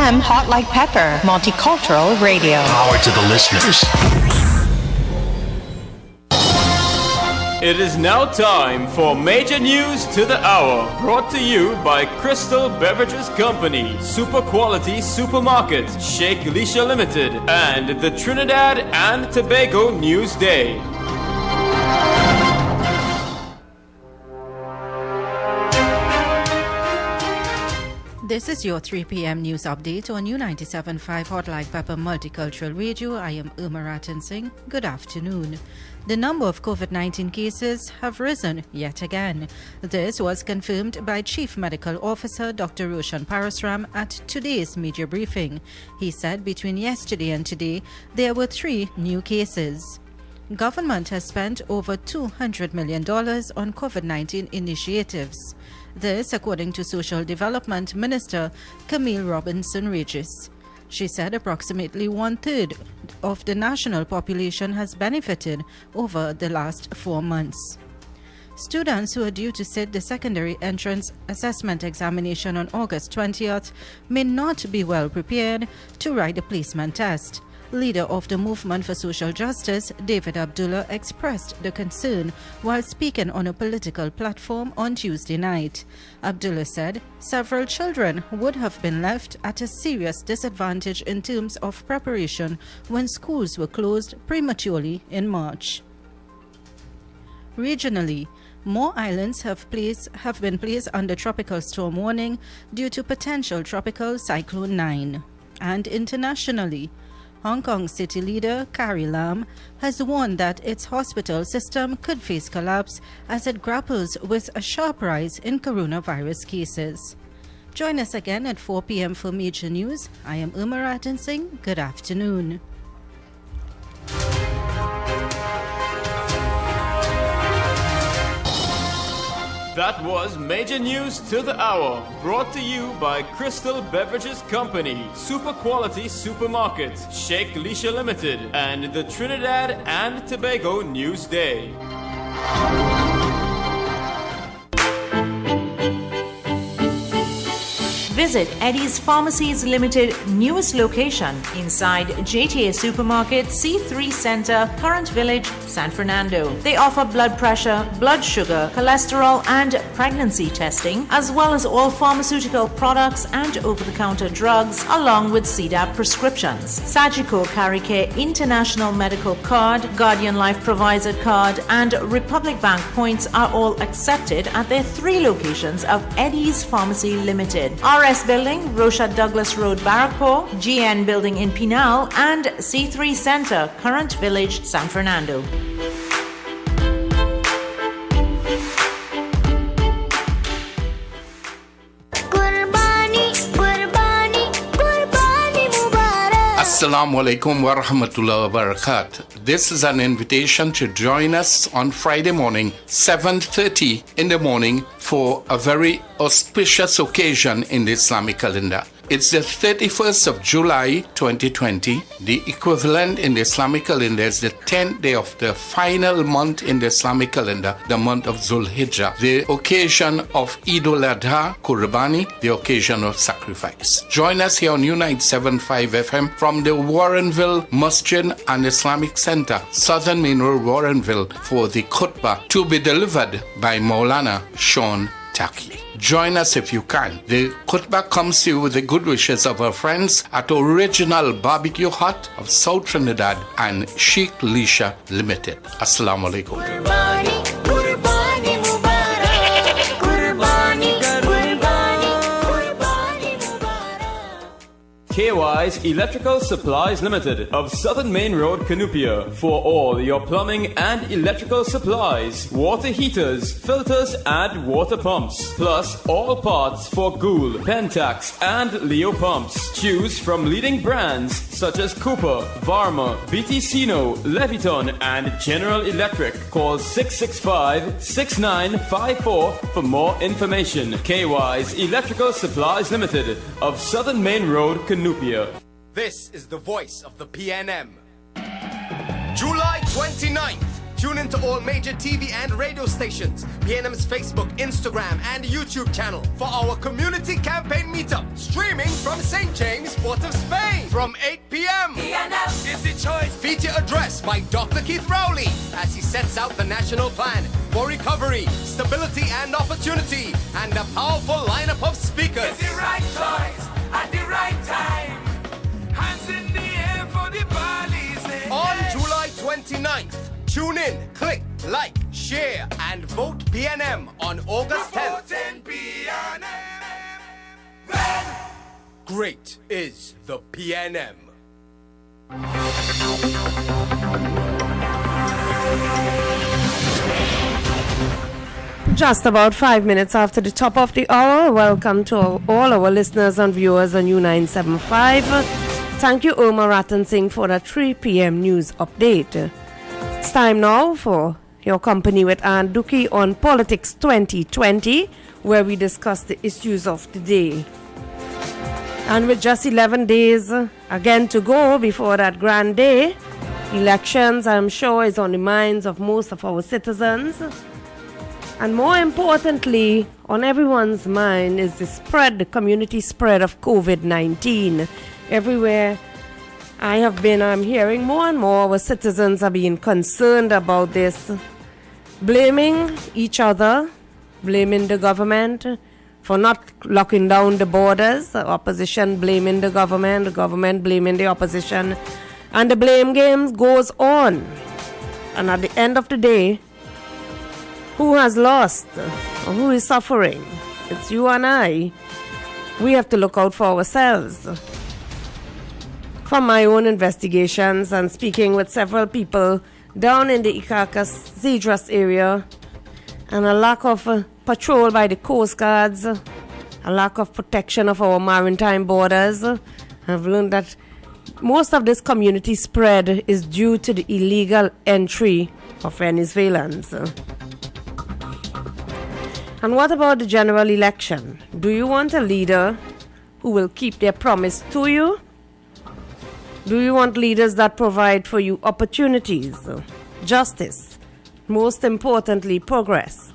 FM Hot Like Pepper, Multicultural Radio. Power to the listeners. It is now time for Major News to the Hour, brought to you by Crystal Beverages Company, Super Quality Supermarket, Sheikh Lisha Limited, and the Trinidad and Tobago News Day. This is your 3 p.m. news update on U97.5 Hot Like Pepper Multicultural Radio. I am Uma Ratan Singh. Good afternoon. The number of COVID-19 cases have risen yet again. This was confirmed by Chief Medical Officer Dr. Roshan Parasram at today's media briefing. He said between yesterday and today, there were 3 new cases. Government has spent over $200 million on COVID-19 initiatives. This, according to Social Development Minister Camille Robinson-Regis. She said approximately 1/3 of the national population has benefited over the last 4 months. Students who are due to sit the secondary entrance assessment examination on August 20th may not be well prepared to write the placement test. Leader of the Movement for Social Justice, David Abdullah, expressed the concern while speaking on a political platform on Tuesday night. Abdullah said several children would have been left at a serious disadvantage in terms of preparation when schools were closed prematurely in March. Regionally, more islands have been placed under tropical storm warning due to potential tropical cyclone 9. And internationally, Hong Kong city leader Carrie Lam has warned that its hospital system could face collapse as it grapples with a sharp rise in coronavirus cases. Join us again at 4 p.m. for Major News. I am Uma Ratan Singh. Good afternoon. That was Major News to the Hour, brought to you by Crystal Beverages Company, Super Quality Supermarket, Sheikh Lisha Limited, and the Trinidad and Tobago News Day. Visit Eddie's Pharmacies Limited newest location inside JTA Supermarket, C3 Center, Current Village, San Fernando. They offer blood pressure, blood sugar, cholesterol and pregnancy testing, as well as all pharmaceutical products and over-the-counter drugs, along with CDAP prescriptions. Sagicor Caricare International Medical Card, Guardian Life Provider Card and Republic Bank points are all accepted at their 3 locations of Eddie's Pharmacy Limited. RS Building, Rocha Douglas Road, Barrackpore, GN Building in Pinal, and C3 Center, Current Village, San Fernando. Assalamu alaikum wa rahmatullahi wa barakatuh. This is an invitation to join us on Friday morning, 7:30 in the morning, for a very auspicious occasion in the Islamic calendar. It's the 31st of July 2020. The equivalent in the Islamic calendar is the 10th day of the final month in the Islamic calendar, the month of Zulhijjah, the occasion of Eid al-Adha, Qurbani, the occasion of sacrifice. Join us here on U97.5 FM from the Warrenville Masjid and Islamic Center, Southern Main Road, Warrenville, for the khutbah to be delivered by Maulana Sean Taki. Join us if you can. The khutbah comes to you with the good wishes of our friends at Original Barbecue Hut of South Trinidad and Sheikh Lisha Limited. Assalamu alaikum. KY's Electrical Supplies Limited of Southern Main Road, Canupia, for all your plumbing and electrical supplies, water heaters, filters and water pumps, plus all parts for Gould, Pentax and Leo pumps. Choose from leading brands such as Cooper, Varma, BT Sino, Leviton and General Electric. Call 665-6954 for more information. KY's Electrical Supplies Limited of Southern Main Road, Canupia. This is the voice of the PNM. July 29th, Tune in to all major TV and radio stations, PNM's Facebook, Instagram, and YouTube channel for our community campaign meetup, streaming from St. James, Port of Spain, from 8 p.m. PNM is the choice. Feature address by Dr. Keith Rowley as he sets out the national plan for recovery, stability, and opportunity, and a powerful lineup of speakers. It's the right choice at the right time. Hands in the air for the police. On July 29th, tune in, click, like, share, and vote PNM on August 10th. Great is the PNM. Just about 5 minutes after the top of the hour, welcome to all our listeners and viewers on U975. Thank you, Omar Ratan Singh, for the 3 p.m. news update. It's time now for your company with Ann Duki on Politics 2020, where we discuss the issues of the day. And with just 11 days again to go before that grand day, elections, I'm sure, is on the minds of most of our citizens. And more importantly, on everyone's mind is the community spread of COVID-19. Everywhere I have been, I'm hearing more and more our citizens are being concerned about this, blaming each other, blaming the government for not locking down the borders, the opposition blaming the government blaming the opposition, and the blame game goes on. And at the end of the day, who has lost or who is suffering? It's you and I. We have to look out for ourselves. From my own investigations and speaking with several people down in the Icacos Cedros area, and a lack of patrol by the Coast Guards, a lack of protection of our maritime borders, I've learned that most of this community spread is due to the illegal entry of Venezuelans. And what about the general election? Do you want a leader who will keep their promise to you? Do you want leaders that provide for you opportunities, justice, most importantly, progress?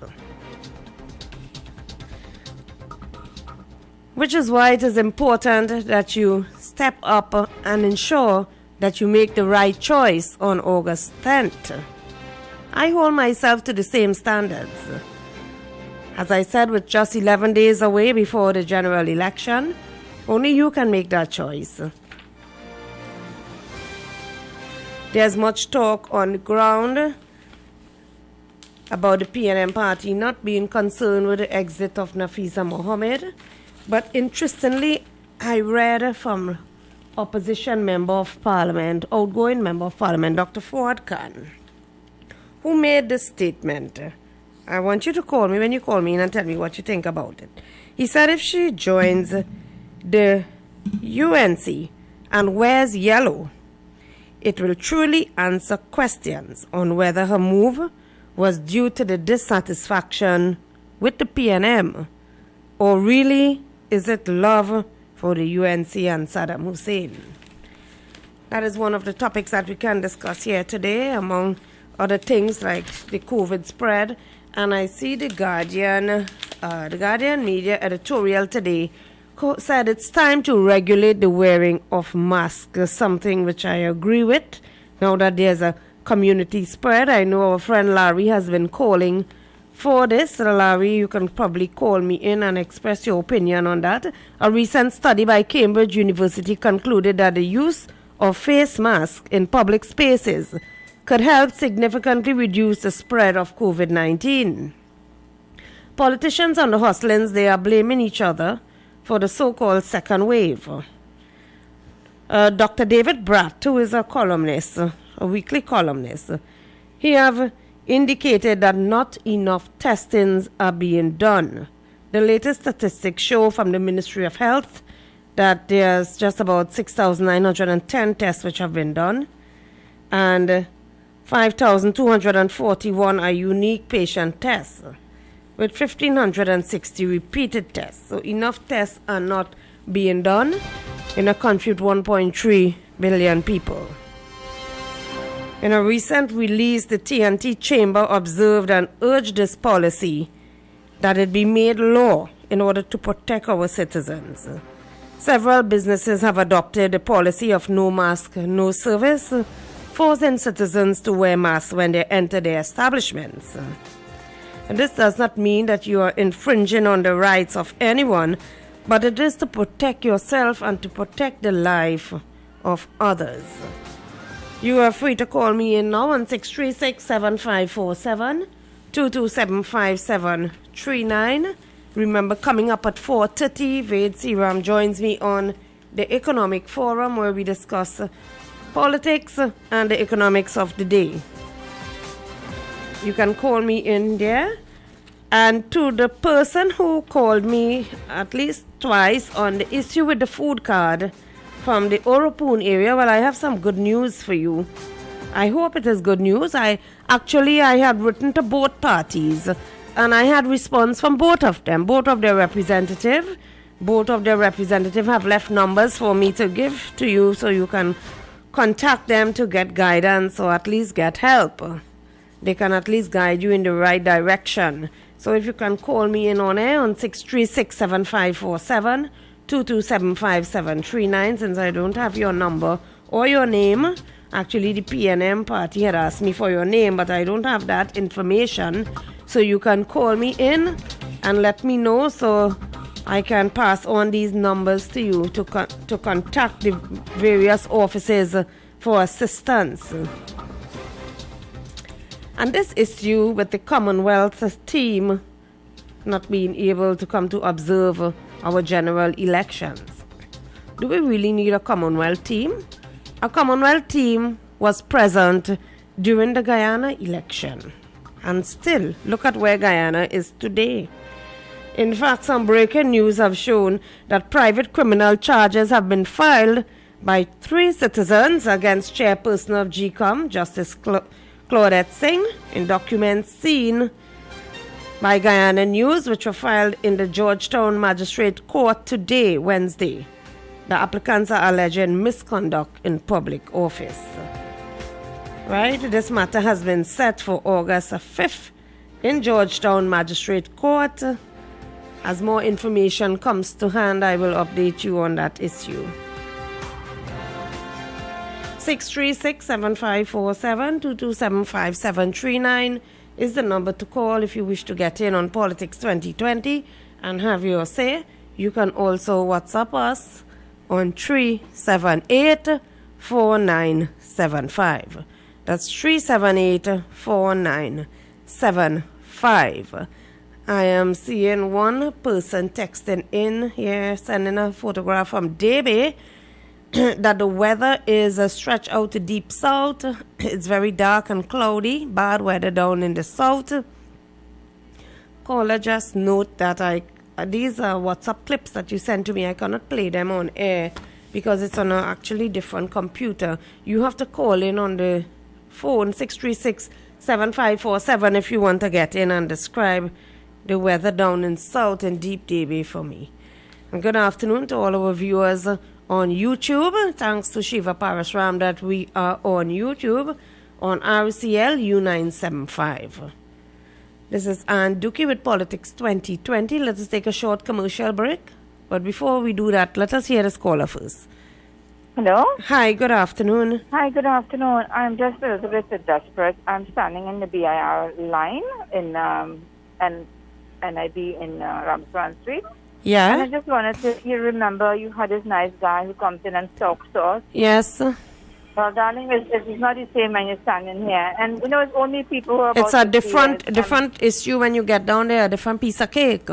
Which is why it is important that you step up and ensure that you make the right choice on August 10th. I hold myself to the same standards. As I said, with just 11 days away before the general election, only you can make that choice. There's much talk on the ground about the PNM party not being concerned with the exit of Nafisa Mohammed. But interestingly, I read from opposition member of parliament, outgoing member of parliament, Dr. Fuad Khan, who made this statement. I want you to call me when you call me in and tell me what you think about it. He said if she joins the UNC and wears yellow, it will truly answer questions on whether her move was due to the dissatisfaction with the PNM, or really is it love for the UNC and Saddam Hussein? That is one of the topics that we can discuss here today, among other things like the COVID spread. And I see the Guardian media editorial today said it's time to regulate the wearing of masks, something which I agree with. Now that there's a community spread, I know our friend Larry has been calling for this. Larry, you can probably call me in and express your opinion on that. A recent study by Cambridge University concluded that the use of face masks in public spaces could help significantly reduce the spread of COVID-19. Politicians and the hustlings, they are blaming each other for the so-called second wave. Dr. David Bratt, who is a columnist, a weekly columnist, he have indicated that not enough testings are being done. The latest statistics show from the Ministry of Health that there's just about 6,910 tests which have been done, and 5,241 are unique patient tests, with 1,560 repeated tests. So enough tests are not being done in a country with 1.3 billion people. In a recent release, the TNT Chamber observed and urged this policy that it be made law in order to protect our citizens. Several businesses have adopted the policy of no mask, no service, forcing citizens to wear masks when they enter their establishments. And this does not mean that you are infringing on the rights of anyone, but it is to protect yourself and to protect the life of others. You are free to call me in now on 636-7547, 227-5739. Remember, coming up at 4:30, Ved Seram joins me on the Economic Forum where we discuss politics and the economics of the day. You can call me in there. And to the person who called me at least twice on the issue with the food card from the Oropoon area, well, I have some good news for you. I hope it is good news. I had written to both parties and I had response from both of them, both of their representatives. Both of their representatives have left numbers for me to give to you so you can contact them to get guidance or at least get help. They can at least guide you in the right direction. So if you can call me in on air on 636-7547, 227-5739, since I don't have your number or your name. Actually, the PNM party had asked me for your name, but I don't have that information. So you can call me in and let me know so I can pass on these numbers to you to contact the various offices for assistance. And this issue with the Commonwealth team not being able to come to observe our general elections. Do we really need a Commonwealth team? A Commonwealth team was present during the Guyana election. And still, look at where Guyana is today. In fact, some breaking news have shown that private criminal charges have been filed by 3 citizens against chairperson of GCOM, Justice Claudette Singh, in documents seen by Guyana News, which were filed in the Georgetown Magistrate Court today, Wednesday. The applicants are alleging misconduct in public office. Right? This matter has been set for August 5th in Georgetown Magistrate Court. As more information comes to hand, I will update you on that issue. 636-7547, 227-5739 is the number to call if you wish to get in on Politics 2020 and have your say. You can also WhatsApp us on 378-4975. That's 378-4975. I am seeing one person texting in here, sending a photograph from Debe, that the weather is stretched out to deep south. It's very dark and cloudy, bad weather down in the south. Caller, just note that these are WhatsApp clips that you sent to me. I cannot play them on air because it's on an actually different computer. You have to call in on the phone 636-7547 if you want to get in and describe the weather down in south and deep Debe for me. And good afternoon to all our viewers on YouTube. Thanks to Shiva Parasram that we are on YouTube on RCL U975. This is Ann Dookie with Politics 2020. Let us take a short commercial break. But before we do that, let us hear this caller first. Hello? Hi, good afternoon. Hi, good afternoon. I'm just a little bit desperate. I'm standing in the BIR line in NIB in Ramswan Street. Yeah? And I just wanted to, you remember you had this nice guy who comes in and talks to us? Yes. Well, darling, it's not the same when you're standing here. And, you know, it's only people who are about It's a 50 different issue when you get down there, a different piece of cake.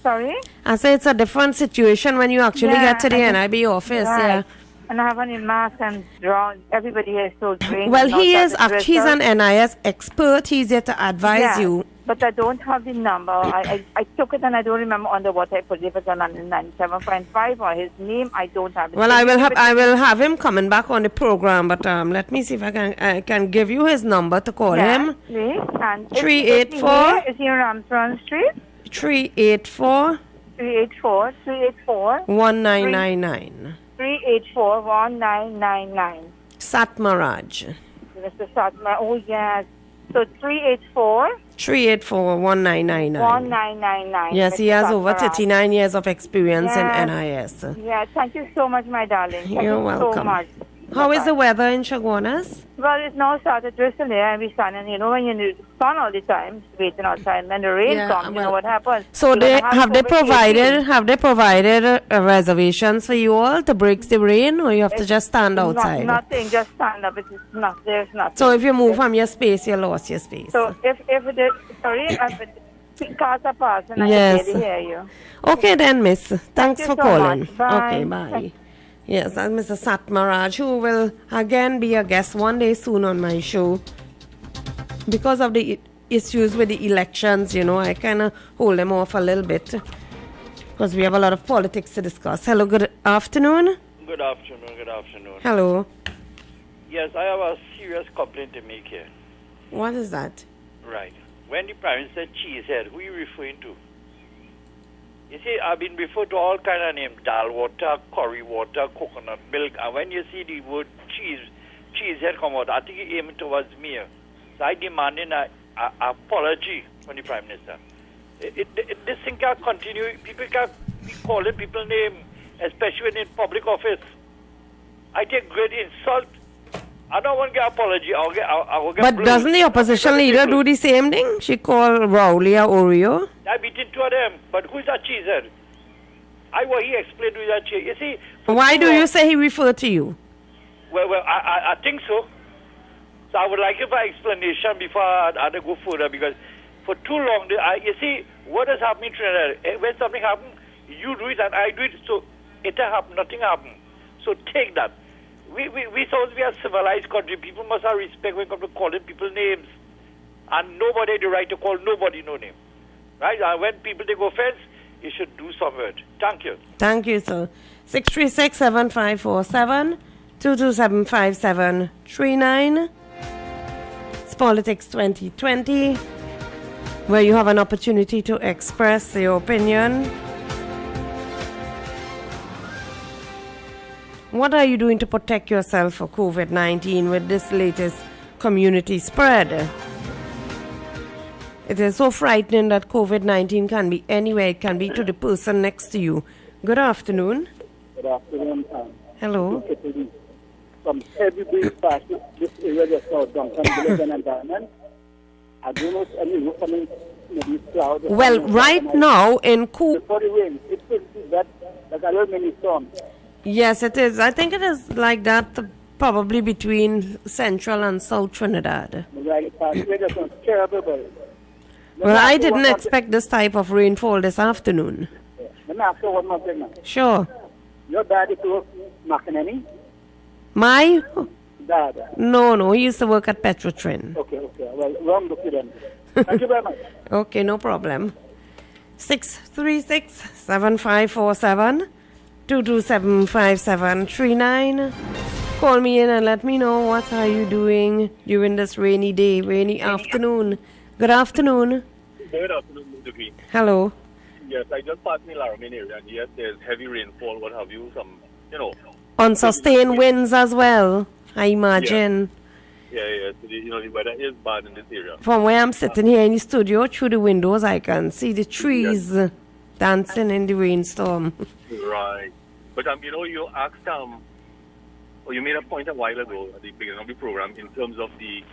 Sorry? I say it's a different situation when you actually get to the NIB office. Right. Yeah. And I have on a mask and drawn. Everybody here is so drained. Well, and he not is that he's an NIS expert. He's here to advise you. But I don't have the number. I took it and I don't remember under what I put. If it's on 97.5 or his name, I don't have it. Well, I will have him coming back on the program. But let me see if I can give you his number to call him. Please. And 384. Is he on Ramsron Street? 384. 384. 1999. 384-1999. Satmaraj. Mr. Satma. Oh, yes. So 384 384-1999. 1999. Yes, he Mr. has over Satmaraj. 39 years of experience Yes. in NIS. Yeah, thank you so much, my darling. Thank You're you welcome. so much. How is Bye-bye. the weather in Chaguanas? Well, it's now started drizzling here, and we're standing, when you sun all the time, waiting outside, and the rain Yeah, comes, you well, know what happens. So You're they gonna have they COVID-19. provided reservations for you all to break the rain, or you have to just stand outside? Nothing, just stand up. It's not, there's nothing. So if you move from your space, you lost your space. So if the cars are passing, I Yes. can barely hear you. Okay then, miss. Thanks you for so calling. much. Bye. Okay, bye. Yes, that's Mr. Satmaraj, who will again be a guest one day soon on my show. Because of the issues with the elections, I kind of hold them off a little bit. Because we have a lot of politics to discuss. Hello, good afternoon. Good afternoon. Hello. Yes, I have a serious complaint to make here. What is that? Right. When the Prime Minister Cheesehead, who are you referring to? You see, I've been referred to all kind of names, dal water, curry water, coconut milk, and when you see the word cheesehead come out, I think he aimed towards me. So I demanding an apology from the Prime Minister. This thing can't continue. People can't be calling people names, especially when in public office. I take great insult. I don't want to get apology. I will get But blues. doesn't the opposition leader do the same thing? She called Rowley a Oreo. I beaten two of them, but who's that cheesehead? He explained to that cheese. You see, Why do you say he referred to you? Well, I think so. So I would like an explanation before I go further, because for too long, you see, what has happened in Trinidad? When something happens, you do it and I do it, so it happened, nothing happened. So take that. We supposed to be a civilized country. People must have respect when it comes to calling people names. And nobody had the right to call nobody no name. Right? And when people take offense, you should do something. Thank you. Thank you, sir. 636-7547, 227-5739. It's Politics 2020, where you have an opportunity to express your opinion. What are you doing to protect yourself for COVID-19 with this latest community spread? It is so frightening that COVID-19 can be anywhere. It can be to the person next to you. Good afternoon. Good afternoon. Hello. From heavy breeze past this area just now, Duncan Village and environment. I don't know if any roof coming, maybe cloud. Well, right now in before the rain, it's that like a little mini storm. Yes, it is. I think it is like that probably between Central and South Trinidad. Right past here, just was terrible. But Well, I didn't expect this type of rainfall this afternoon. let me ask you one more thing now. Sure. Your dad is to McInerney? My? Dad. No, he used to work at Petrotrin. Okay. Well, wrong look then. Thank you very much. Okay, no problem. 636-7547, 227-5739. Call me in and let me know what are you doing during this rainy day, rainy afternoon. Good afternoon. Good afternoon, Mr. Green. Hello. Yes, I just passed the Laramie area, and yes, there's heavy rainfall, what have you, some, Unsustained winds as well, I imagine. Yeah, so the weather is bad in this area. From where I'm sitting here in the studio, through the windows, I can see the trees dancing in the rainstorm. Right. But, you asked, or you made a point a while ago at the beginning of the program in terms of the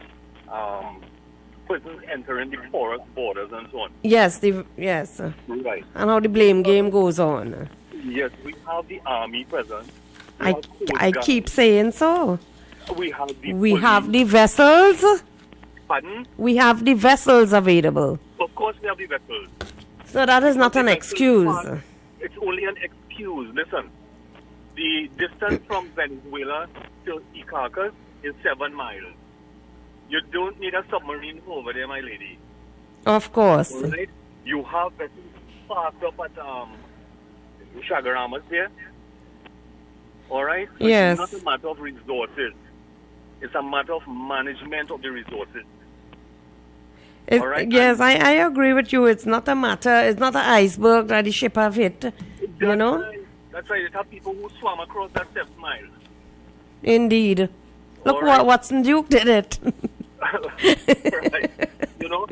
persons entering the porous borders and so on. Yes. Right. And how the blame game goes on. Yes, we have the army present. I keep saying so. We have the We police. have the vessels. Pardon? We have the vessels available. Of course we have the vessels. So that is not an excuse. It's only an excuse. Listen, the distance from Venezuela to Iquitos is 7 miles. You don't need a submarine over there, my lady. Of course. Right? You have vessels parked up at Chagaramas there. All right? So Yes. It's not a matter of resources. It's a matter of management of the resources. All right? Yes, I agree with you. It's not a matter. It's not an iceberg that the ship have hit. You know? That's right. It have people who swam across that 7 miles. Indeed. Look, All right. Watson Duke did it. Right. You know,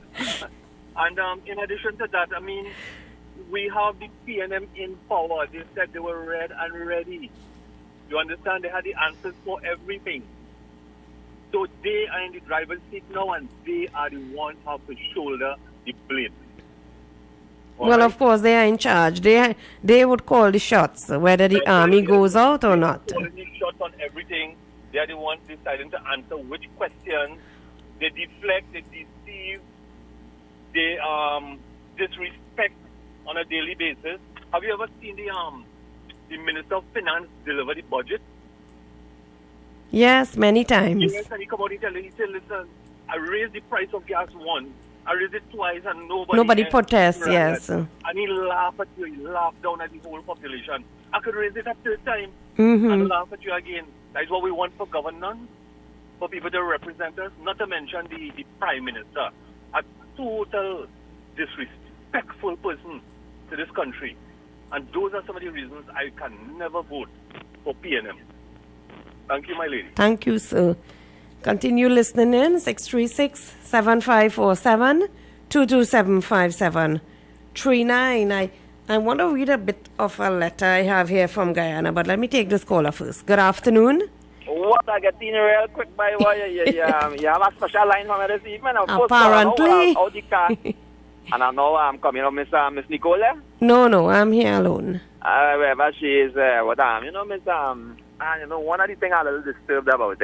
and in addition to that, I mean, we have the PNM in power. They said they were red and ready. You understand? They had the answers for everything. So they are in the driver's seat now, and they are the ones who have to shoulder the blame. Well, of course, they are in charge. They would call the shots, whether the army goes out or not. Calling the shots on everything. They are the ones deciding to answer which questions. They deflect, they deceive, they disrespect on a daily basis. Have you ever seen the Minister of Finance deliver the budget? Yes, many times. Yes, and he come out and he said, listen, I raised the price of gas once, I raised it twice, and Nobody protests, yes. And he laughed at you, he laughed down at the whole population. I could raise it a third time and laugh at you again. That is what we want for governance, for people to represent us, not to mention the Prime Minister, a total disrespectful person to this country. And those are some of the reasons I can never vote for PNM. Thank you, my lady. Thank you, sir. Continue listening in, 636-7547, 2275739. I want to read a bit of a letter I have here from Guyana, but let me take this caller first. Good afternoon. What I get in real quick by way, you have a special line for me this evening. Apparently. And I know I'm coming up, Miss Nicole. No, I'm here alone. Wherever she is, you know, Miss and you know, one of the things I'm a little disturbed about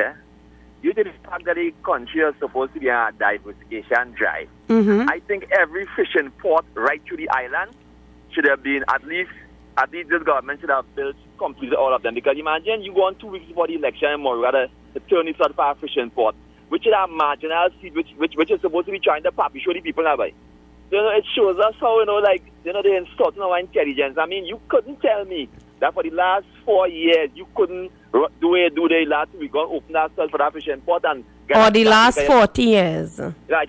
due to the fact that the country is supposed to be a diversification drive. I think every fishing port right through the island should have been at least this government should have built completely all of them. Because imagine you go on 2 weeks before the election and more rather to turn it for a fishing port, which is a marginal seat which is supposed to be trying to show the people now by. You know, it shows us how, you know, like, you know, they insult our intelligence. I mean, you couldn't tell me that for the last 4 years you couldn't do the last week go open ourselves for that fishing port and or the last 40 years. Yeah,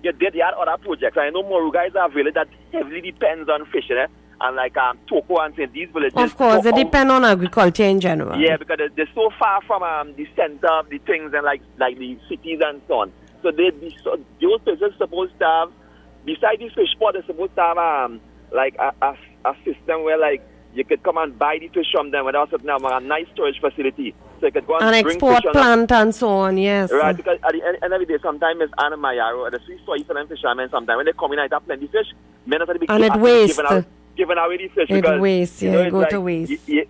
you did other projects. I know more guys are really that heavily depends on fishing, and like Toko and St. These villages. Of course, they depend on agriculture in general. Yeah, because they're so far from the center of the things and like the cities and so on. So those places supposed to have, besides the fish port, they're supposed to have like a system where like you could come and buy the fish from them without having a nice storage facility. So you could go and bring export fish plant and so on, yes. Right, because at the end of the day, sometimes it's Anna Mayaro, the Swiss soy for them fishermen, sometimes when they come in and have plenty fish, men are and it wastes. Giving away the fish. It because, wastes, yeah, you know, it go like, to waste. Yeah,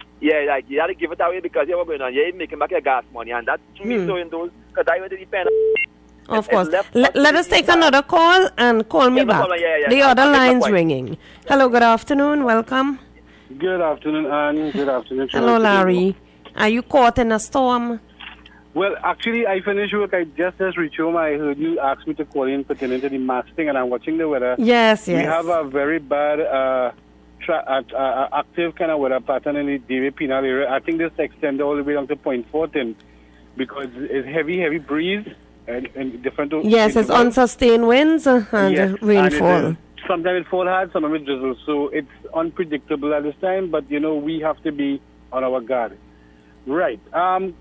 like you have to give it away because you're going on, you're making back your gas money, and that's me so in those, because I would depend on. Of course. Let us take another call and call me back. The other line's ringing. Hello, good afternoon. Welcome. Good afternoon, Anne. Good afternoon. Hello, Larry. Are you caught in a storm? Well, actually, I finished work. I just reached home. I heard you ask me to call in pertaining to the mass thing, and I'm watching the weather. Yes. We have a very bad active kind of weather pattern in the David Penal area. I think this extends all the way down to Point Fortin because it's heavy breeze and different. Yes, it's unsustained winds and rainfall. And sometimes it fall hard, sometimes it drizzles. So it's unpredictable at this time, but, you know, we have to be on our guard. Right.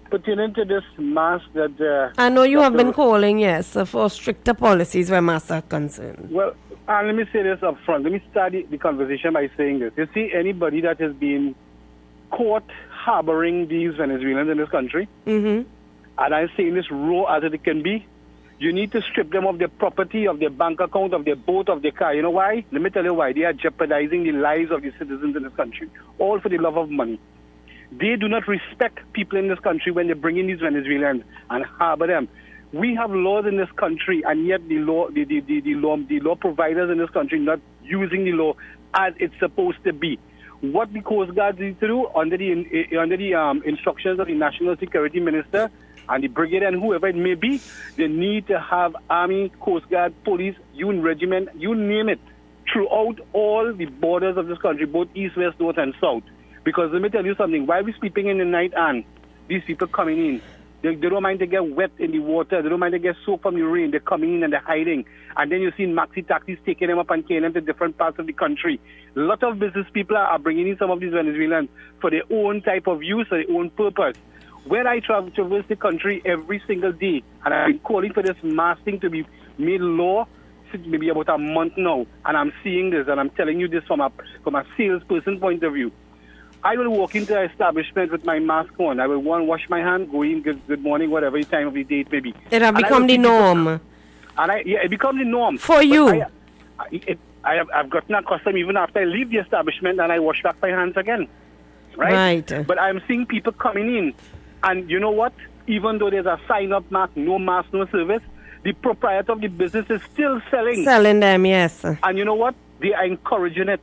Pertaining to this mass that... I know you have been calling, yes, for stricter policies where masks are concerned. Well, let me say this up front. Let me start the conversation by saying this. You see, anybody that has been caught harboring these Venezuelans in this country, and I'm saying this raw as it can be, you need to strip them of their property, of their bank account, of their boat, of their car. You know why? Let me tell you why. They are jeopardizing the lives of the citizens in this country, all for the love of money. They do not respect people in this country when they bring in these Venezuelans and harbor them. We have laws in this country, and yet the law providers in this country not using the law as it's supposed to be. What the Coast Guard needs to do under the instructions of the National Security Minister and the brigade and whoever it may be, they need to have Army, Coast Guard, police, regiment, you name it, throughout all the borders of this country, both east, west, north, and south. Because let me tell you something, while we're sleeping in the night and these people coming in, they don't mind to get wet in the water, they don't mind to get soaked from the rain, they're coming in and they're hiding. And then you see maxi taxis taking them up and carrying them to different parts of the country. A lot of business people are bringing in some of these Venezuelans for their own type of use, for their own purpose. When I traverse the country every single day, and I've been calling for this mask thing to be made law since maybe about a month now, and I'm seeing this, and I'm telling you this from a salesperson point of view. I will walk into an establishment with my mask on. I will wash my hand, go in, good morning, whatever time of the day it may be. It has become the norm. It becomes the norm. For you. I've gotten accustomed even after I leave the establishment and I wash back my hands again. Right? But I'm seeing people coming in. And you know what? Even though there's a sign-up mark, no mask, no service, the proprietor of the business is still selling. Selling them, yes. And you know what? They are encouraging it.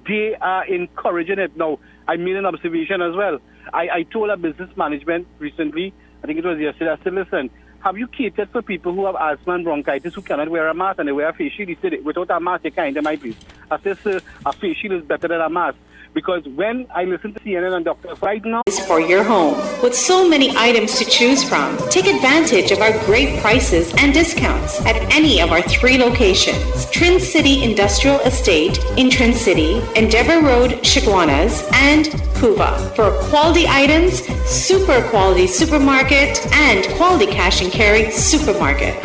They are encouraging it. Now, I made an observation as well. I told a business management recently, I think it was yesterday, I said, listen, have you catered for people who have asthma and bronchitis who cannot wear a mask and they wear a face shield? He said, without a mask, they can't enter my place. I said, sir, a face shield is better than a mask. Because when I listen to CNN and doctors right now... For your home. With so many items to choose from, take advantage of our great prices and discounts at any of our 3 locations. Trin City Industrial Estate in Trin City, Endeavour Road, Chiguanas, and Cuba. For quality items, super quality supermarket, and quality cash and carry supermarket.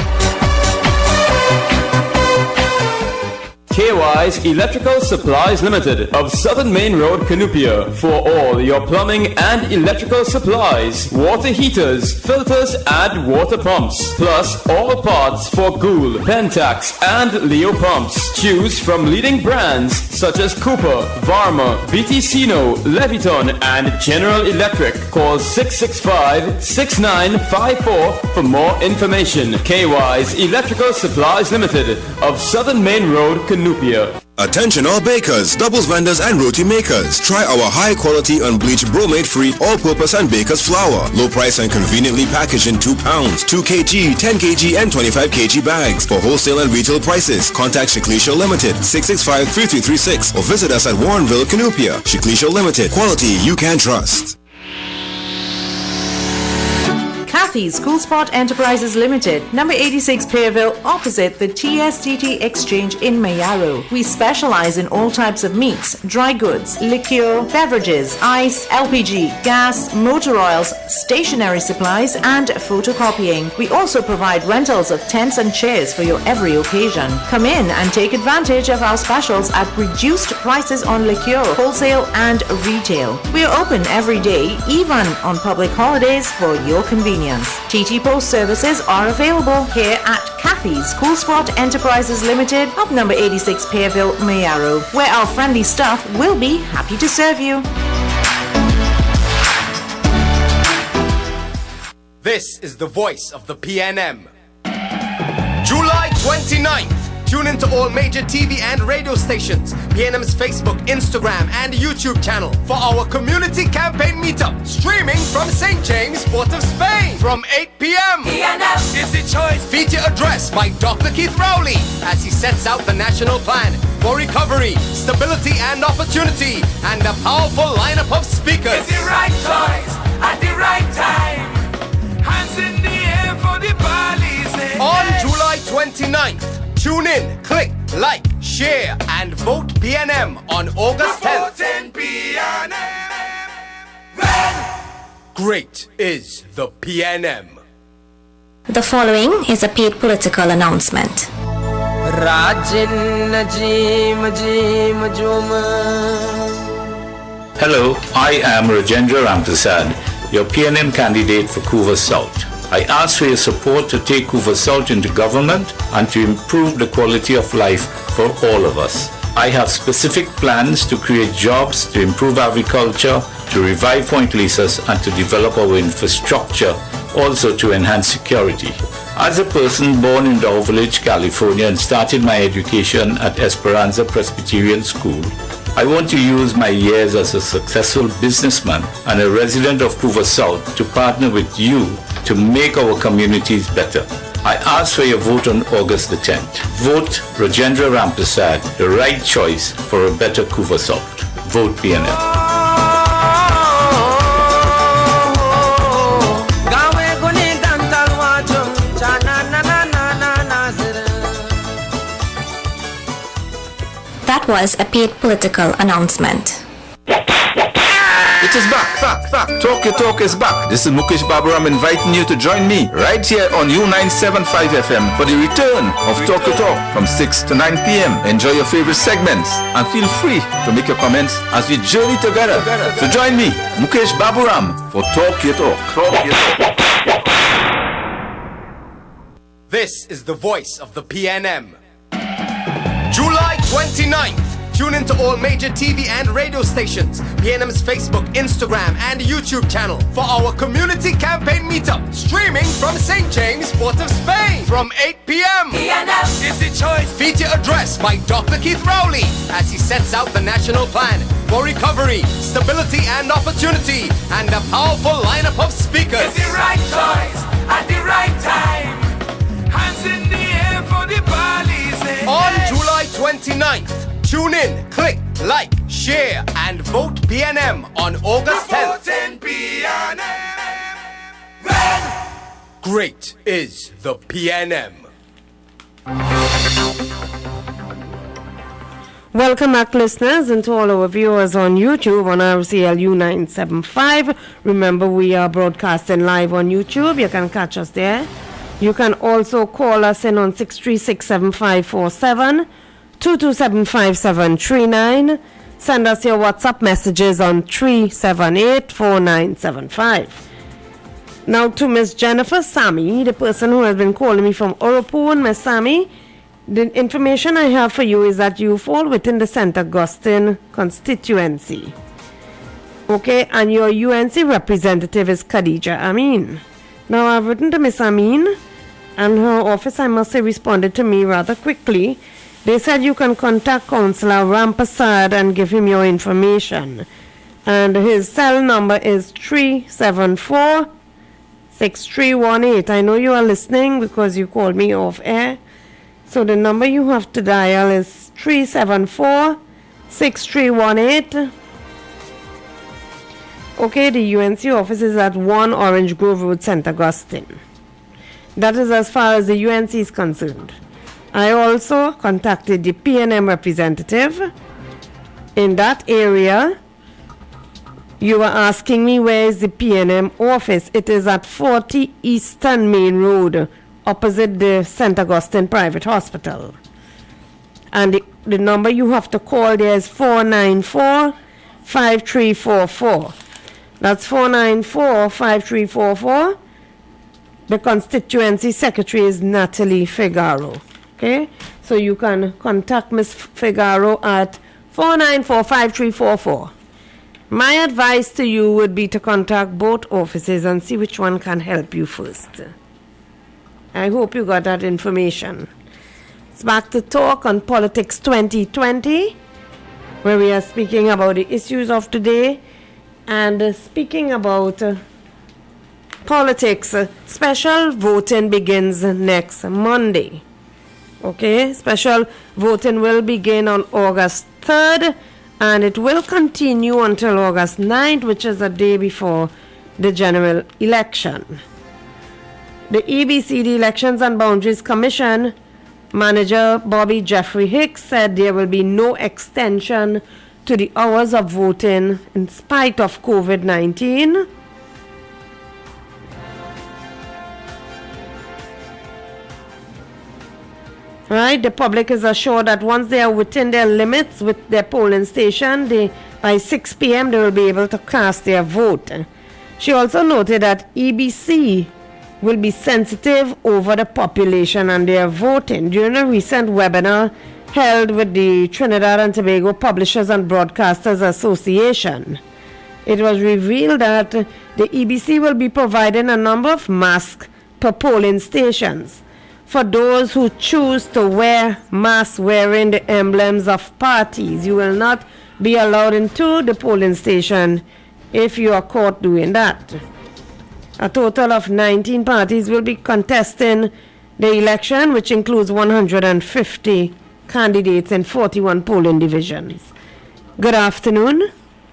KY's Electrical Supplies Limited of Southern Main Road, Canupia, for all your plumbing and electrical supplies, water heaters, filters and water pumps, plus all parts for Gould, Pentax and Leo pumps. Choose from leading brands such as Cooper, Varma, BTCino, Leviton and General Electric. Call 665-6954 for more information. KY's Electrical Supplies Limited of Southern Main Road, Canupia. Attention all bakers, doubles vendors and roti makers. Try our high quality unbleached bromate free all-purpose and baker's flour. Low price and conveniently packaged in 2 pounds, 2 kg, 10 kg and 25 kg bags. For wholesale and retail prices, contact Shiklisha Limited 665-3336 or visit us at Warrenville, Canupia. Shiklisha Limited, quality you can trust. Kathy's Cool Spot Enterprises Limited, number 86 Pearville, opposite the TSTT Exchange in Mayaro. We specialize in all types of meats, dry goods, liquor, beverages, ice, LPG, gas, motor oils, stationery supplies, and photocopying. We also provide rentals of tents and chairs for your every occasion. Come in and take advantage of our specials at reduced prices on liquor, wholesale, and retail. We are open every day, even on public holidays, for your convenience. TT Post services are available here at Kathy's Cool Spot Enterprises Limited of number 86 Pearville, Mayaro, where our friendly staff will be happy to serve you. This is the voice of the PNM. July 29th. Tune into all major TV and radio stations, PNM's Facebook, Instagram, and YouTube channel for our community campaign meetup, streaming from St. James, Port of Spain, from 8 p.m. PNM is the choice. Feature address by Dr. Keith Rowley as he sets out the national plan for recovery, stability, and opportunity, and a powerful lineup of speakers. It's the right choice at the right time. Hands in the air for the police. On July 29th. Tune in, click, like, share, and vote PNM on August 10th. Great is the PNM. The following is a paid political announcement. Hello, I am Rajendra Ramprasad, your PNM candidate for Couva South. I ask for your support to take Couva South into government and to improve the quality of life for all of us. I have specific plans to create jobs, to improve agriculture, to revive Point Lisas, and to develop our infrastructure, also to enhance security. As a person born in Dow Village, California, and started my education at Esperanza Presbyterian School, I want to use my years as a successful businessman and a resident of Couva South to partner with you to make our communities better. I ask for your vote on August the 10th. Vote Rajendra Ramprasad, the right choice for a better Couva South. Vote PNM. That was a paid political announcement. It is back. Talk Your Talk is back. This is Mukesh Baburam inviting you to join me right here on U975 FM for the return of Talk Your Talk from 6 to 9 p.m. Enjoy your favorite segments and feel free to make your comments as we journey together. So join me, Mukesh Baburam, for Talk Your Talk. This is the voice of the PNM. July 29th. Tune in to all major TV and radio stations, PNM's Facebook, Instagram, and YouTube channel for our community campaign meetup, streaming from St. James, Port of Spain, from 8 p.m. PNM is the choice. Feature address by Dr. Keith Rowley as he sets out the national plan for recovery, stability, and opportunity, and a powerful lineup of speakers. It's the right choice at the right time. Hands in the air for the police. On July 29th, tune in, click, like, share, and vote PNM on August 10th. Great is the PNM. Welcome back, listeners, and to all our viewers on YouTube on RCLU 975. Remember, we are broadcasting live on YouTube. You can catch us there. You can also call us in on 636-7547, 227-5739. Send us your WhatsApp messages on 378-4975. Now to Miss Jennifer Sammy, the person who has been calling me from Oropon. Miss Sammy, the information I have for you is that you fall within the St. Augustine constituency. Okay, and your UNC representative is Khadija Amin. Now I've written to Miss Amin, and her office, I must say, responded to me rather quickly. They said you can contact Councillor Rampasad and give him your information. And his cell number is 374-6318. I know you are listening because you called me off air. So the number you have to dial is 374-6318. Okay, the UNC office is at 1 Orange Grove Road, St. Augustine. That is as far as the UNC is concerned. I also contacted the PNM representative in that area. You were asking me where is the PNM office. It is at 40 Eastern Main Road, opposite the St. Augustine Private Hospital. And the number you have to call there is 494-5344. That's 494-5344. The constituency secretary is Natalie Figaro. Okay, so you can contact Miss Figaro at 494-5344. My advice to you would be to contact both offices and see which one can help you first. I hope you got that information. It's back to talk on Politics 2020, where we are speaking about the issues of today and speaking about politics. Special voting begins next Monday. Okay, special voting will begin on August 3rd and it will continue until August 9th, which is the day before the general election. The EBCD Elections and Boundaries Commission manager Bobby Jeffrey Hicks said there will be no extension to the hours of voting in spite of COVID-19. Right, the public is assured that once they are within their limits with their polling station, by 6 p.m. they will be able to cast their vote. She also noted that EBC will be sensitive over the population and their voting. During a recent webinar held with the Trinidad and Tobago Publishers and Broadcasters Association, it was revealed that the EBC will be providing a number of masks per polling stations for those who choose to wear masks wearing the emblems of parties. You will not be allowed into the polling station if you are caught doing that. A total of 19 parties will be contesting the election, which includes 150 candidates in 41 polling divisions. Good afternoon.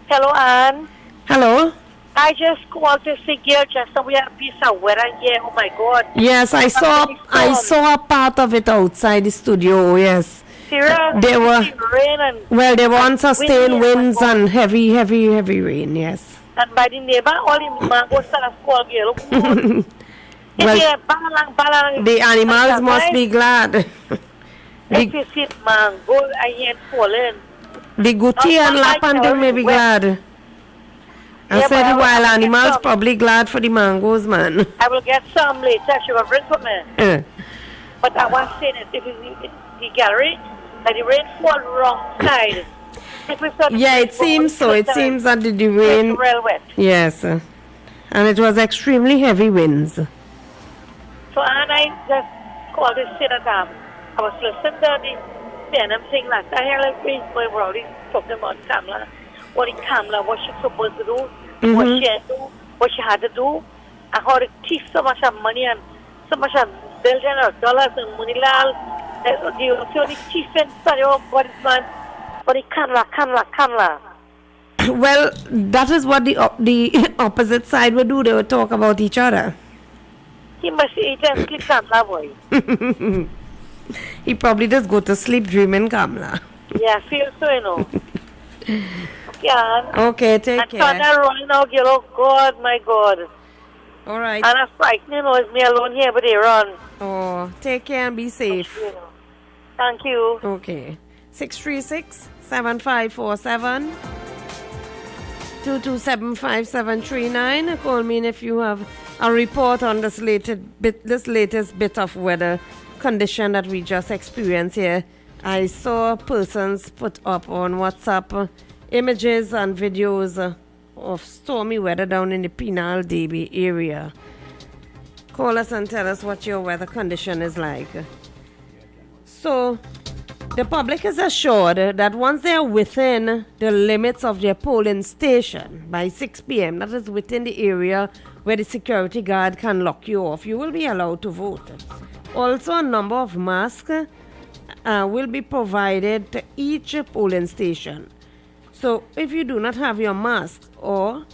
Hello, Anne. Hello. I just called to see girl just so we have a piece of weather here. Oh my God. Yes, I saw a part of it outside the studio. Yes. Serious? There were rain and there were unsustained winds and heavy rain. Yes. And by the neighbor, all the mangoes start to fall girl. Well, the animals must be glad. If you see mango, I ain't falling. The Guti and Lapanding may be glad. I said the wild animals probably glad for the mangoes, man. I will get some later. She will bring for me. But I was saying that if it's the gallery, that the rain fall wrong side. Yeah, it seems so. It seems that the rain... It's real wet. Yes. And it was extremely heavy winds. So and I just called to say that I was listening to the PNM thing last night. I heard like we were already talking about Kamala. What she supposed to do, what she had to do, what she had to do, and how to thief so much of money and so much of billions of dollars and money. The only thiefing, sorry, oh God, man, but the Kamala. Well, that is what the opposite side would do. They would talk about each other. He must eat and sleep Kamala, boy. He probably just go to sleep dreaming Kamala. Yeah, I feel so, you know. Okay, take care. And Tana running out, girl, oh God, my God. All right. And I'm frightening, it's me alone here, but they run. Oh, take care and be safe. Thank you. Okay. 636-7547 2275739. Call me if you have a report on this latest bit of weather condition that we just experienced here. I saw persons put up on WhatsApp images and videos of stormy weather down in the Penal Debe area. Call us and tell us what your weather condition is like. So, the public is assured that once they are within the limits of their polling station by 6 p.m., that is within the area where the security guard can lock you off, you will be allowed to vote. Also, a number of masks will be provided to each polling station. So, if you do not have your mask, or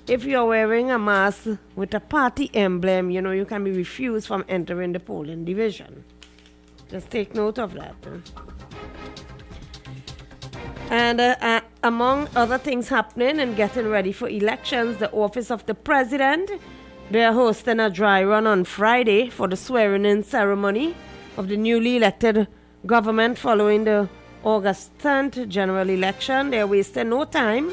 if you are wearing a mask with a party emblem, you can be refused from entering the polling division. Just take note of that. And among other things happening and getting ready for elections, the Office of the President, they are hosting a dry run on Friday for the swearing-in ceremony of the newly elected government following the August 10th general election. They are wasting no time.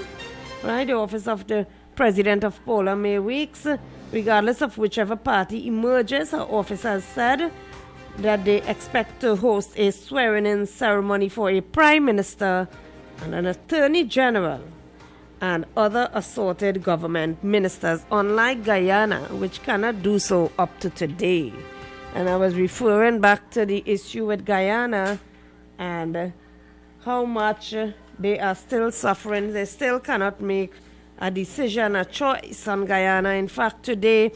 Right? The Office of the President of Paula May Weeks, regardless of whichever party emerges, her office has said that they expect to host a swearing-in ceremony for a Prime Minister and an Attorney General and other assorted government ministers, unlike Guyana, which cannot do so up to today. And I was referring back to the issue with Guyana and how much they are still suffering. They still cannot make a decision, a choice on Guyana. In fact, today,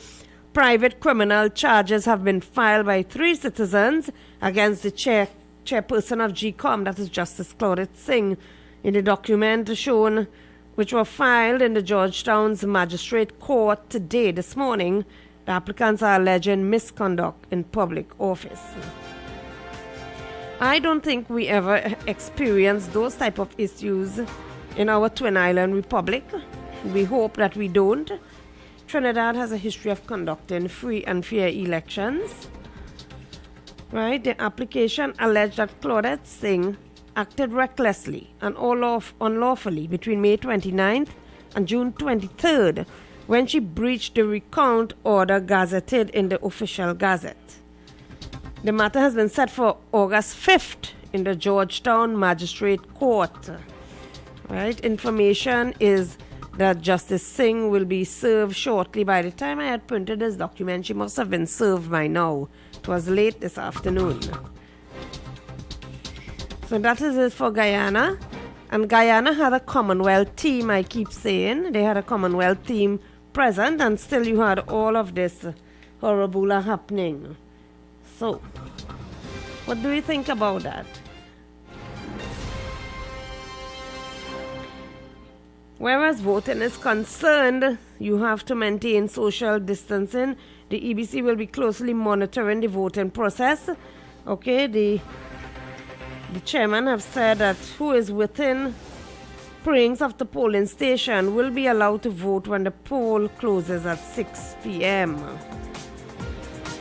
private criminal charges have been filed by 3 citizens against the chairperson of GCOM, that is Justice Claudette Singh. In the document shown, which were filed in the Georgetown's Magistrate Court today, this morning, the applicants are alleging misconduct in public office. I don't think we ever experienced those type of issues in our Twin Island Republic. We hope that we don't. Trinidad has a history of conducting free and fair elections. Right? The application alleged that Claudette Singh acted recklessly and unlawfully between May 29th and June 23rd when she breached the recount order gazetted in the official gazette. The matter has been set for August 5th in the Georgetown Magistrate Court. Right? Information is that Justice Singh will be served shortly. By the time I had printed this document, she must have been served by now. It was late this afternoon. So that is it for Guyana. And Guyana had a Commonwealth team, I keep saying. They had a Commonwealth team present, and still you had all of this horrible happening. So, what do you think about that? Whereas voting is concerned, you have to maintain social distancing. The EBC will be closely monitoring the voting process. Okay, the chairman have said that who is within prayings of the polling station will be allowed to vote when the poll closes at 6 p.m.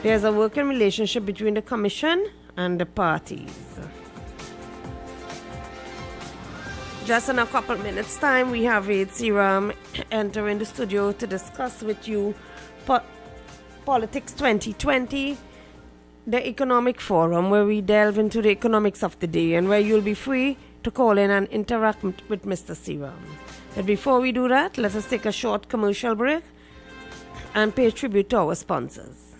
There's a working relationship between the Commission and the parties. Just in a couple minutes' time, we have Aid Seram entering the studio to discuss with you Politics 2020, the economic forum, where we delve into the economics of the day and where you'll be free to call in and interact with Mr. Seram. But before we do that, let us take a short commercial break and pay tribute to our sponsors.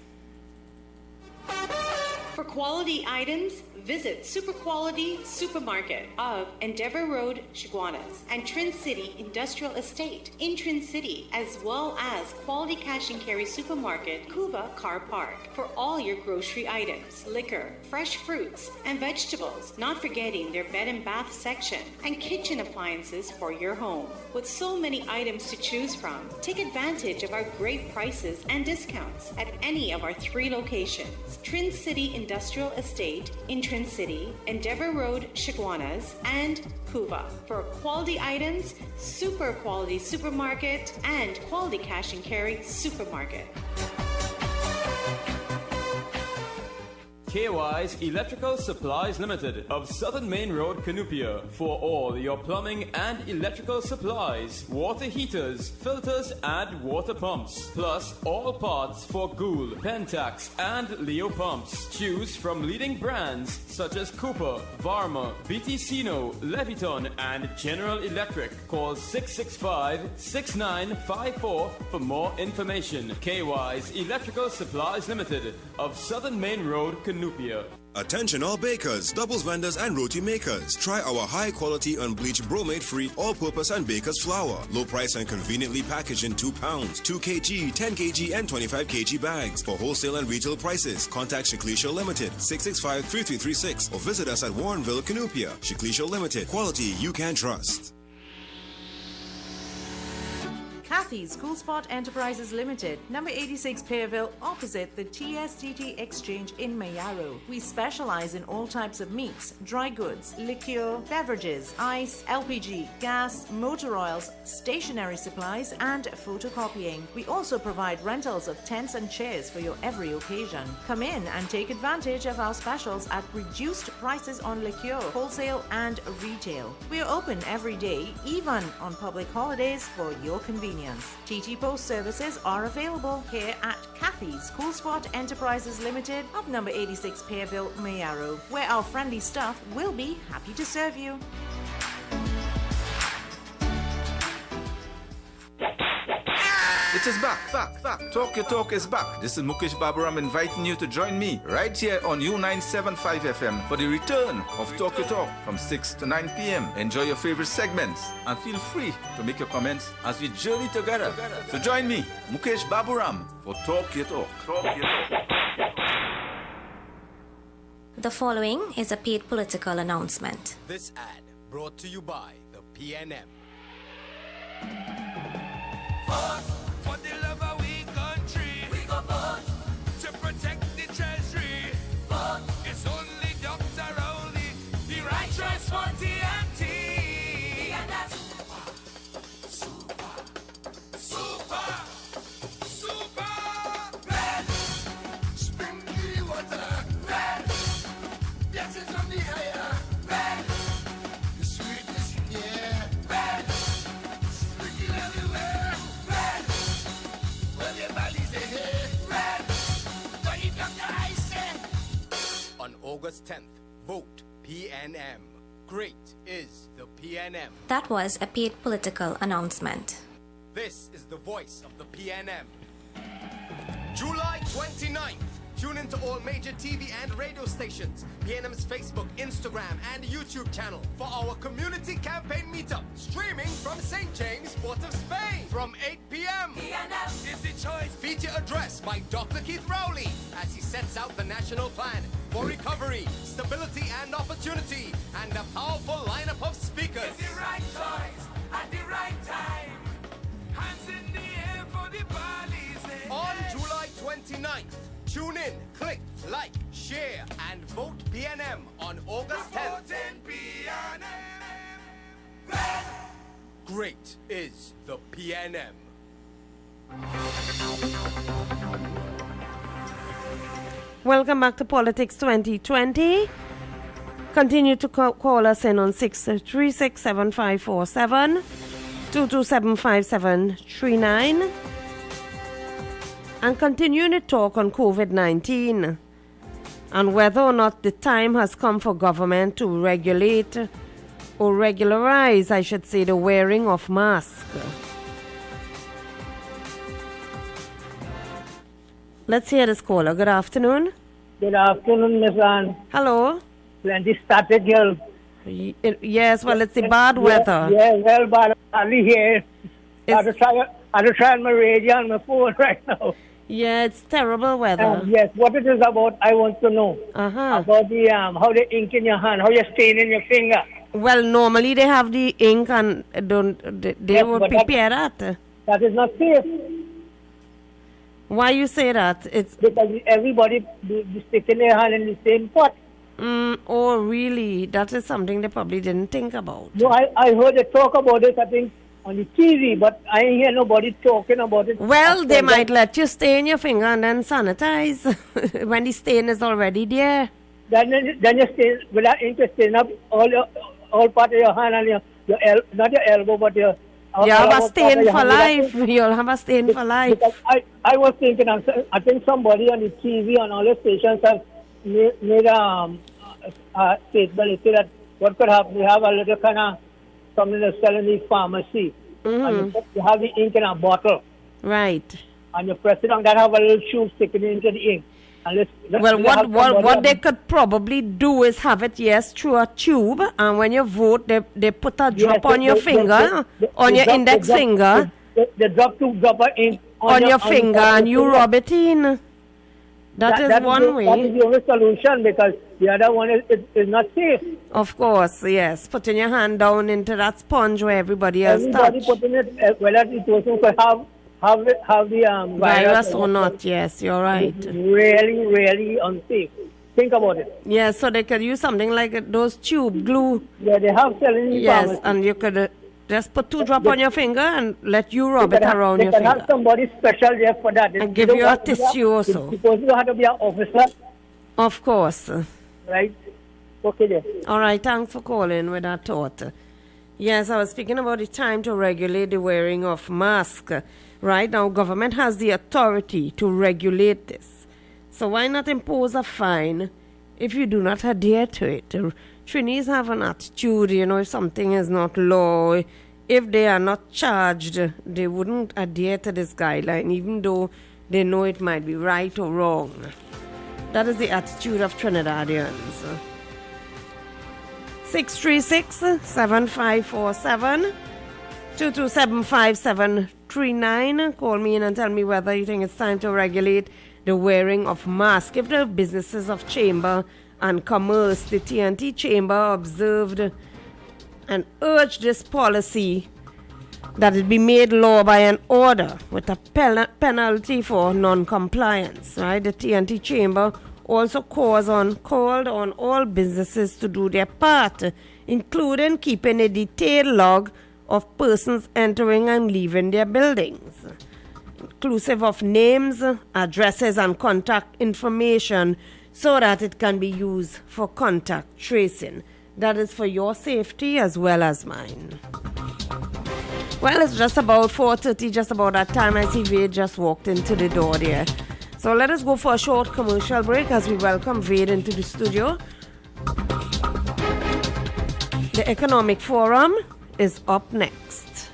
For quality items, visit Super Quality Supermarket of Endeavour Road, Chaguanas, and Trin City Industrial Estate in Trin City, as well as Quality Cash and Carry Supermarket, Cuba Car Park, for all your grocery items, liquor, fresh fruits, and vegetables, not forgetting their bed and bath section, and kitchen appliances for your home. With so many items to choose from, take advantage of our great prices and discounts at any of our 3 locations: Trin City Industrial Estate in Trin City, Endeavour Road, Chaguanas, and Cuba. For quality items, Super Quality Supermarket and Quality Cash and Carry Supermarket. KY's Electrical Supplies Limited of Southern Main Road, Canupia, for all your plumbing and electrical supplies, water heaters, filters, and water pumps, plus all parts for Gould, Pentax, and Leo pumps. Choose from leading brands such as Cooper, Varma, BTCino, Leviton, and General Electric. Call 665-6954 for more information. KY's Electrical Supplies Limited of Southern Main Road, Canupia. Attention all bakers, doubles vendors and roti makers. Try our high quality unbleached bromate free all-purpose and baker's flour. Low price and conveniently packaged in 2 pounds, 2 kg, 10 kg and 25 kg bags. For wholesale and retail prices, contact Shiklisha Limited 665-3336 or visit us at Warrenville, Canupia. Shiklisha Limited, quality you can trust. Kathy's Cool Spot Enterprises Limited, number 86 Pearville, opposite the TSTT Exchange in Mayaro. We specialize in all types of meats, dry goods, liquor, beverages, ice, LPG, gas, motor oils, stationery supplies, and photocopying. We also provide rentals of tents and chairs for your every occasion. Come in and take advantage of our specials at reduced prices on liquor, wholesale, and retail. We are open every day, even on public holidays, for your convenience. TT Post services are available here at Kathy's Cool Spot Enterprises Limited of number 86 Pearville, Mayaro, where our friendly staff will be happy to serve you. It is back. Talk Your Talk is back. This is Mukesh Baburam inviting you to join me right here on U975 FM for the return of Talk Your Talk from 6 to 9 p.m. Enjoy your favorite segments and feel free to make your comments as we journey together. So join me, Mukesh Baburam, for Talk Your Talk. The following is a paid political announcement. This ad brought to you by the PNM. For the love of we country, we go vote to protect the treasury. Vote it's only Dr. Rowley, the righteous one, TNT. And that's super red. Springy water, red. Blessings from the higher, red. The sweetness in the air, red. Sprinkle everywhere. On August 10th, vote PNM. Great is the PNM. That was a paid political announcement. This is the voice of the PNM. July 29th. Tune into all major TV and radio stations, PNM's Facebook, Instagram, and YouTube channel for our community campaign meetup, streaming from St. James, Port of Spain, from 8 p.m. PNM is the choice. Feature address by Dr. Keith Rowley as he sets out the national plan for recovery, stability, and opportunity, and a powerful lineup of speakers. It's the right choice at the right time. Hands in the air for the police. On July 29th, tune in, click, like, share, and vote PNM on August 10th. Voting PNM. Red. great is the PNM. Welcome back to Politics 2020. Continue to call us in on 636-7547, 227-5739, and continue to talk on COVID-19 and whether or not the time has come for government to regulate or regularize, I should say, the wearing of masks. Let's hear this caller. Good afternoon. Good afternoon, Miss Ann. Hello. Plenty static here. Yes, well, it's the bad weather. Yeah, well, bad. Hardly here. I have to try my radio on my phone right now. Yeah, it's terrible weather. Yes, what it is about, I want to know. About the how the ink in your hand, how you stain in your finger. Well, normally they have the ink and they would prepare that. That is not safe. Why you say that? It's because everybody be sticking their hand in the same pot. Oh, really? That is something they probably didn't think about. No, I heard they talk about it, I think, on the TV, but I ain't hear nobody talking about it. Well, they might let you stain your finger and then sanitize when the stain is already there. Then you stain, without ink, you stain up all part of your hand and not your elbow, but your... You have a stain for life. You'll have a stain for life. Because I was thinking, I think somebody on the TV, on all the stations have made a statement. They say that what could happen, we have a little kind of something that's selling in the pharmacy. And you have the ink in a bottle. Right. And you press it on that, have a little tube sticking into the ink. Well, what they could probably do is have it, yes, through a tube, and when you vote, they put a drop on your finger, on your index finger. They drop 2 drops of ink on your finger, and you rub it in. That is one way. That is the only solution, because the other one is not safe. Of course, yes. Putting your hand down into that sponge where everybody else touched. Putting it, whether the person could have the virus or not, yes, you're right. It's really, really unsafe. Think about it. Yeah, so they could use something like those tube glue. Yeah, they have selling in yes, and you could just put 2 drops on your finger and let you rub it around your finger. They can have somebody special there for that. And give you a tissue also. Because you have to be an officer. Of course. Right? Okay then. All right, thanks for calling with that thought. Yes, I was speaking about the time to regulate the wearing of masks. Right now, government has the authority to regulate this. So why not impose a fine if you do not adhere to it? Trinis have an attitude, if something is not law, if they are not charged, they wouldn't adhere to this guideline, even though they know it might be right or wrong. That is the attitude of Trinidadians. 636-7547, 227-5739. Call me in and tell me whether you think it's time to regulate the wearing of masks. If the businesses of Chamber and Commerce, the TNT Chamber observed and urged this policy that it be made law by an order with a penalty for non-compliance. Right? The TNT Chamber also called on all businesses to do their part, including keeping a detailed log of persons entering and leaving their buildings, inclusive of names, addresses, and contact information, so that it can be used for contact tracing. That is for your safety as well as mine. Well, it's just about 4:30, just about that time. I see Vade just walked into the door there. So let us go for a short commercial break as we welcome Vade into the studio. The Economic Forum is up next.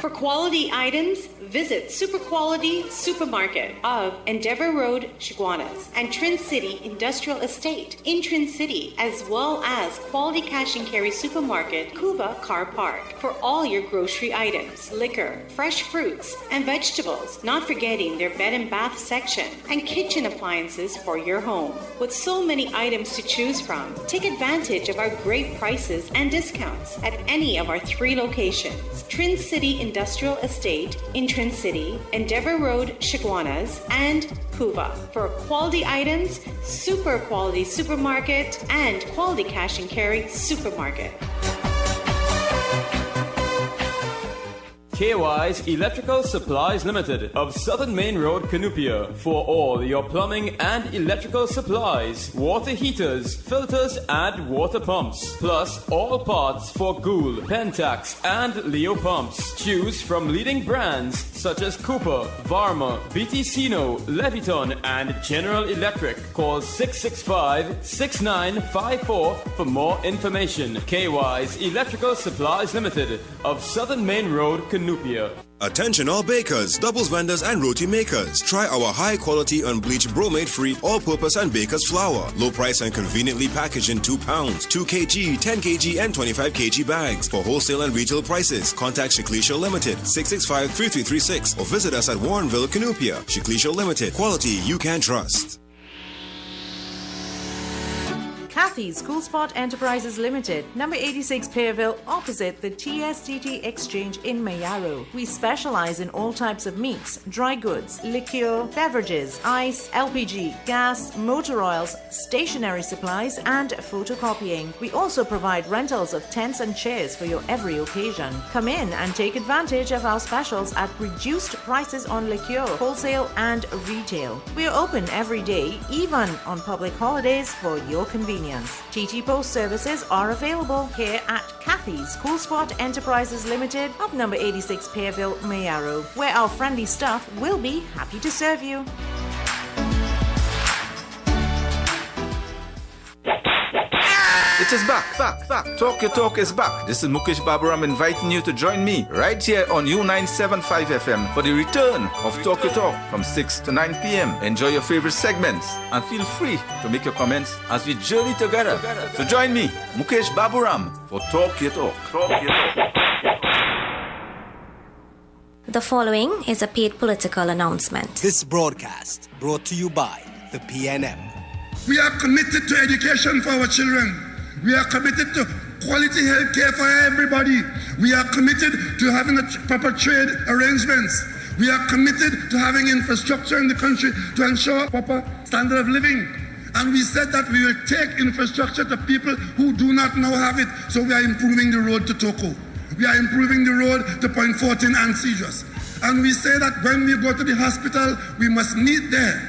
For quality items, visit Super Quality Supermarket of Endeavour Road, Chaguanas, and Trin City Industrial Estate in Trin City, as well as Quality Cash and Carry Supermarket, Cuba Car Park, for all your grocery items, liquor, fresh fruits, and vegetables, not forgetting their bed and bath section, and kitchen appliances for your home. With so many items to choose from, take advantage of our great prices and discounts at any of our 3 locations: Trin City Industrial Estate in Trin City, Endeavour Road, Chaguanas, and Cuba. For quality items, Super Quality Supermarket and Quality Cash and Carry Supermarket. KY's Electrical Supplies Limited of Southern Main Road, Canupia, for all your plumbing and electrical supplies, water heaters, filters and water pumps, plus all parts for Gould, Pentax and Leo pumps. Choose from leading brands such as Cooper, Varma, BT Sino, Leviton and General Electric. Call 665-6954 for more information. KY's Electrical Supplies Limited of Southern Main Road, Canupia. Attention all bakers, doubles vendors and roti makers. Try our high quality unbleached bromate free all-purpose and baker's flour. Low price and conveniently packaged in 2 pounds, 2 kg, 10 kg and 25 kg bags. For wholesale and retail prices, contact Shiklisha Limited 665-3336 or visit us at Warrenville, Canupia. Shiklisha Limited, quality you can trust. Kathy's Cool Spot Enterprises Limited, number 86 Pearville, opposite the TSTT Exchange in Mayaro. We specialize in all types of meats, dry goods, liqueur, beverages, ice, LPG, gas, motor oils, stationery supplies, and photocopying. We also provide rentals of tents and chairs for your every occasion. Come in and take advantage of our specials at reduced prices on liqueur, wholesale and retail. We are open every day, even on public holidays, for your convenience. TT Post services are available here at Kathy's Cool Spot Enterprises Limited of number 86 Pearville, Mayaro, where our friendly staff will be happy to serve you. It is back. Talk Your Talk is back. This is Mukesh Baburam inviting you to join me right here on U975 FM for the return of Talk Your Talk from 6 to 9 p.m. Enjoy your favorite segments and feel free to make your comments as we journey together. So join me, Mukesh Baburam, for Talk Your Talk. The following is a paid political announcement. This broadcast brought to you by the PNM. We are committed to education for our children. We are committed to quality health care for everybody. We are committed to having proper trade arrangements. We are committed to having infrastructure in the country to ensure proper standard of living. And we said that we will take infrastructure to people who do not now have it. So we are improving the road to Toko. We are improving the road to Point 14 and Cedros. And we say that when we go to the hospital, we must meet there.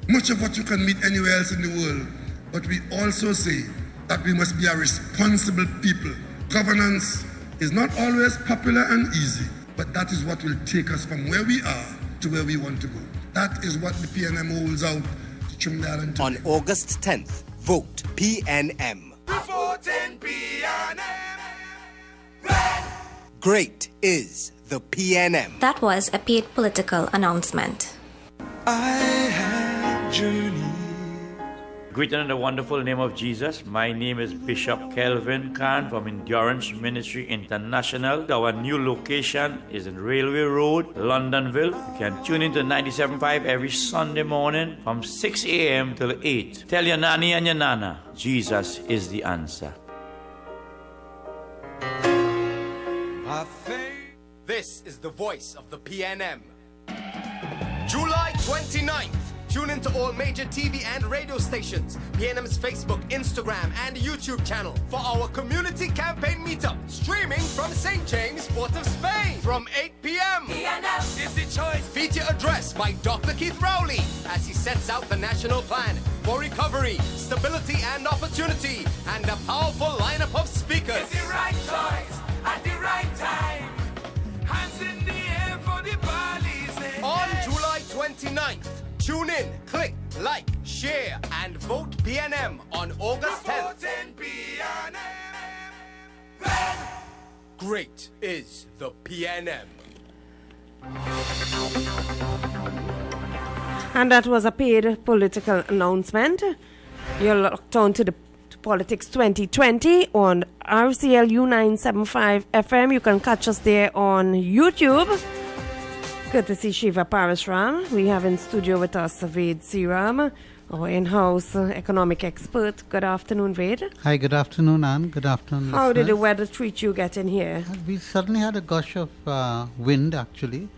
Much of what you can meet anywhere else in the world. But we also say that we must be a responsible people. Governance is not always popular and easy, but that is what will take us from where we are to where we want to go. That is what the PNM holds out to Trinidad. On August 10th, vote PNM. Voting PNM. Great is the PNM. That was a paid political announcement. I have journeyed. Greeted in the wonderful name of Jesus, my name is Bishop Kelvin Khan from Endurance Ministry International. Our new location is in Railway Road, Londonville. You can tune into 97.5 every Sunday morning from 6 a.m. till 8. Tell your nanny and your nana, Jesus is the answer. This is the voice of the PNM. July 29th. Tune in to all major TV and radio stations, PNM's Facebook, Instagram, and YouTube channel for our community campaign meetup, streaming from St. James, Port of Spain, from 8 p.m. PNM is the choice. Feature address by Dr. Keith Rowley as he sets out the national plan for recovery, stability, and opportunity, and a powerful lineup of speakers. It's the right choice at the right time. Hands in the air for the Bali's. On July 29th, tune in, click, like, share, and vote PNM on August 10th. Great is the PNM. And that was a paid political announcement. You're locked on to the Politics 2020 on RCL U975 FM. You can catch us there on YouTube. Courtesy Shiva Parashram. We have in studio with us Ved Siram, our in-house economic expert. Good afternoon, Ved. Hi, good afternoon, Anne. Good afternoon, How did the listeners. weather treat you getting here? We suddenly had a gush of wind, actually,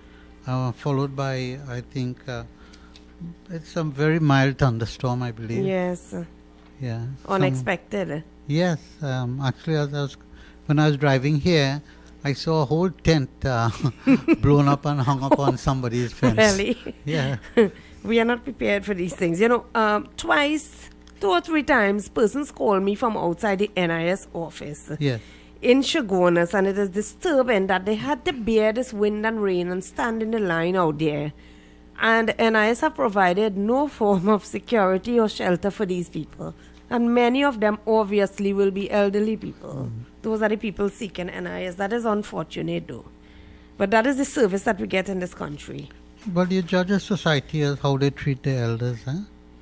followed by, I think, it's some very mild thunderstorm, I believe. Yes. Yeah. Unexpected. Yes. Actually, when I was driving here, I saw a whole tent blown up and hung up on somebody's fence. Really? Yeah. We are not prepared for these things. Twice, 2 or 3 times, persons call me from outside the NIS office Yes. in Chaguanas, and it is disturbing that they had to bear this wind and rain and stand in the line out there. And NIS have provided no form of security or shelter for these people. And many of them obviously will be elderly people. Those are the people seeking NIS. That is unfortunate though. But that is the service that we get in this country. But you judge a society as how they treat their elders, huh?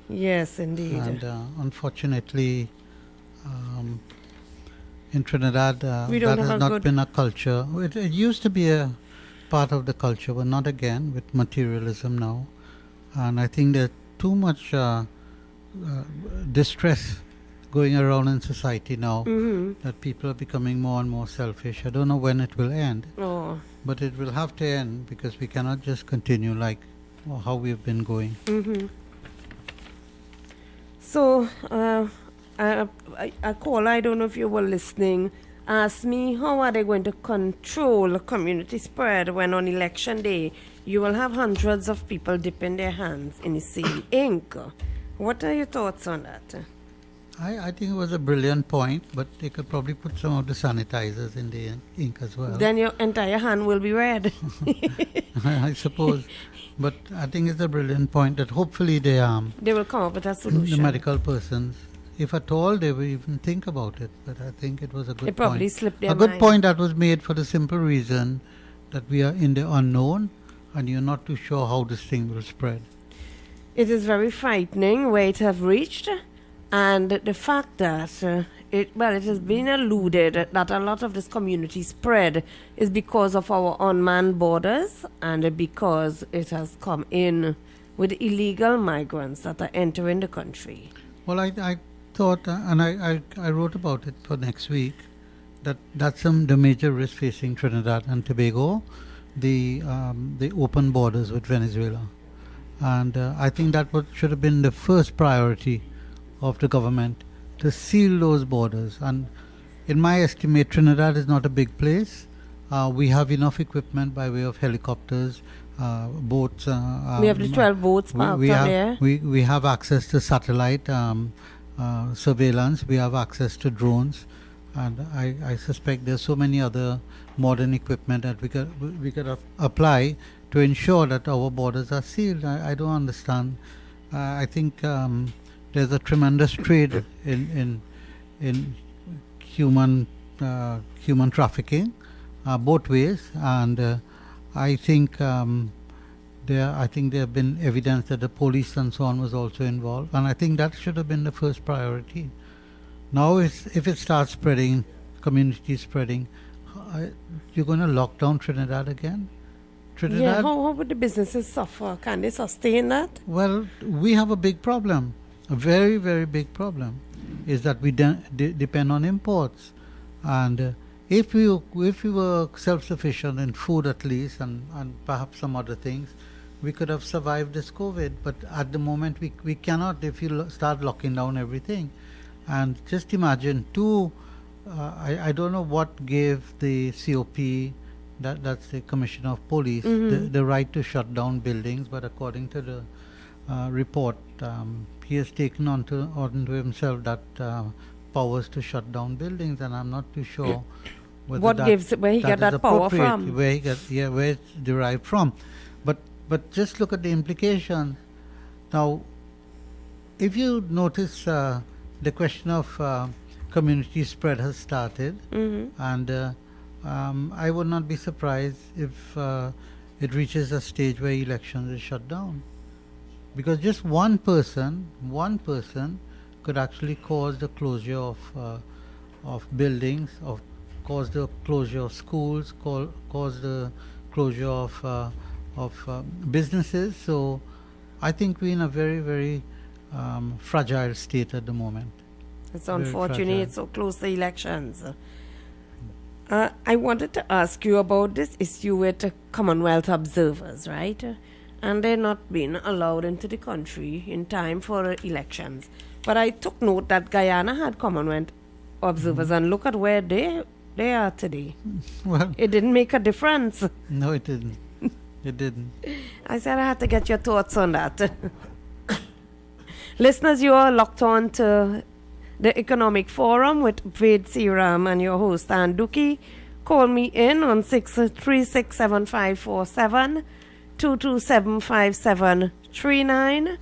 Yes, indeed. And unfortunately, in Trinidad, We don't that have has a not good- been a culture. It used to be a part of the culture, but not again with materialism now. And I think there's too much distress going around in society now that people are becoming more and more selfish. I don't know when it will end, Oh. but it will have to end because we cannot just continue like how we've been going. So, a caller, I don't know if you were listening, asked me how are they going to control community spread when on election day you will have hundreds of people dipping their hands in the same ink. What are your thoughts on that? I think it was a brilliant point, but they could probably put some of the sanitizers in the ink as well. Then your entire hand will be red. I suppose. But I think it's a brilliant point that hopefully they They will come up with a solution. the medical persons, if at all they will even think about it. But I think it was a good It probably point. slipped their A good mind. point that was made for the simple reason that we are in the unknown and you're not too sure how this thing will spread. It is very frightening where it have reached, and the fact that it has been alluded that a lot of this community spread is because of our unmanned borders and because it has come in with illegal migrants that are entering the country. Well, I thought, and I wrote about it for next week, that's the major risk facing Trinidad and Tobago, the open borders with Venezuela. And I think that should have been the first priority of the government, to seal those borders. And in my estimate, Trinidad is not a big place. We have enough equipment by way of helicopters, boats. We have the 12 boats parked we out have, there. We have access to satellite surveillance. We have access to drones. And I suspect there's so many other modern equipment that we could apply to ensure that our borders are sealed. I don't understand. I think there's a tremendous trade in human trafficking, both ways, and I think there have been evidence that the police and so on was also involved, and I think that should have been the first priority. Now, if it starts spreading, community spreading, you're going to lock down Trinidad again? Trinidad? Yeah, how would the businesses suffer? Can they sustain that? Well, we have a big problem, a very, very big problem, is that we depend on imports. And if we were self-sufficient in food at least, and perhaps some other things, we could have survived this COVID. But at the moment, we cannot if you start locking down everything. And just imagine I don't know what gave the COP, that's the Commissioner of Police, the right to shut down buildings, but according to the report, he has taken onto himself that powers to shut down buildings, and I'm not too sure where he got that power from. Where it's derived from. But just look at the implication. Now, if you notice, the question of community spread has started, and I would not be surprised if it reaches a stage where elections is shut down, because just one person could actually cause the closure of buildings, cause the closure of schools, cause the closure of businesses. So I think we're in a very, very fragile state at the moment. It's unfortunate it's so close to elections. I wanted to ask you about this issue with Commonwealth observers, right? And they're not being allowed into the country in time for elections. But I took note that Guyana had Commonwealth observers, and look at where they they are today. Well, It didn't make a difference. no, it didn't. It didn't. I said I had to get your thoughts on that. Listeners, you are locked on to the Economic Forum with Ved Seeram and your host, Ann Duki. Call me in on 6367547, 2275739,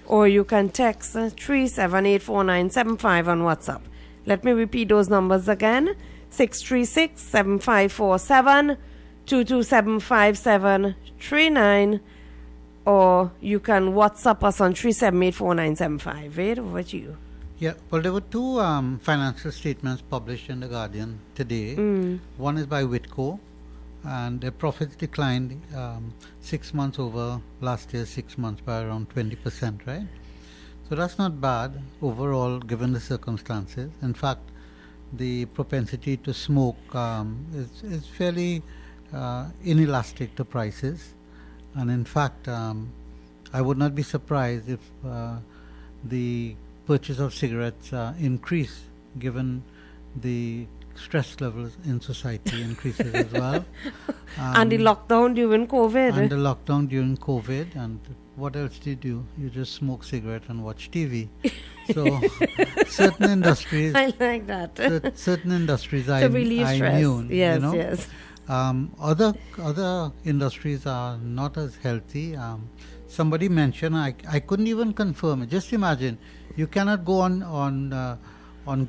or you can text 3784975 on WhatsApp. Let me repeat those numbers again. 636-7547, 2275739, or you can WhatsApp us on 3784975. Wait, over to you. Yeah, well, there were two financial statements published in The Guardian today. One is by Whitco, and their profits declined 6 months over last year's 6 months by around 20%, right? So that's not bad overall given the circumstances. In fact, the propensity to smoke is fairly inelastic to prices. And in fact, I would not be surprised if the purchase of cigarettes increase given the stress levels in society increases as well. And the lockdown during COVID. And the lockdown during COVID. And what else do? You just smoke cigarette and watch TV. So certain industries. I like that. Certain industries are relieve stress. immune. Yes, you know? yes. Other industries are not as healthy. Somebody mentioned, I couldn't even confirm it. Just imagine, you cannot go on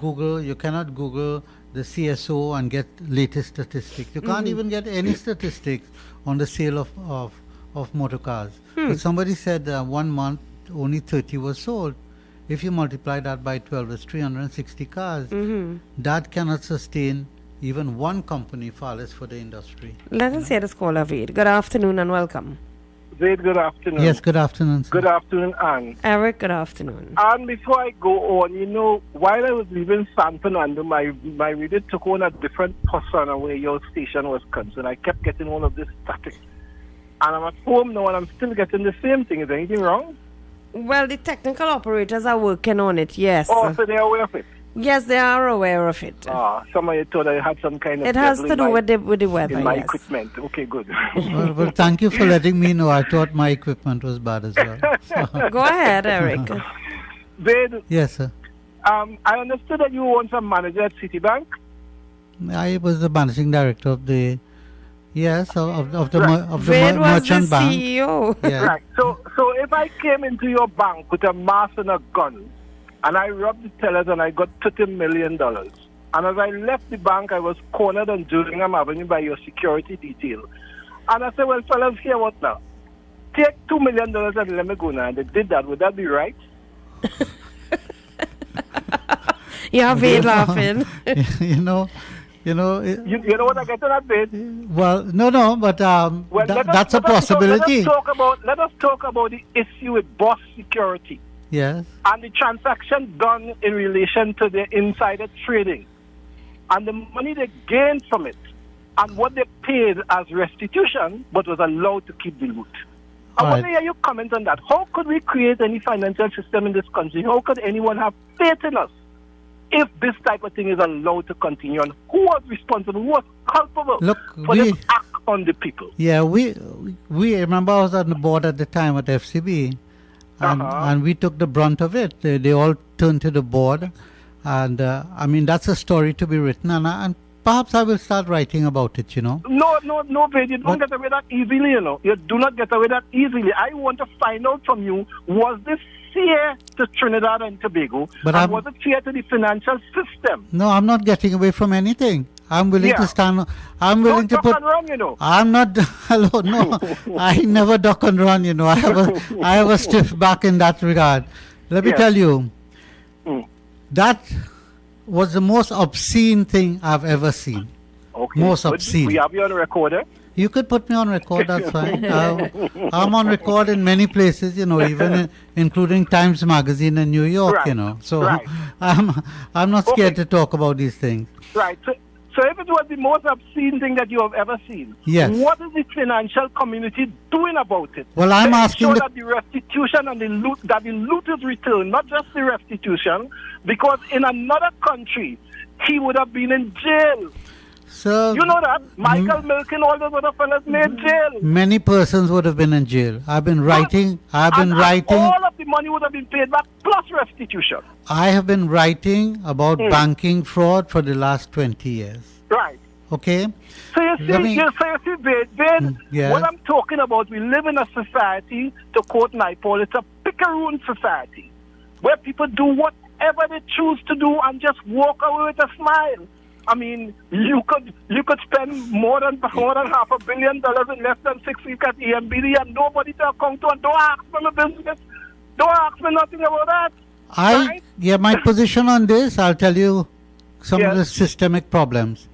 Google, you cannot Google the CSO and get latest statistics. You can't even get any statistics on the sale of motor cars. But somebody said 1 month only 30 were sold. If you multiply that by 12, it's 360 cars. That cannot sustain even one company, far less for the industry. Let us hear this caller, Ved. Good afternoon and welcome. Zaid, good afternoon. Yes, good afternoon, sir. Good afternoon, Anne. Eric, good afternoon. And before I go on, while I was leaving San Fernando, my radio took on a different persona where your station was concerned. I kept getting all of this static. And I'm at home now and I'm still getting the same thing. Is there anything wrong? Well, the technical operators are working on it, yes. Oh, so they're aware of it? Yes, they are aware of it. Somebody thought I had some kind of... It has to do with the weather, in my yes. equipment. Okay, good. Well, thank you for letting me know. I thought my equipment was bad as well. Go ahead, Eric. Zaid, Yes, sir. I understood that you were once a manager at Citibank. I was the managing director of the... Yes, of the Ved was merchant the bank. CEO. Yeah. Right. So if I came into your bank with a mask and a gun, and I robbed the tellers and I got $30 million, and as I left the bank, I was cornered on Gillingham Avenue by your security detail. And I said, well, fellas, here what now? Take $2 million and let me go now. And they did that. Would that be right? Yeah, Ved laughing. You know, You know what I get to that bit? well, no, but that's a possibility. Let us talk about the issue with Boss Security. Yes. And the transaction done in relation to the insider trading. And the money they gained from it. And what they paid as restitution, but was allowed to keep the loot. I want to hear your comment on that. How could we create any financial system in this country? How could anyone have faith in us if this type of thing is allowed to continue? And who was responsible? Who was culpable for this act on the people? Yeah, we remember I was on the board at the time at FCB, and we took the brunt of it. They all turned to the board, and I mean that's a story to be written, and perhaps I will start writing about it. No, Ved, you don't get away that easily. You do not get away that easily. I want to find out from you: was this fair to Trinidad and Tobago, and was it fair to the financial system? No, I'm not getting away from anything. I'm willing to stand. I'm willing to put. Don't duck and run, I'm not. Hello, no. I never duck and run. I have a stiff back in that regard. Let me tell you, that was the most obscene thing I've ever seen. Okay. Most obscene. We have you on recorder. You could put me on record, that's fine. I'm on record in many places, even including Times Magazine in New York, So I'm not scared to talk about these things. Right. So if it was the most obscene thing that you have ever seen, what is the financial community doing about it? Well, I'm asking that the restitution and the loot is returned, not just the restitution, because in another country, he would have been in jail. Sir, You know that? Michael Milk and all those other fellas made jail. many persons would have been in jail. I've been writing. And all of the money would have been paid back plus restitution. I have been writing about banking fraud for the last 20 years. Right. Okay? So you see, Vade, yes. what I'm talking about, we live in a society, to quote Naipaul, it's a pickeroon society, where people do whatever they choose to do and just walk away with a smile. I mean, you could spend more than $500 million in less than 6 weeks at EMBD and nobody to account to, and don't ask me my business. Don't ask me nothing about that. My position on this, I'll tell you some of the systemic problems.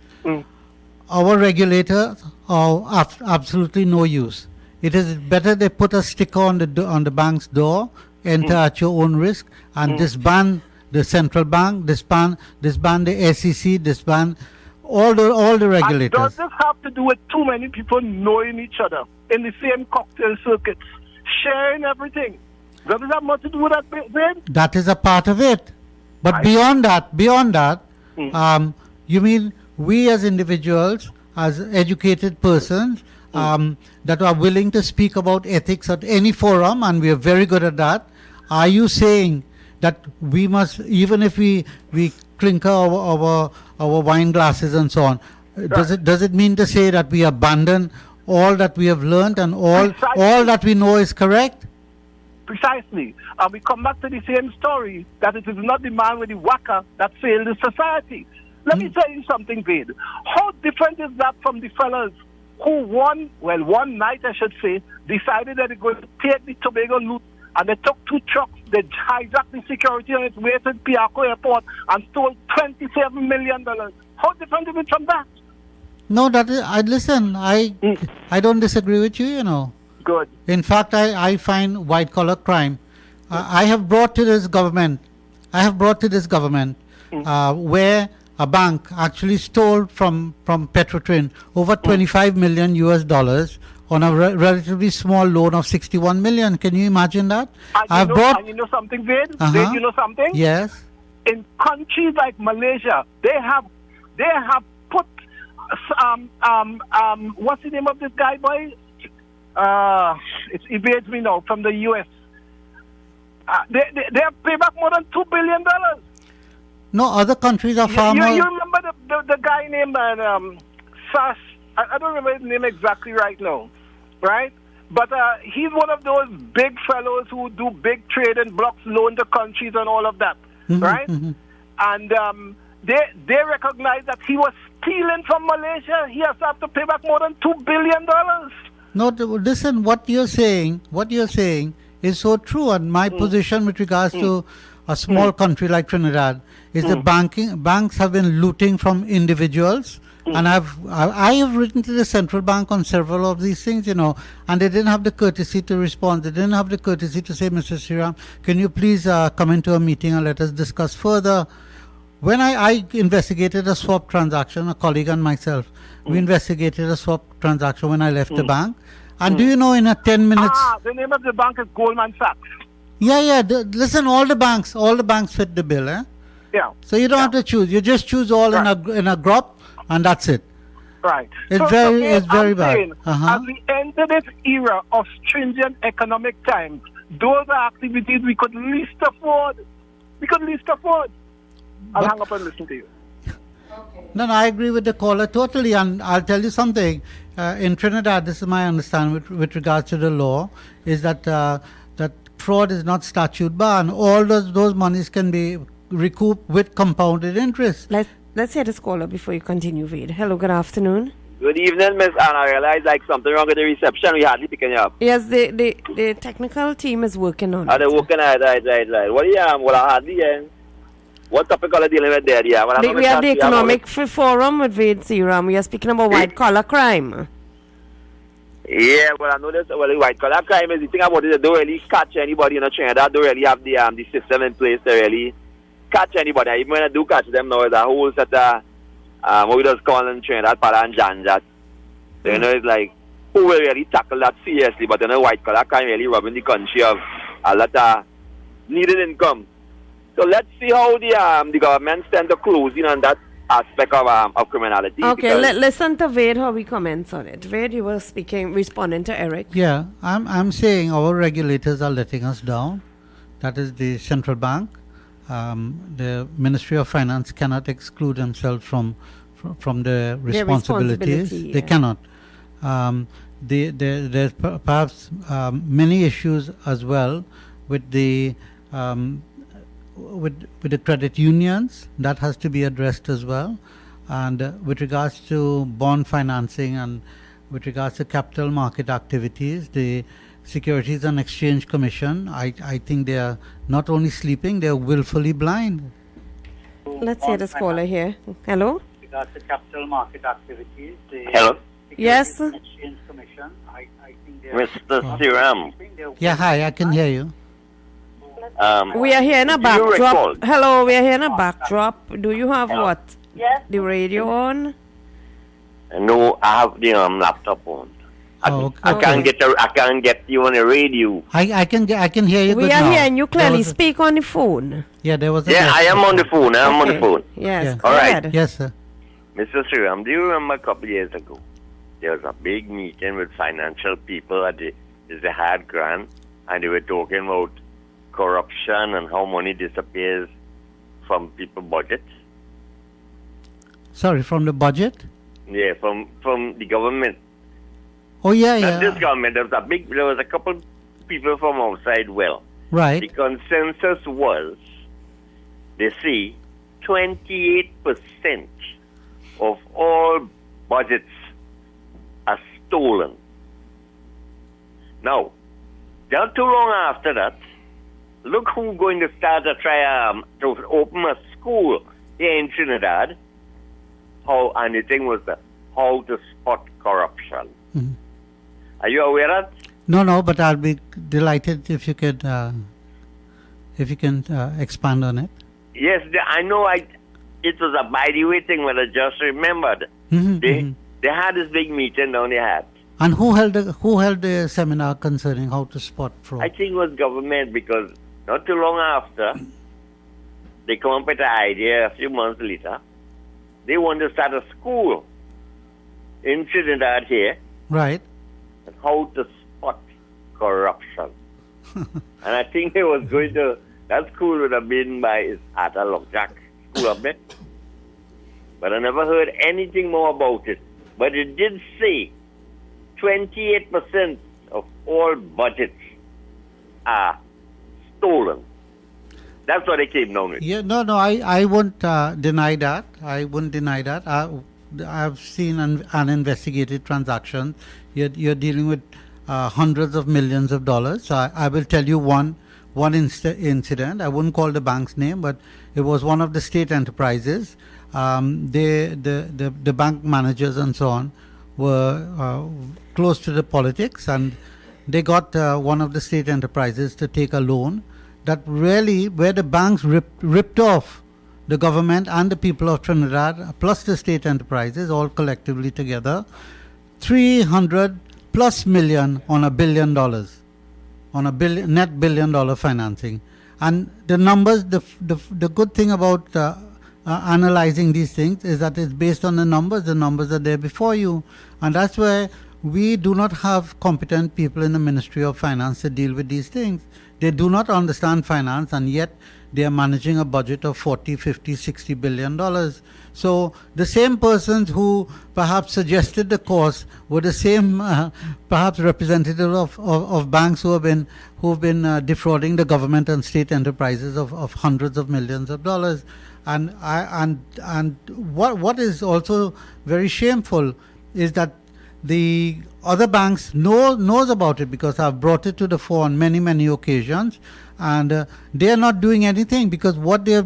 Our regulators are absolutely no use. It is better they put a sticker on the bank's door, enter at your own risk, and disband the central bank, disband the SEC, disband all the regulators. And does this have to do with too many people knowing each other in the same cocktail circuits, sharing everything? Does it have much to do with that, Ben? That is a part of it. But beyond that, you mean we as individuals, as educated persons, that are willing to speak about ethics at any forum, and we are very good at that. Are you saying that we must, even if we clinker our wine glasses and so on, does it mean to say that we abandon all that we have learned and all that we know is correct? Precisely. And we come back to the same story, that it is not the man with the whacker that failed the society. Let me tell you something, Vade. How different is that from the fellas who one night, I should say, decided that they're going to take the Tobago loot, and they took 2 trucks, they hijacked the security on its way to Piarco Airport and stole $27 million. How different is it from that? No, I don't disagree with you, you know. Good. In fact, I find white-collar crime. I have brought to this government, where a bank actually stole from Petrotrin over $25 million US on a relatively small loan of $61 million. Can you imagine that? And you know something, Vade? Vade, you know something? Yes. In countries like Malaysia, they have put what's the name of this guy, boy? It evades me now, from the US. They have paid back more than $2 billion. No, other countries are far more. You remember the guy named Sass? I don't remember his name exactly right now, right? But he's one of those big fellows who do big trade and blocks loan to countries and all of that, right? And they recognize that he was stealing from Malaysia. He has to have to pay back more than $2 billion. No, listen, what you're saying is so true. And my position with regards to a small country like Trinidad is that banks have been looting from individuals. And I have written to the central bank on several of these things, you know, and they didn't have the courtesy to respond. They didn't have the courtesy to say, Mr. Sriram, can you please come into a meeting and let us discuss further. When I investigated a swap transaction, a colleague and myself, we investigated a swap transaction when I left the bank. And do you know, in a 10 minutes... the name of the bank is Goldman Sachs. Yeah. Listen, all the banks fit the bill, eh? Yeah. So you don't have to choose. You just choose all in a group, and that's it. Right. It's very bad. Saying, as we enter this era of stringent economic times, those are activities we could least afford. I'll hang up and listen to you. No, I agree with the caller totally, and I'll tell you something. In Trinidad, this is my understanding with regards to the law, is that that fraud is not statute barred. All those monies can be recouped with compounded interest. Let's hear this caller before you continue, Vade. Hello, good afternoon. Good evening, Miss Anna. I realize something wrong with the reception. We hardly picking you up. Yes, the technical team is working on it. They're working on it, right. What do you well, I hardly hear. What topic are they dealing with there? Yeah, we have the economic forum with Vade Sriram. We are speaking about white-collar crime. Yeah, well, I know this. Well, white-collar crime is the thing about it. They don't really catch anybody in Trinidad. They don't really have the system in place to really catch anybody. Even when I do catch them now, it's a whole set of what we just call in Trinidad, para and janjat. So, you know, it's like, who will really tackle that seriously? But, you know, white-collar crime really robbing the country of a lot of needed income. So let's see how the government tend to close in on that aspect of criminality. Okay, because- listen to Wade how he comments on it. Wade, you were responding to Eric. Yeah, I'm saying our regulators are letting us down. That is the central bank. The Ministry of Finance cannot exclude themselves from the responsibilities. They cannot. There's perhaps many issues as well with the with the credit unions that has to be addressed as well, and with regards to bond financing and with regards to capital market activities, the Securities and Exchange Commission, I think they are not only sleeping, they are willfully blind. Let's hear this caller here. Hello? Regards to capital market activities, the Hello? Yes? Exchange Commission, I think they are... Mr. Siram. Yeah, hi, I can hear you. We are here in a do you recall? backdrop. Hello, we are here in a backdrop. Do you have what? Yes. The radio on? No, I have the laptop on. I can't get you on the radio. I can hear you We good are now. hearing you clearly. Speak on the phone. Yeah, there was a Yeah, I am on the phone. I am on the Okay. phone. Yes, Yeah. go All right. ahead. Yes, sir. Mr. Siram, do you remember a couple of years ago? There was a big meeting with financial people at the Hard Grant, and they were talking about corruption and how money disappears from people's budgets. Sorry, from the budget? Yeah, from the government. Oh, yeah, Not yeah. this government. There was a couple people from outside. Well, Right. the consensus was, they see 28% of all budgets are stolen. Now, not too long after that, look who's going to start to try to open a school here in Trinidad. And the thing was how to spot corruption. Mhm. Are you aware of that? No, but I'll be delighted if you could, expand on it. Yes, I know. It was a by the way thing, but I just remembered. Mhm, They had this big meeting down the hat. And who held the seminar concerning how to spot fraud? I think it was government, because not too long after, they come up with an idea a few months later. They want to start a school in Trinidad here Right. on how to spot corruption. And I think it was going to, that school would have been by at a Lockjack school up there. But I never heard anything more about it. But it did say 28% of all budgets are stolen. That's what they came down with. Yeah, no, I won't deny that. I wouldn't deny that. I've seen and investigated transactions. You're dealing with hundreds of millions of dollars. So I will tell you one incident. I wouldn't call the bank's name, but it was one of the state enterprises. The bank managers and so on were close to the politics, and they got one of the state enterprises to take a loan that really, where the banks ripped off the government and the people of Trinidad, plus the state enterprises, all collectively together, $300+ million on $1 billion, on a net $1 billion financing. And the numbers, the good thing about analyzing these things is that it's based on the numbers are there before you. And that's where we do not have competent people in the Ministry of Finance to deal with these things. They do not understand finance, and yet they are managing a budget of $40, $50, $60 billion. So the same persons who perhaps suggested the course were the same perhaps representative of banks who have been defrauding the government and state enterprises of hundreds of millions of dollars. And what is also very shameful is that the other banks knows about it, because I've brought it to the fore on many occasions, and they are not doing anything, because what they are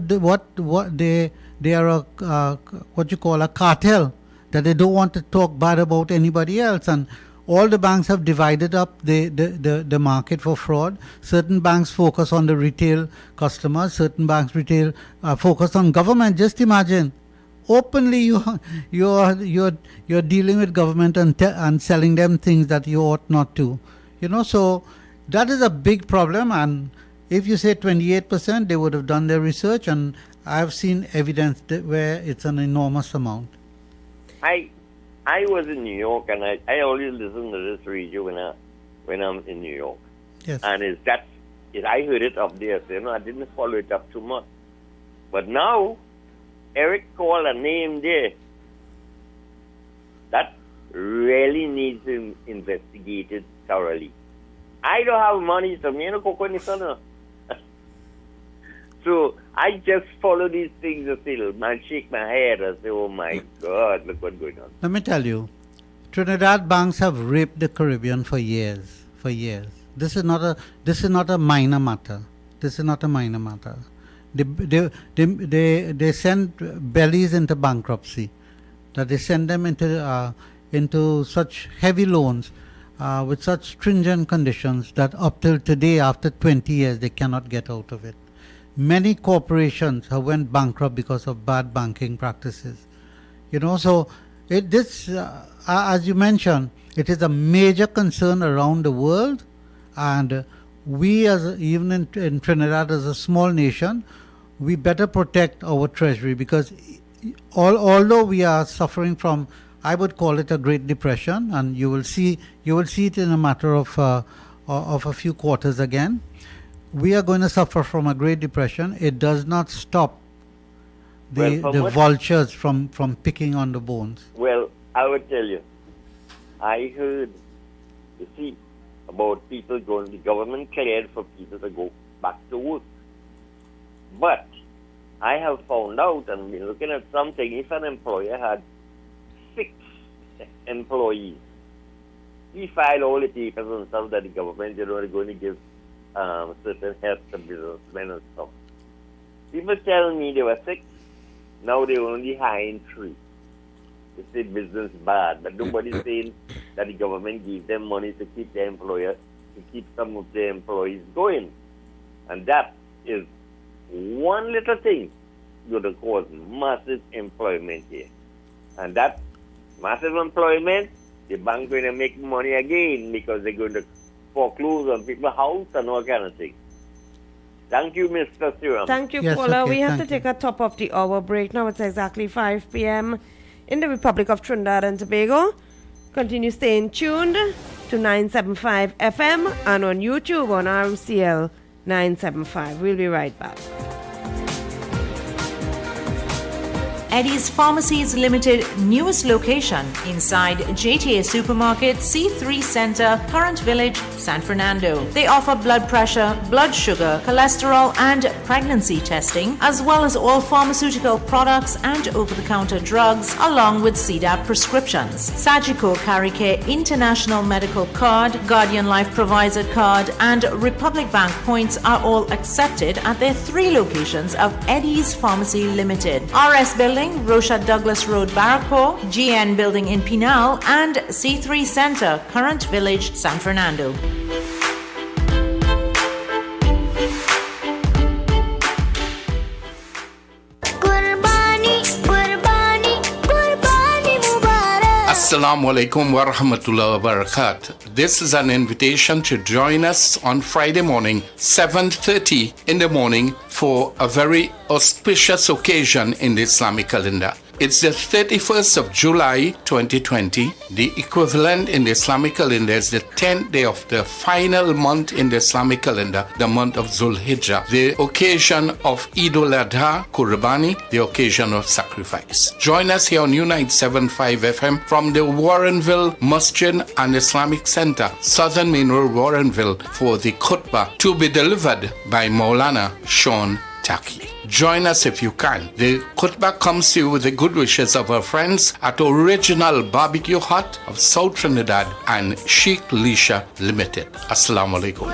what you call a cartel, that they don't want to talk bad about anybody else, and all the banks have divided up the market for fraud. Certain banks focus on the retail customers, certain banks focus on government. Just imagine, openly you're dealing with government and selling them things that you ought not to. So that is a big problem, and if you say 28%, they would have done their research, and I've seen evidence where it's an enormous amount. I was in New York, and I always listen to this radio when I'm in New York. Yes. And I heard it up there, so I didn't follow it up too much. But now, Eric called a name there that really needs to be investigated thoroughly. I don't have money, so me no cook any son. So I just follow these things still, man, shake my head and say, oh my God, look what's going on. Let me tell you, Trinidad banks have raped the Caribbean for years. This is not a minor matter. This is not a minor matter. They send bellies into bankruptcy. That they send them into such heavy loans with such stringent conditions that up till today, after 20 years, they cannot get out of it. Many corporations have went bankrupt because of bad banking practices. So as you mentioned, it is a major concern around the world, and we, even in Trinidad, as a small nation, we better protect our treasury, because although we are suffering from, I would call it a Great Depression, and you will see it in a matter of a few quarters again. We are going to suffer from a Great Depression. It does not stop the vultures from picking on the bones. Well, I would tell you, I heard, about people the government cleared for people to go back to work. But I have found out and been looking at something, if an employer had 6 employees, he filed all the papers and stuff that the government, are going to give certain help to businessmen and stuff. People tell me there were 6, now they're only hiring 3. They say business bad, but nobody's saying that the government gives them money to keep their employer, to keep some of their employees going. And that is one little thing going to cause massive employment here. And that massive employment, the bank going to make money again, because they're going to foreclose on people's house and all kind of things. Thank you, Mr. Suram. Thank you, caller. We have to take a top of the hour break now. It's exactly 5 p.m. in the Republic of Trinidad and Tobago. Continue staying tuned to 975 FM and on YouTube on RMCL 975. We'll be right back. Eddie's Pharmacies Limited newest location inside JTA Supermarket, C3 Center, Current Village, San Fernando. They offer blood pressure, blood sugar, cholesterol and pregnancy testing, as well as all pharmaceutical products and over-the-counter drugs, along with CDAP prescriptions. Sagicor Carry Care International Medical Card, Guardian Life Provider Card and Republic Bank points are all accepted at their 3 locations of Eddie's Pharmacy Limited. RS Building, Rosha Douglas Road, Barraco, GN Building in Pinal, and C3 Center, Current Village, San Fernando. Assalamu alaikum wa rahmatullahi wa barakatuh. This is an invitation to join us on Friday morning, 7:30 in the morning, for a very auspicious occasion in the Islamic calendar. It's the 31st of July 2020. The equivalent in the Islamic calendar is the 10th day of the final month in the Islamic calendar, the month of Zulhijjah, the occasion of Eid al-Adha, Qurbani, the occasion of sacrifice. Join us here on U975 FM from the Warrenville Masjid and Islamic Center, Southern Main Road, Warrenville, for the khutbah to be delivered by Maulana Sean Taki. Join us if you can. The khutbah comes to you with the good wishes of our friends at Original Barbecue Hut of South Trinidad and Sheikh Lisha Limited. Assalamu alaikum.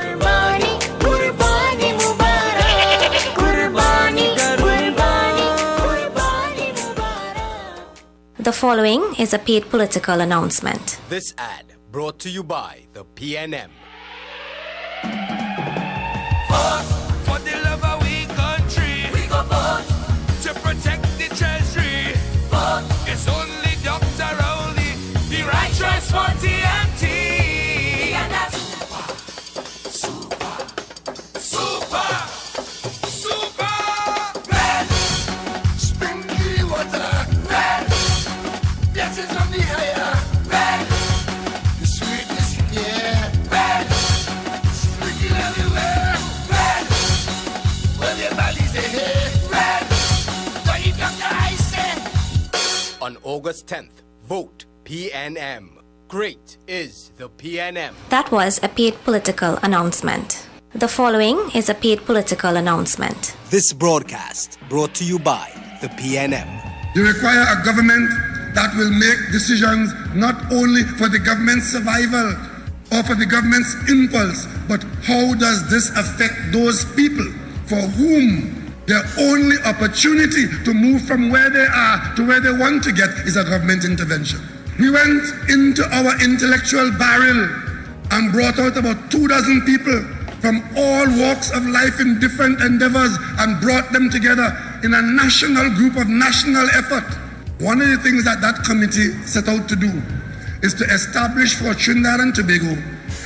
The following is a paid political announcement. This ad brought to you by the PNM. For the love of we country, we go vote to protect the treasury. Vote is only Dr. Rowley, the right choice for TNT. And that's super, super, super. August 10th, vote PNM. Great is the PNM. That was a paid political announcement. The following is a paid political announcement. This broadcast brought to you by the PNM. You require a government that will make decisions not only for the government's survival or for the government's impulse, but how does this affect those people for whom their only opportunity to move from where they are to where they want to get is a government intervention. We went into our intellectual barrel and brought out about 24 people from all walks of life in different endeavors and brought them together in a national group of national effort. One of the things that that committee set out to do is to establish for Trinidad and Tobago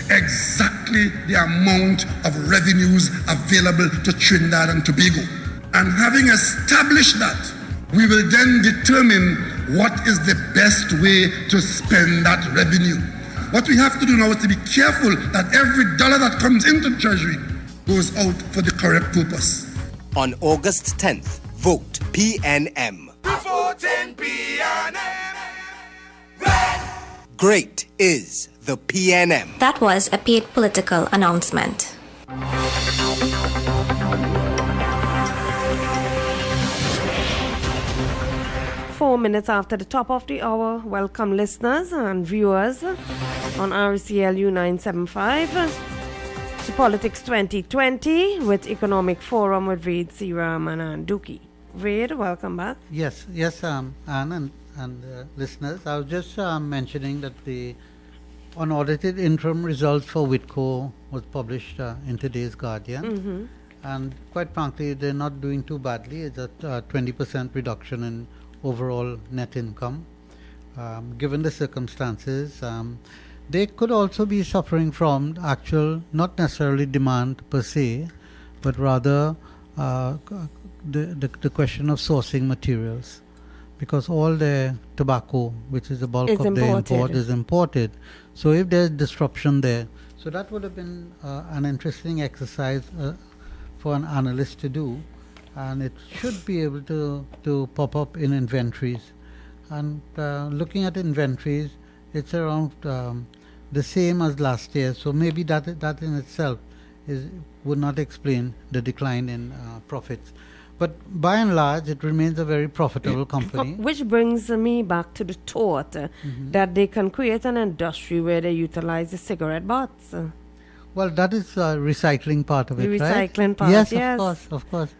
exactly the amount of revenues available to Trinidad and Tobago. And having established that, we will then determine what is the best way to spend that revenue. What we have to do now is to be careful that every dollar that comes into the Treasury goes out for the correct purpose. On August 10th, vote PNM. Voting PNM. Great is the PNM. That was a paid political announcement. 4 minutes after the top of the hour. Welcome listeners and viewers on RCLU 975 to Politics 2020 with Economic Forum with Ved Seeram and Ann Dookie. Ved, welcome back. Yes, Anne and listeners. I was just mentioning that the unaudited interim results for Whitco was published in today's Guardian. And quite frankly, they're not doing too badly. It's a 20% reduction in overall net income. Given the circumstances, they could also be suffering from actual, not necessarily demand per se, but rather the question of sourcing materials, because all their tobacco, which is the bulk of their import, is imported. So if there's disruption there, so that would have been an interesting exercise for an analyst to do, and it should be able to pop up in inventories. And looking at inventories, it's around the same as last year. So maybe that in itself would not explain the decline in profits. But by and large, it remains a very profitable company. Which brings me back to the thought that they can create an industry where they utilize the cigarette butts. Well, that is recycling part of it, the right? Recycling part, yes. Of course.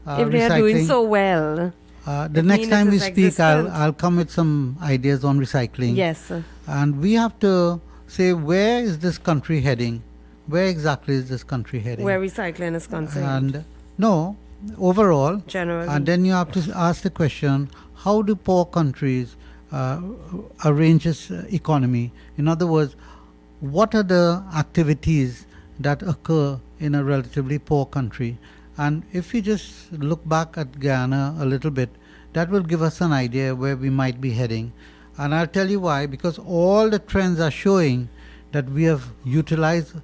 If they are doing so well. The next time we speak, I'll come with some ideas on recycling. Yes. And we have to say, where is this country heading? Where exactly is this country heading? Where recycling is concerned. And no, overall. Generally. And then you have to ask the question, how do poor countries arrange this economy? In other words, what are the activities that occur in a relatively poor country? And if we just look back at Guyana a little bit, that will give us an idea where we might be heading. And I'll tell you why, because all the trends are showing that we have utilized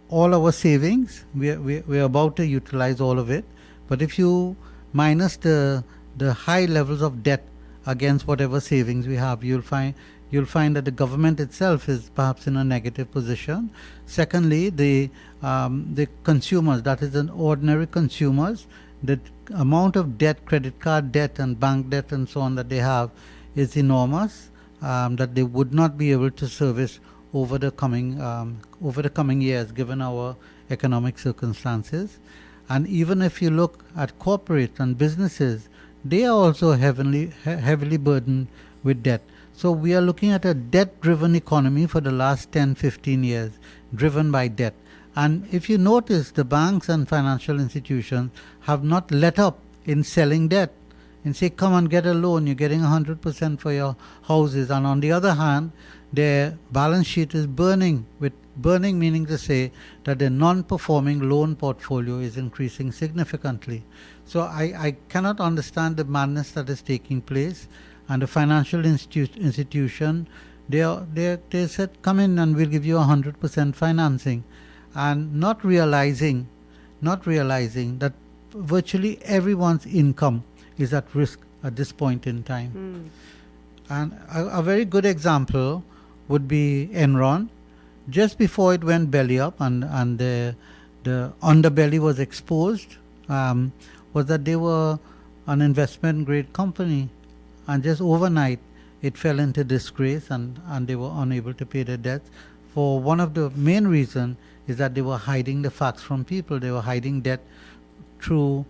all our savings. We're about to utilize all of it. But if you minus the high levels of debt against whatever savings we have, you'll find that the government itself is perhaps in a negative position. Secondly, the consumers, that is an ordinary consumers, the amount of debt, credit card debt and bank debt and so on that they have is enormous, that they would not be able to service over the coming years, given our economic circumstances. And even if you look at corporates and businesses, they are also heavily burdened with debt. So we are looking at a debt-driven economy for the last 10-15 years, driven by debt. And if you notice, the banks and financial institutions have not let up in selling debt and say, come and get a loan, you're getting 100% for your houses. And on the other hand, their balance sheet is burning meaning to say that the non-performing loan portfolio is increasing significantly. So I cannot understand the madness that is taking place. And the financial institution, they said, come in and we'll give you 100% financing, and not realizing that virtually everyone's income is at risk at this point in time. And a very good example would be Enron. Just before it went belly up and the underbelly was exposed, was that they were an investment grade company, and just overnight it fell into disgrace and they were unable to pay their debts. For one of the main reasons is that they were hiding the facts from people. They were hiding debt through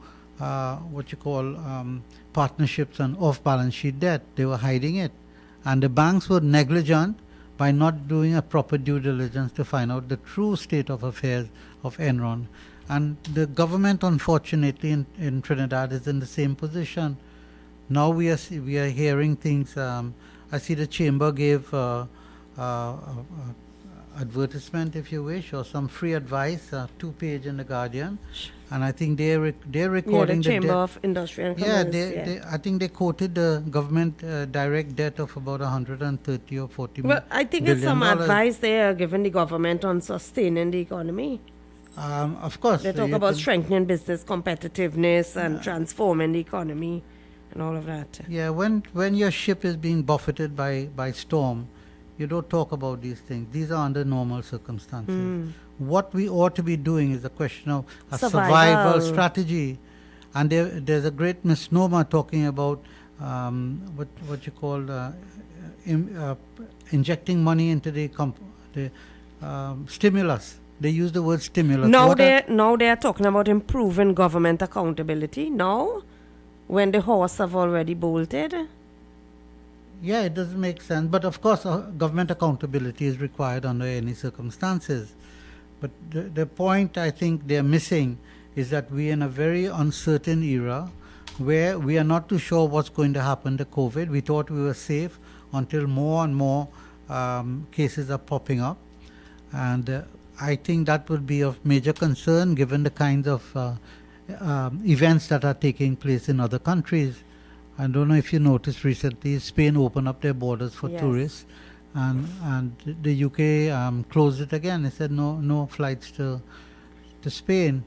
partnerships and off-balance sheet debt. They were hiding it. And the banks were negligent by not doing a proper due diligence to find out the true state of affairs of Enron. And the government, unfortunately, in Trinidad is in the same position. Now we are hearing things. I see the chamber gave advertisement, if you wish, or some free advice, 2-page in the Guardian, and I think they're recording the Chamber of Industry and Commerce. I think they quoted the government direct debt of about 130 or 40 Well, I think it's some advice they are giving the government on sustaining the economy. Of course. They talk about strengthening business competitiveness and transforming the economy and all of that. Yeah, when your ship is being buffeted by storm, you don't talk about these things. These are under normal circumstances. What we ought to be doing is a question of a survival strategy. And there's a great misnomer talking about what you call injecting money into the stimulus. They use the word stimulus. Now they are talking about improving government accountability. Now, when the horse have already bolted. Yeah, it doesn't make sense. But of course, government accountability is required under any circumstances. But the point I think they're missing is that we're in a very uncertain era where we are not too sure what's going to happen to COVID. We thought we were safe until more and more cases are popping up. And I think that would be of major concern given the kinds of events that are taking place in other countries. I don't know if you noticed recently, Spain opened up their borders for tourists, and the UK closed it again. They said no flights to Spain.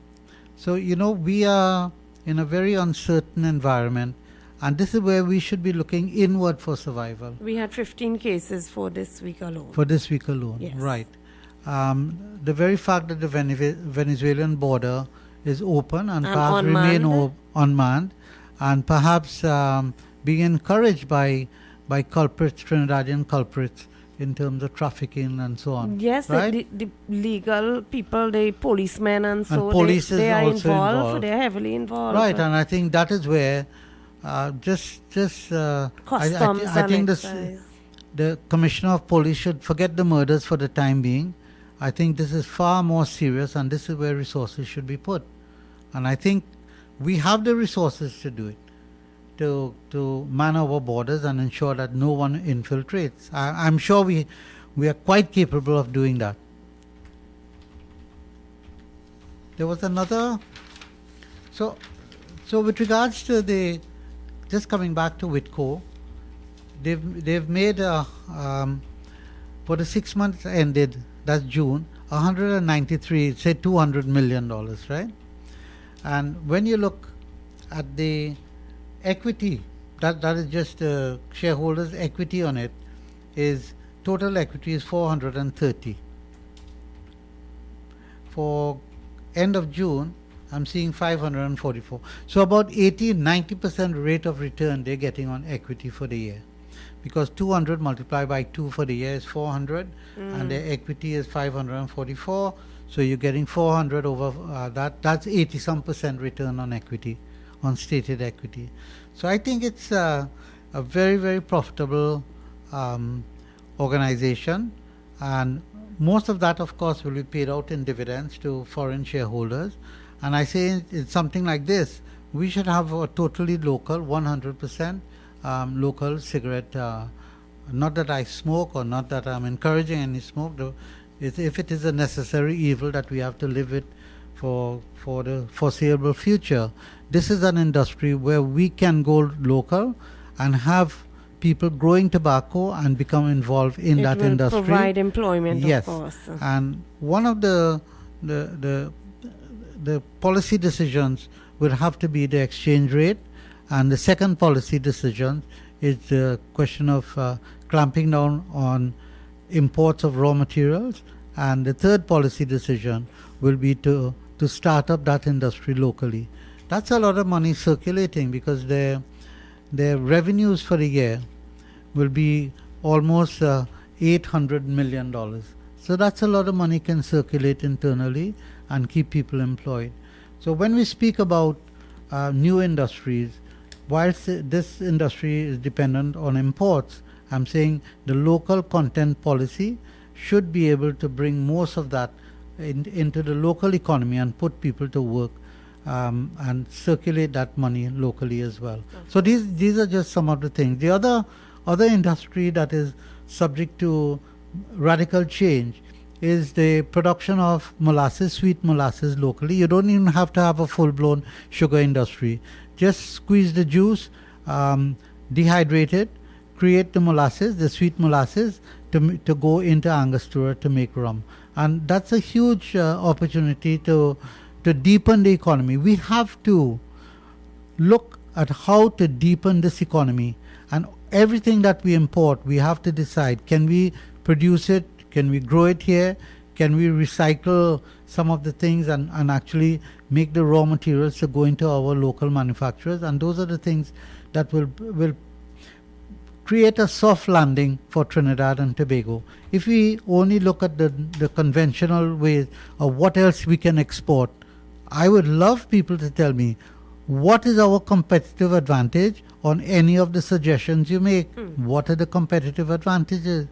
So, we are in a very uncertain environment, and this is where we should be looking inward for survival. We had 15 cases for this week alone. Yes. Right. The very fact that the Venezuelan border is open and perhaps remain unmanned, and perhaps being encouraged by culprits, Trinidadian culprits, in terms of trafficking and so on. Yes, right? the legal people, the policemen and so police they are also involved. They are heavily involved. Right, and I think that is where customs I think the Commissioner of Police should forget the murders for the time being. I think this is far more serious, and this is where resources should be put. And I think we have the resources to do it, to man our borders and ensure that no one infiltrates. I'm sure we are quite capable of doing that. There was another. So with regards to just coming back to Whitco, they've made for the 6 months ended, that's June, 193, say $200 million, right? And when you look at the equity, that is just shareholders' equity on it, is total equity is 430. For end of June, I'm seeing 544. So about 80-90% rate of return they're getting on equity for the year. Because 200 multiplied by 2 for the year is 400, and their equity is 544. So you're getting 400 over that. That's 80-some% return on equity, on stated equity. So I think it's a very, very profitable organization, and most of that, of course, will be paid out in dividends to foreign shareholders. And I say it's something like this: we should have a totally local, 100% local cigarette. Not that I smoke, or not that I'm encouraging any smoke. If it is a necessary evil that we have to live with for the foreseeable future, this is an industry where we can go local and have people growing tobacco and become involved in that industry. It will provide employment, yes. Of course. And one of the policy decisions will have to be the exchange rate, and the second policy decision is the question of clamping down on imports of raw materials, and the third policy decision will be to start up that industry locally. That's a lot of money circulating, because their revenues for a year will be almost $800 million. So that's a lot of money can circulate internally and keep people employed. So when we speak about new industries, whilst this industry is dependent on imports, I'm saying the local content policy should be able to bring most of that into the local economy and put people to work and circulate that money locally as well. So these are just some of the things. The other industry that is subject to radical change is the production of molasses, sweet molasses locally. You don't even have to have a full-blown sugar industry. Just squeeze the juice, dehydrate it, create the molasses, the sweet molasses, to go into Angostura to make rum. And that's a huge opportunity to deepen the economy. We have to look at how to deepen this economy, and everything that we import, we have to decide, can we produce it, can we grow it here, can we recycle some of the things and actually make the raw materials to go into our local manufacturers. And those are the things that will create a soft landing for Trinidad and Tobago. If we only look at the conventional ways of what else we can export, I would love people to tell me, what is our competitive advantage on any of the suggestions you make? What are the competitive advantages?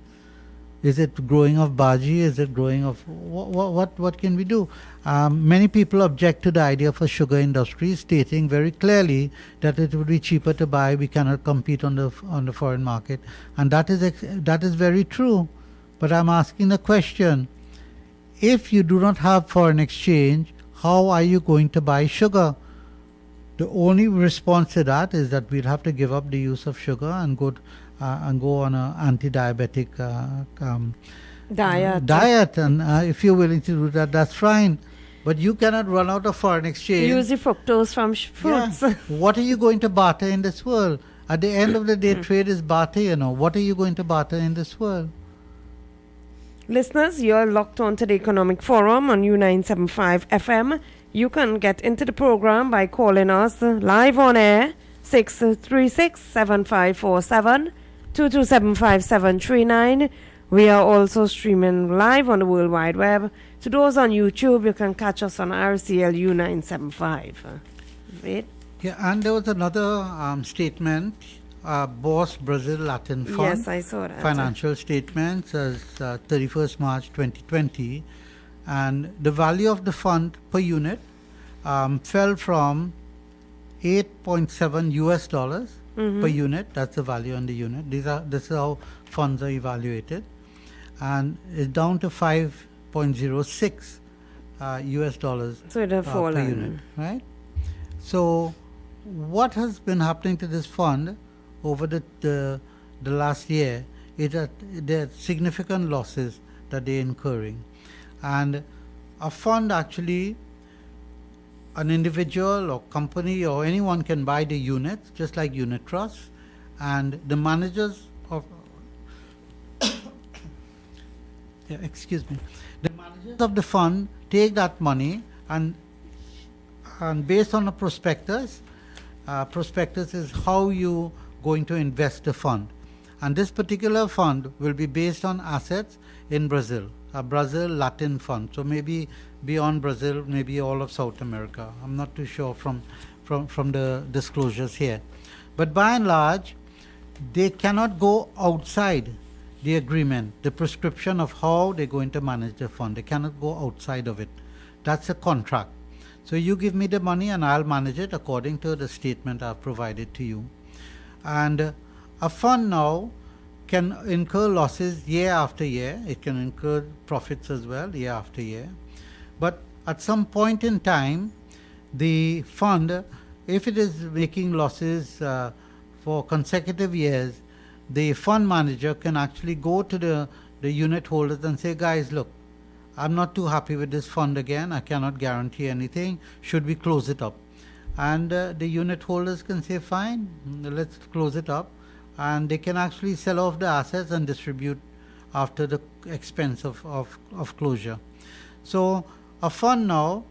Is it growing of bhaji? Is it growing of what can we do? Many people object to the idea of a sugar industry, stating very clearly that it would be cheaper to buy. We cannot compete on the foreign market, and that is very true. But I'm asking the question: if you do not have foreign exchange, how are you going to buy sugar? The only response to that is that we'll have to give up the use of sugar and go on an anti-diabetic diet. And if you're willing to do that, that's fine. But you cannot run out of foreign exchange. Use the fructose from fruits. Yeah. What are you going to barter in this world? At the end of the day, trade is barter, What are you going to barter in this world? Listeners, you're locked on to the Economic Forum on U975 FM. You can get into the program by calling us live on air, 636-7547, 2275739. We are also streaming live on the World Wide Web. To those on YouTube, you can catch us on RCL U975. Wait. Yeah, and there was another statement, BOSS Brazil Latin Fund. Yes, I saw that. Financial statements as 31st March 2020. And the value of the fund per unit fell from $8.7 US per unit. That's the value on the unit. This is how funds are evaluated, and it's down to $5.06 US dollars so it have per fallen. unit, right? So, what has been happening to this fund over the last year is that there are significant losses that they're incurring. And a fund, actually, an individual or company or anyone can buy the units, just like unit trusts, and the managers of the managers of the fund take that money and based on a prospectus. Prospectus is how you going to invest the fund, and this particular fund will be based on assets in Brazil. A Brazil Latin fund, so maybe beyond Brazil, maybe all of South America. I'm not too sure from the disclosures here, but by and large, they cannot go outside the agreement, the prescription of how they're going to manage the fund. They cannot go outside of it. That's a contract. So you give me the money and I'll manage it according to the statement I've provided to you. And a fund now can incur losses year after year. It can incur profits as well year after year. But at some point in time, the fund, if it is making losses for consecutive years, the fund manager can actually go to the unit holders and say, guys, look, I'm not too happy with this fund again. I cannot guarantee anything. Should we close it up? And the unit holders can say, fine, let's close it up. and they can actually sell off the assets and distribute after the expense of closure. So a fund now,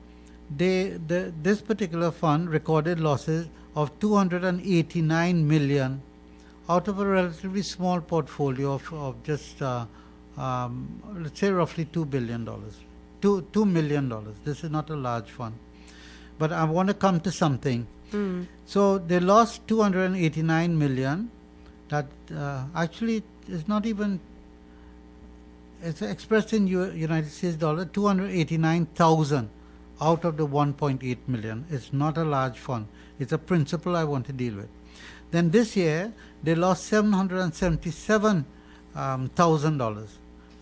this particular fund recorded losses of 289 million out of a relatively small portfolio of just let's say roughly $2 billion, $2 million. This is not a large fund, but I want to come to something. So they lost 289 million. That actually is not even, it's expressed in United States dollar, 289,000 out of the 1.8 million. It's not a large fund. It's a principle I want to deal with. Then this year they lost $777,000.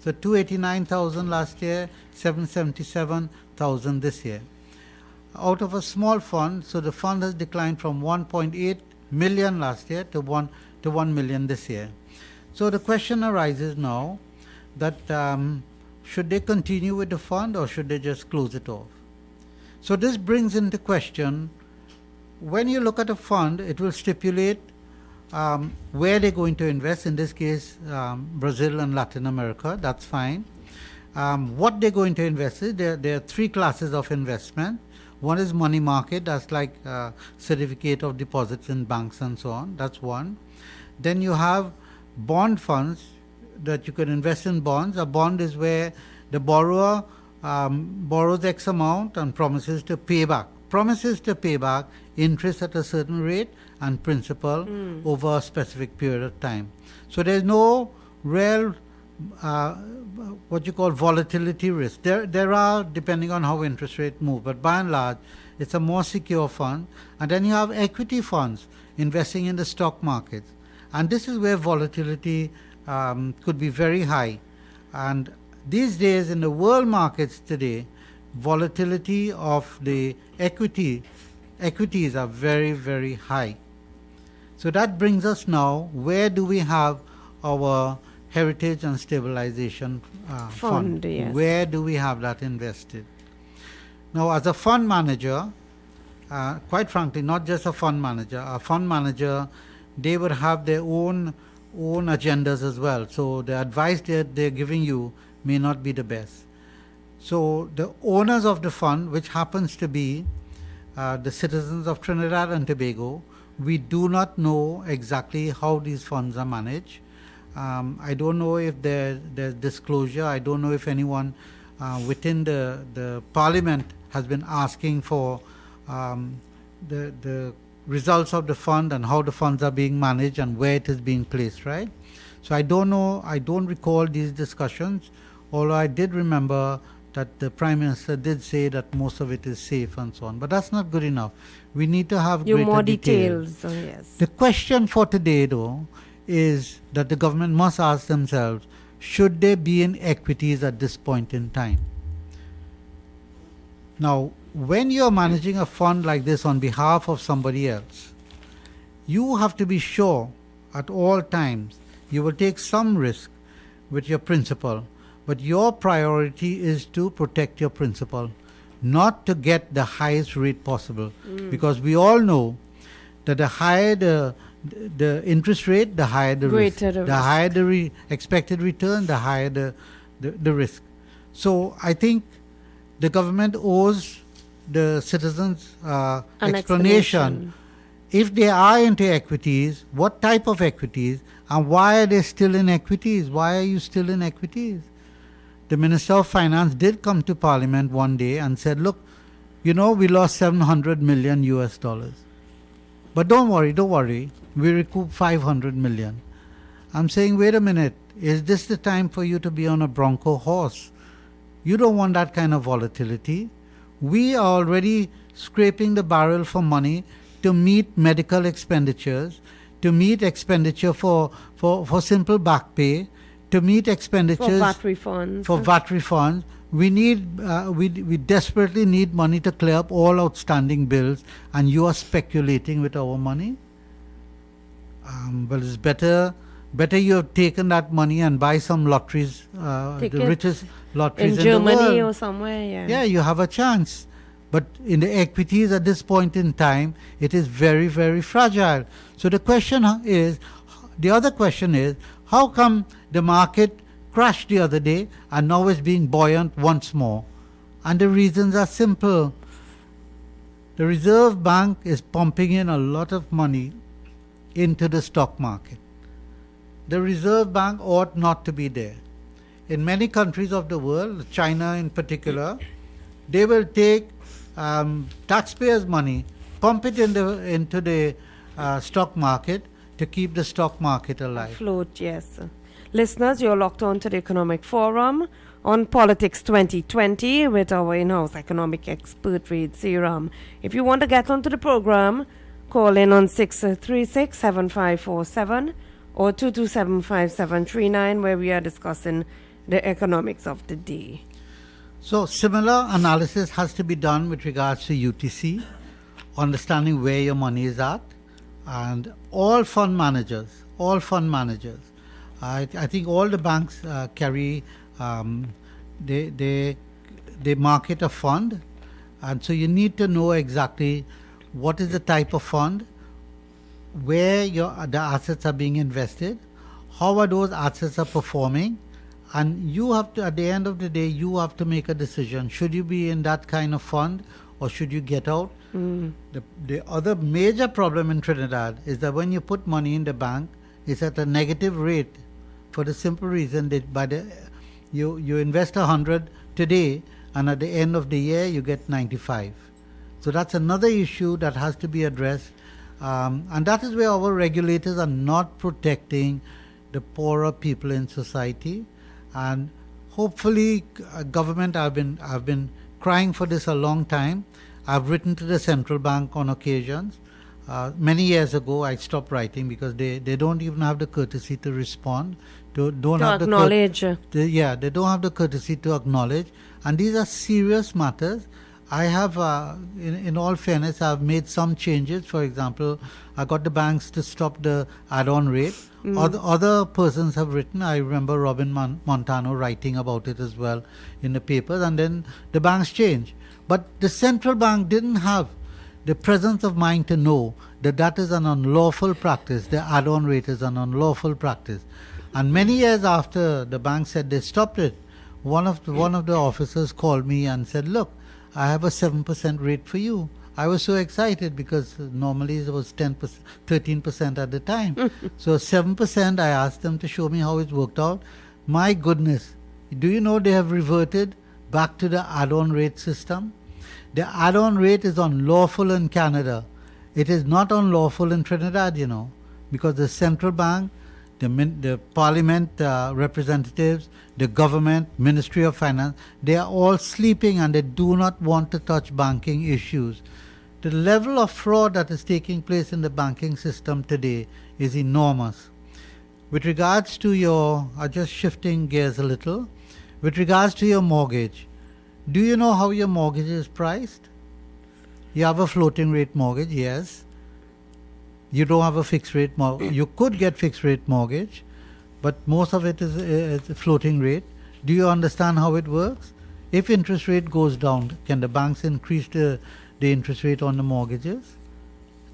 So 289,000 last year, 777,000 this year. Out of a small fund, so the fund has declined from 1.8 million last year to 1 million this year. So the question arises now that should they continue with the fund or should they just close it off? So this brings into question, when you look at a fund, it will stipulate where they're going to invest, in this case Brazil and Latin America, that's fine. What they're going to invest in, there are three classes of investment. One is money market, that's like certificate of deposits in banks and so on, that's one. Then you have bond funds that you can invest in bonds. A bond is where the borrower borrows X amount and promises to pay back interest at a certain rate and principal over a specific period of time. So there's no real what you call volatility risk. There are, depending on how interest rates move, but by and large it's a more secure fund. And then you have equity funds investing in the stock markets, and this is where volatility could be very high. And these days in the world markets today, volatility of the equities are very, very high. So that brings us now, where do we have our Heritage and Stabilization Fund? Yes. Where do we have that invested? Now, as a fund manager, quite frankly, not just a fund manager, they would have their own agendas as well. So the advice that they're giving you may not be the best. So the owners of the fund, which happens to be the citizens of Trinidad and Tobago, we do not know exactly how these funds are managed. I don't know if there's disclosure. I don't know if anyone within the Parliament has been asking for the results of the fund and how the funds are being managed and where it is being placed, right? So I don't know, I don't recall these discussions, although I did remember that the Prime Minister did say that most of it is safe and so on. But that's not good enough. We need to have greater more details. details. Oh, yes. The question for today, though, is that the government must ask themselves, should they be in equities at this point in time? Now, when you're managing a fund like this on behalf of somebody else, you have to be sure at all times you will take some risk with your principal, but your priority is to protect your principal, not to get the highest rate possible. Because we all know that the higher the interest rate, the higher the risk. The higher the expected return, the higher the risk. So I think the government owes the citizens an explanation. If they are into equities, what type of equities, and why are they still in equities? Why are you still in equities? The Minister of Finance did come to Parliament one day and said, look, we lost $700 million. But don't worry, we recoup 500 million. I'm saying, wait a minute, is this the time for you to be on a bronco horse? You don't want that kind of volatility. We are already scraping the barrel for money to meet medical expenditures, to meet expenditure for simple back pay, to meet expenditures for VAT refunds. We need, we desperately need money to clear up all outstanding bills, and you are speculating with our money. Well, it's better you have taken that money and buy some lotteries, the richest lotteries in Germany the world. or somewhere. Yeah, you have a chance. But in the equities at this point in time, it is very, very fragile. So the question is, the other question is, how come the market crashed the other day and now is being buoyant once more? And the reasons are simple. The Reserve Bank is pumping in a lot of money into the stock market. The Reserve Bank ought not to be there. In many countries of the world, China in particular, they will take taxpayers' money, pump it into the stock market to keep the stock market alive. Afloat, yes. Listeners, you're locked on to the Economic Forum on Politics 2020 with our in-house economic expert, Reid Seram. If you want to get onto the program, call in on 636-7547 or 227-5739, where we are discussing the economics of the day. So similar analysis has to be done with regards to UTC, understanding where your money is at, and all fund managers, I think all the banks carry, they market a fund, and so you need to know exactly what is the type of fund, where the assets are being invested, how are those assets are performing, and you have to, at the end of the day, you have to make a decision. Should you be in that kind of fund or should you get out? The other major problem in Trinidad is that when you put money in the bank, it's at a negative rate for the simple reason that you invest 100 today and at the end of the year you get 95. So that's another issue that has to be addressed, and that is where our regulators are not protecting the poorer people in society. And hopefully government, I've been crying for this a long time. I've written to the central bank on occasions. Many years ago I stopped writing because they don't even have the courtesy to respond, they don't have the courtesy to acknowledge. And these are serious matters. I have, in all fairness, I've made some changes. For example, I got the banks to stop the add-on rate. Other persons have written. I remember Robin Montano writing about it as well in the papers, and then the banks changed. But the central bank didn't have the presence of mind to know that that is an unlawful practice. The add-on rate is an unlawful practice. And many years after the bank said they stopped it, one of the officers called me and said, "Look, I have a 7% rate for you." I was so excited because normally it was 10%, 13% at the time. So 7%, I asked them to show me how it worked out. My goodness, do you know they have reverted back to the add-on rate system? The add-on rate is unlawful in Canada. It is not unlawful in Trinidad, because the central bank, the parliament representatives, the government, Ministry of Finance, they are all sleeping and they do not want to touch banking issues. The level of fraud that is taking place in the banking system today is enormous. With regards to just shifting gears a little, with regards to your mortgage, do you know how your mortgage is priced? You have a floating rate mortgage, yes. You don't have a fixed rate mortgage. You could get fixed rate mortgage, but most of it is floating rate. Do you understand how it works? If interest rate goes down, can the banks increase the interest rate on the mortgages?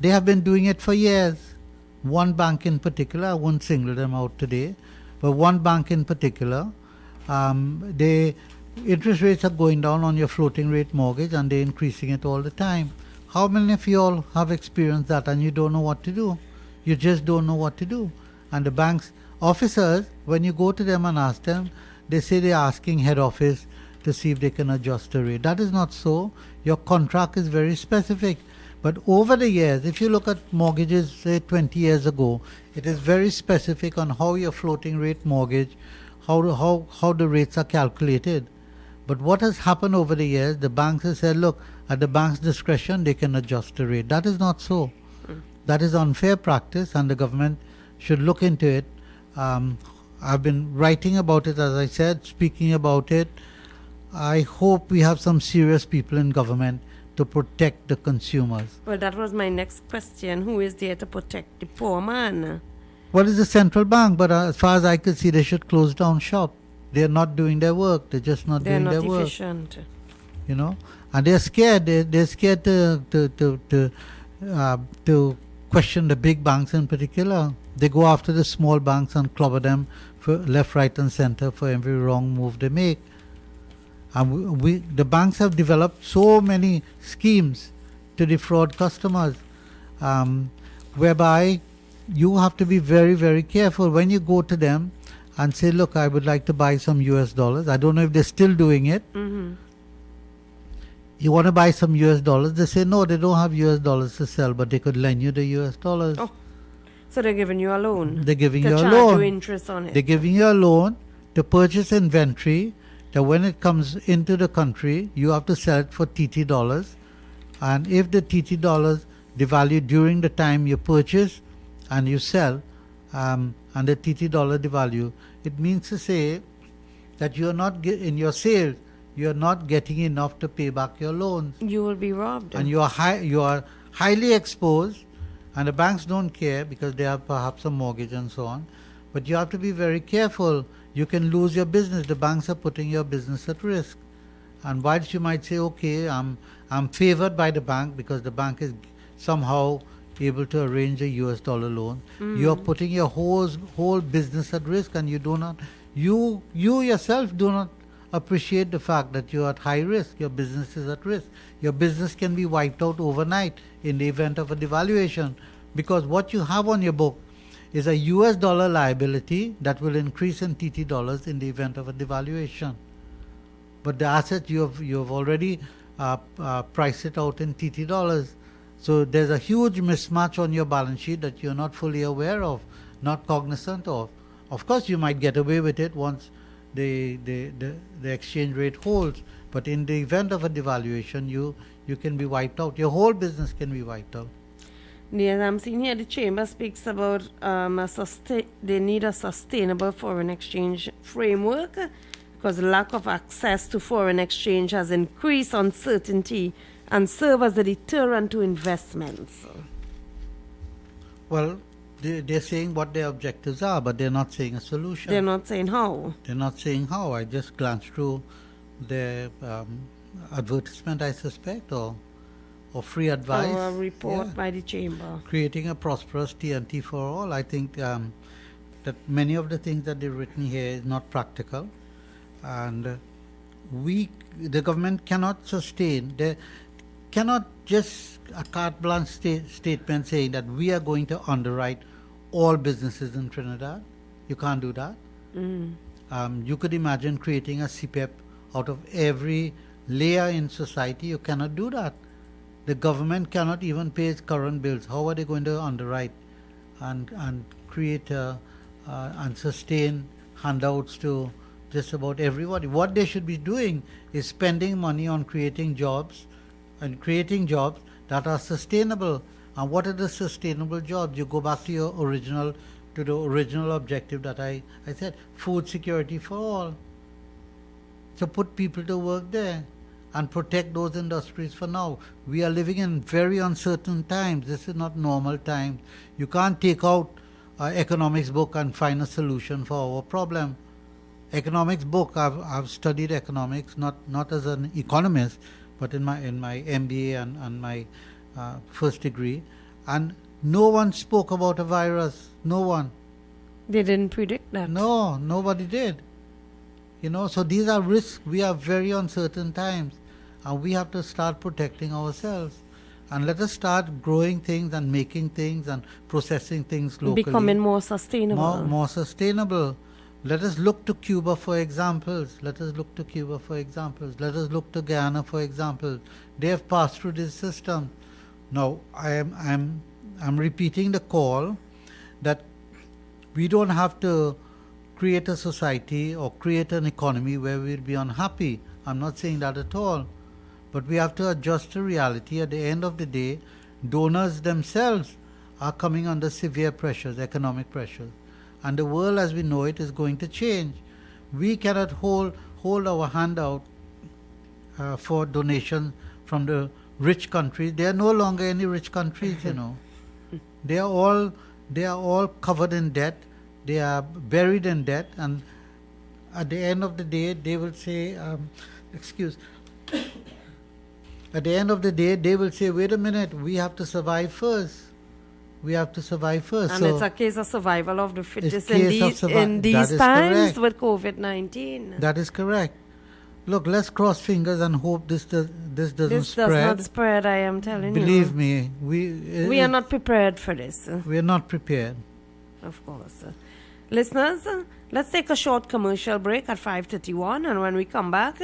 They have been doing it for years. One bank in particular, I won't single them out today, but one bank in particular, interest rates are going down on your floating rate mortgage and they're increasing it all the time. How many of you all have experienced that and you don't know what to do? You just don't know what to do. And the bank's officers, when you go to them and ask them, they say they're asking head office to see if they can adjust the rate. That is not so. Your contract is very specific. But over the years, if you look at mortgages, say 20 years ago, it is very specific on how your floating rate mortgage, how the rates are calculated. But what has happened over the years, the banks have said, look, at the bank's discretion, they can adjust the rate. That is not so. That is unfair practice and the government should look into it. I've been writing about it, as I said, speaking about it. I hope we have some serious people in government to protect the consumers. Well, that was my next question. Who is there to protect the poor man? Well, it's the central bank, but as far as I could see, they should close down shop. They're not doing their work. They're just not doing their work. They're not efficient. And they're scared. They're scared to question the big banks in particular. They go after the small banks and clobber them for left, right, and center for every wrong move they make. And the banks have developed so many schemes to defraud customers, whereby you have to be very, very careful when you go to them and say, look, I would like to buy some US dollars. I don't know if they're still doing it. Mm-hmm. You want to buy some US dollars? They say, no, they don't have US dollars to sell, but they could lend you the US dollars. Oh, so they're giving you a loan. They're giving you a charge loan. you interest on it. They're giving you a loan to purchase inventory that when it comes into the country, you have to sell it for TT dollars. And if the TT dollars devalue during the time you purchase and you sell, and the TT dollar devalue, it means to say that you are not in your sales, you are not getting enough to pay back your loans. You will be robbed. And you are highly exposed, and the banks don't care because they have perhaps a mortgage and so on. But you have to be very careful. You can lose your business. The banks are putting your business at risk. And whilst you might say, okay, I'm favored by the bank because the bank is somehow able to arrange a US dollar loan, you are putting your whole business at risk, and you yourself do not appreciate the fact that you are at high risk. Your business is at risk. Your business can be wiped out overnight in the event of a devaluation, because what you have on your book is a US dollar liability that will increase in TT dollars in the event of a devaluation. But the asset you have already priced it out in TT dollars. So there's a huge mismatch on your balance sheet that you're not fully aware of, not cognizant of. Of course, you might get away with it once the exchange rate holds, but in the event of a devaluation, you can be wiped out. Your whole business can be wiped out. Yes, I'm seeing here the Chamber speaks about they need a sustainable foreign exchange framework because the lack of access to foreign exchange has increased uncertainty and serve as a deterrent to investments. Well, they're saying what their objectives are, but they're not saying a solution. They're not saying how. They're not saying how. I just glanced through their advertisement, I suspect, or free advice. Or a report by the Chamber. Creating a prosperous TNT for all. I think that many of the things that they've written here is not practical. And the government cannot sustain, they cannot just a carte blanche statement saying that we are going to underwrite all businesses in Trinidad. You can't do that. You could imagine creating a CPEP out of every layer in society. You cannot do that. The government cannot even pay its current bills. How are they going to underwrite and create and sustain handouts to just about everybody? What they should be doing is spending money on creating jobs that are sustainable. And what are the sustainable jobs? You go back to the original objective that I said, food security for all. So put people to work there and protect those industries for now. We are living in very uncertain times. This is not normal times. You can't take out an economics book and find a solution for our problem. Economics book, I've studied economics, not as an economist, but in my MBA and my first degree, and no one spoke about a virus. No one. They didn't predict that. No, nobody did. So these are risks. We are very uncertain times, and we have to start protecting ourselves. And let us start growing things and making things and processing things locally. Becoming more sustainable. More sustainable. Let us look to Cuba for examples. Let us look to Guyana for example. They have passed through this system. Now, I'm repeating the call that we don't have to create a society or create an economy where we'll be unhappy. I'm not saying that at all. But we have to adjust to reality. At the end of the day, donors themselves are coming under severe pressures, economic pressures. And the world as we know it is going to change. We cannot hold our hand out for donations from the rich countries. There are no longer any rich countries, They are all covered in debt. They are buried in debt. And at the end of the day, they will say, at the end of the day, they will say, wait a minute, we have to survive first. we have to survive first. And so it's a case of survival of the fittest case of in that these is times correct. with COVID-19. That is correct. Look, let's cross fingers and hope this doesn't This spread. does not spread, I am telling Believe you. me, We are not prepared for this. We are not prepared. Of course. Listeners, let's take a short commercial break at 5:31, and when we come back,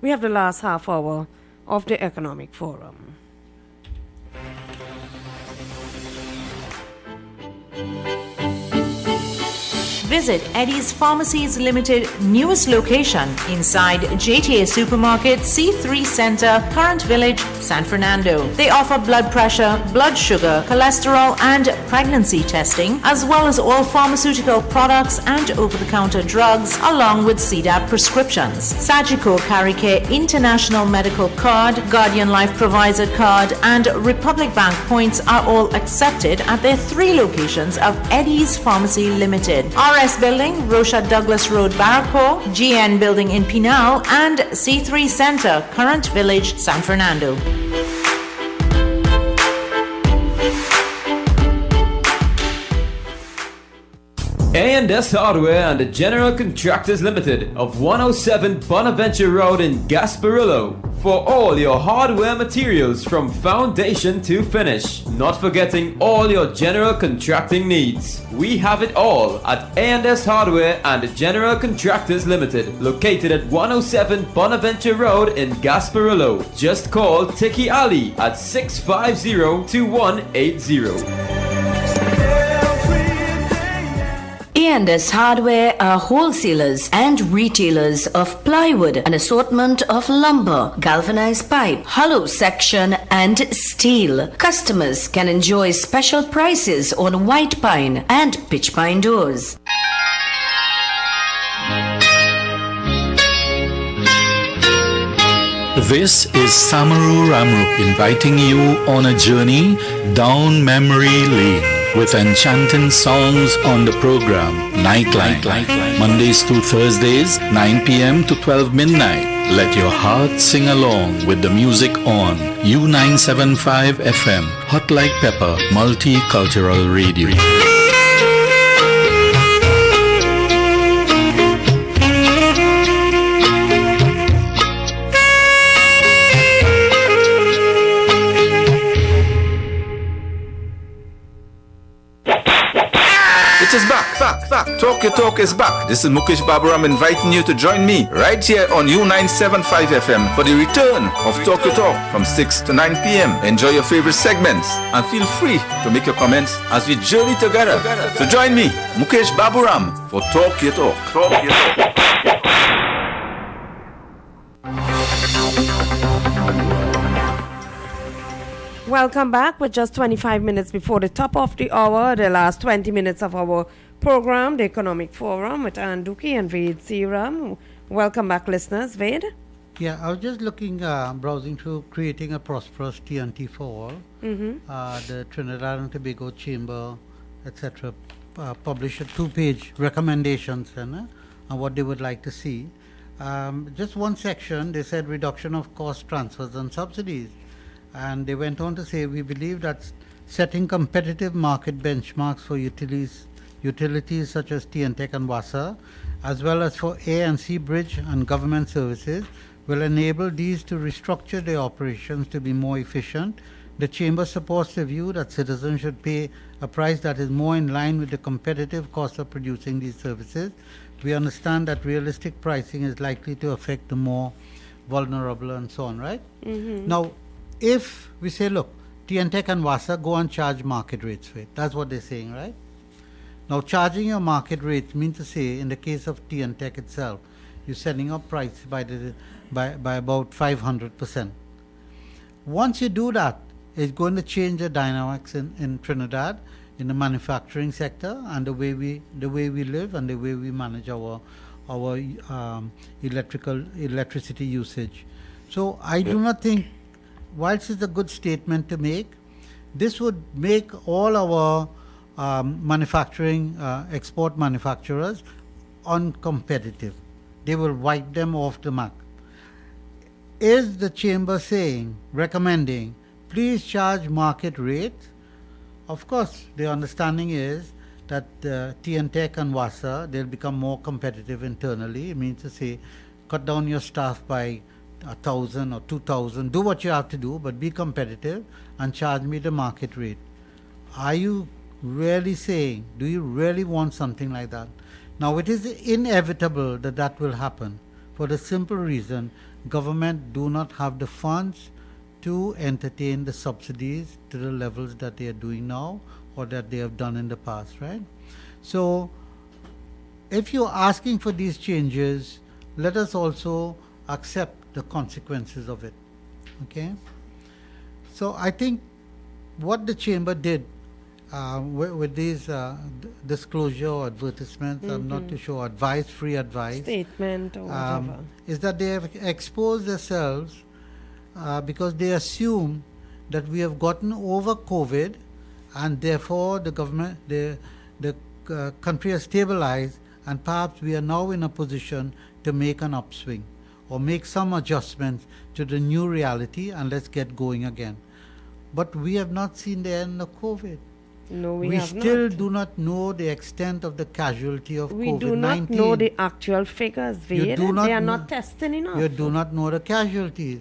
we have the last half hour of the Economic Forum. Visit Eddie's Pharmacies Limited newest location inside JTA Supermarket, C3 Center, Current Village, San Fernando. They offer blood pressure, blood sugar, cholesterol, and pregnancy testing, as well as all pharmaceutical products and over-the-counter drugs, along with CDAP prescriptions. Sagicor Caricare International Medical Card, Guardian Life Provider Card, and Republic Bank points are all accepted at their 3 locations of Eddie's Pharmacy Limited. RS Building, Rosha Douglas Road, Barraco, GN Building in Pinal, and C3 Center, Current Village, San Fernando. A&S Hardware and the General Contractors Limited of 107 Bonaventure Road in Gasparillo for all your hardware materials from foundation to finish. Not forgetting all your general contracting needs. We have it all at A&S Hardware and the General Contractors Limited, located at 107 Bonaventure Road in Gasparillo. Just call Tiki Ali at 650-2180. A&S Hardware are wholesalers and retailers of plywood, an assortment of lumber, galvanized pipe, hollow section, and steel. Customers can enjoy special prices on white pine and pitch pine doors. This is Samaru Ramrup inviting you on a journey down memory lane with enchanting songs on the program Nightline, Mondays to Thursdays, 9 p.m. to 12 midnight. Let your heart sing along with the music on U975 FM, Hot Like Pepper, Multicultural Radio. It is back. Talk Your Talk is back. This is Mukesh Baburam inviting you to join me right here on U975 FM for the return of Talk Your Talk from 6 to 9 p.m. Enjoy your favorite segments and feel free to make your comments as we journey together. So join me, Mukesh Baburam, for Talk Your Talk. Talk Your Talk. Welcome back with just 25 minutes before the top of the hour, the last 20 minutes of our program, the Economic Forum with Ann Duki and Ved Seeram. Welcome back, listeners. Ved? Yeah, I was just looking, browsing through creating a prosperous TNT for all. The Trinidad and Tobago Chamber, etc., published a 2-page recommendations on what they would like to see. Just one section, they said reduction of cost transfers and subsidies. And they went on to say, we believe that setting competitive market benchmarks for utilities such as TNTEC and WASA, as well as for A&C Bridge and government services, will enable these to restructure their operations to be more efficient. The Chamber supports the view that citizens should pay a price that is more in line with the competitive cost of producing these services. We understand that realistic pricing is likely to affect the more vulnerable and so on, right? Now, if we say, look, TNTEC and WASA go and charge market rates for it, that's what they're saying, right? Now, charging your market rates means to say, in the case of TNTEC itself, you're setting up price by about 500%. Once you do that, it's going to change the dynamics in Trinidad, in the manufacturing sector, and the way we live and the way we manage our electricity usage. So I do not think, whilst it's a good statement to make, this would make all our manufacturing, export manufacturers uncompetitive. They will wipe them off the map. Is the Chamber saying, recommending, please charge market rates, of course, the understanding is that TNTech and WASA, they'll become more competitive internally. It means to say, cut down your staff by 1,000 or 2,000. Do what you have to do, but be competitive and charge me the market rate. Are you really saying, do you really want something like that? Now, it is inevitable that that will happen for the simple reason government do not have the funds to entertain the subsidies to the levels that they are doing now or that they have done in the past, right? So, if you're asking for these changes, let us also accept the consequences of it, okay? So, I think what the chamber did with these disclosure or advertisements, I'm not too sure, free advice, statement or whatever, is that they have exposed themselves because they assume that we have gotten over COVID and therefore the government, the country has stabilized and perhaps we are now in a position to make an upswing or make some adjustments to the new reality and let's get going again. But we have not seen the end of COVID. No, we have still not. do not know the extent of the casualty of we COVID-19. do not know the actual figures, Veda. They are not testing enough. You do not know the casualties.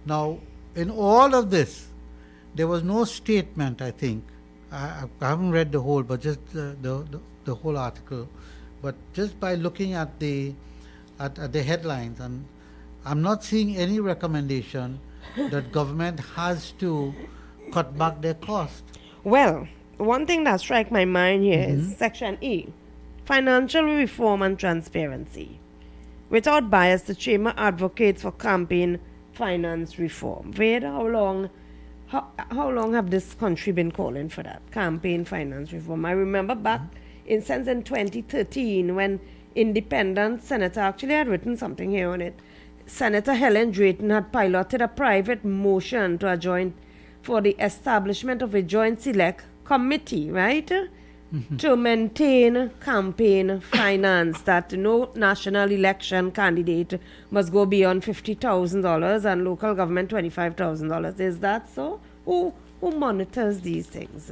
Now, in all of this, there was no statement, I think. I haven't read the whole, but just the whole article. But just by looking at the headlines, and I'm not seeing any recommendation that government has to cut back their cost. Well, one thing that strikes my mind here is Section E, financial reform and transparency. Without bias, the Chamber advocates for campaign finance reform. Veda, how long have this country been calling for that, campaign finance reform? I remember back in 2013 when independent senator actually had written something here on it. Senator Helen Drayton had piloted a private motion for the establishment of a joint select committee, right? To maintain campaign finance, that no national election candidate must go beyond $50,000 and local government $25,000. Is that so? Who monitors these things?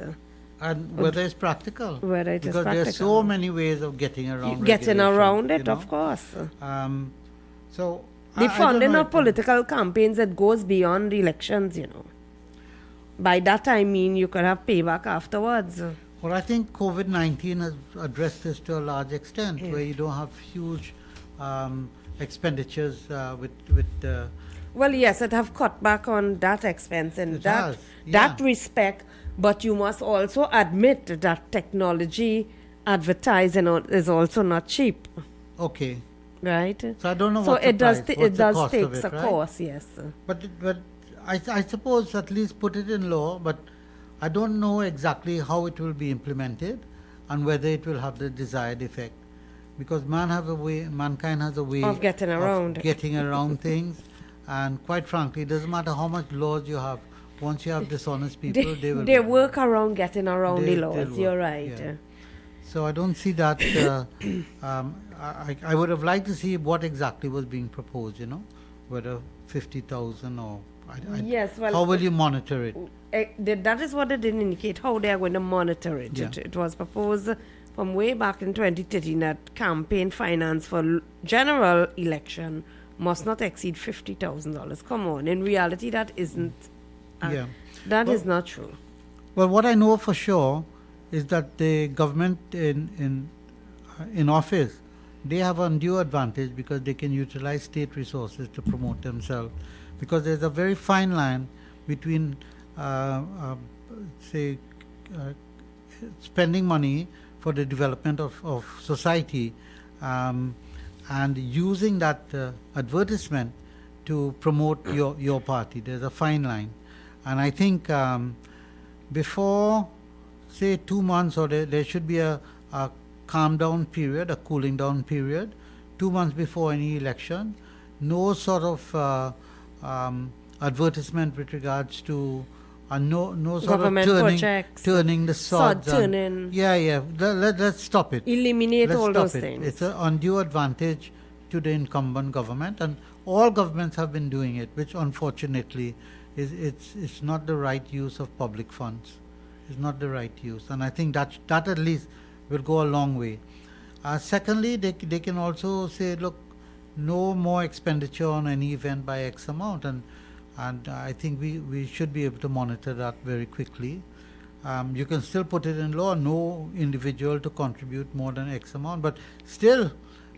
And whether it's practical. Whether it is because practical. there are so many ways of getting around Getting around it, you know? of course. So the funding of political campaigns, that goes beyond elections, you know. By that I mean you could have payback afterwards. Well, I think COVID-19 has addressed this to a large extent, where you don't have huge expenditures with well, yes, it have cut back on that expense in that respect, but you must also admit that technology advertising is also not cheap. Okay. Right? So I don't know so what it does take a course, yes. But I suppose at least put it in law, but I don't know exactly how it will be implemented and whether it will have the desired effect. Because mankind has a way of getting around things, and quite frankly, it doesn't matter how much laws you have. Once you have dishonest people, they work around getting around the laws. You're right. Yeah. So I don't see that. I would have liked to see what exactly was being proposed. You know, whether 50,000 or. Yes, well, how will you monitor it? That is what it didn't indicate, how they are going to monitor it. Yeah. It was proposed from way back in 2013 that campaign finance for general election must not exceed $50,000. Come on, in reality that isn't. That is not true. Well, what I know for sure is that the government in office, they have undue advantage because they can utilize state resources to promote themselves. Because there's a very fine line between, spending money for the development of society and using that advertisement to promote your party. There's a fine line. And I think before, say, 2 months, or there should be a calm down period, a cooling down period, 2 months before any election, no sort of advertisement with regards to no sort government of projects, turning the sods. Let's stop it. Eliminate Let's all stop those it. things. It's an undue advantage to the incumbent government, and all governments have been doing it, which unfortunately it's not the right use of public funds. is not the right use, and I think that at least will go a long way. Secondly, they can also say, look, no more expenditure on any event by X amount, and I think we should be able to monitor that very quickly. You can still put it in law, no individual to contribute more than X amount, but still,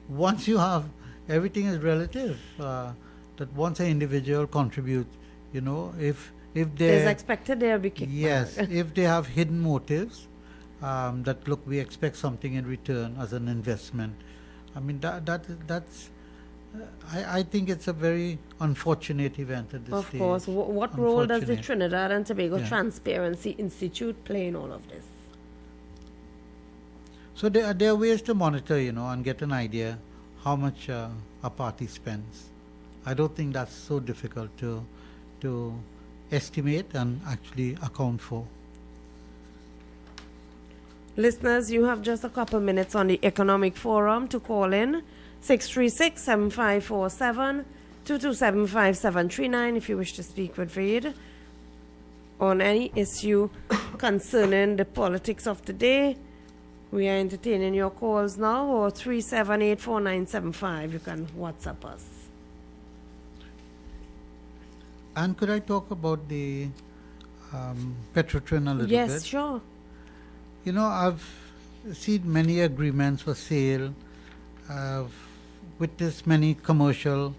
once you have, everything is relative, that once an individual contributes, if they... It's expected they'll be kicked Yes, back. if they have hidden motives, that look, we expect something in return as an investment. I mean, that's... I think it's a very unfortunate event at this stage. Of course. What role does the Unfortunate. Trinidad and Tobago Yeah. Transparency Institute play in all of this? So there are ways to monitor, and get an idea how much a party spends. I don't think that's so difficult to estimate and actually account for. Listeners, you have just a couple minutes on the Economic Forum to call in. 636-7547, 227-5739 if you wish to speak with Vaid on any issue concerning the politics of the day. We are entertaining your calls now, or 378-4975. You can WhatsApp us. And could I talk about the Petrotrin a little bit? Yes, sure. I've seen many agreements for sale. I've witnessed many commercial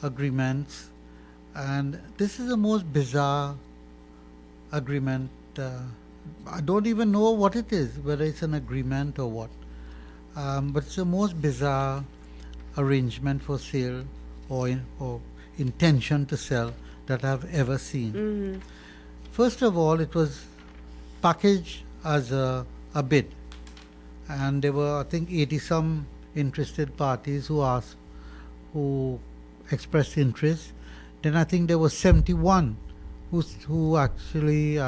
agreements, and this is the most bizarre agreement. I don't even know what it is, whether it's an agreement or what. But it's the most bizarre arrangement for sale or intention to sell that I've ever seen. Mm-hmm. First of all, it was packaged as a bid, and there were, I think, 80-some interested parties who expressed interest. Then I think there were 71 who actually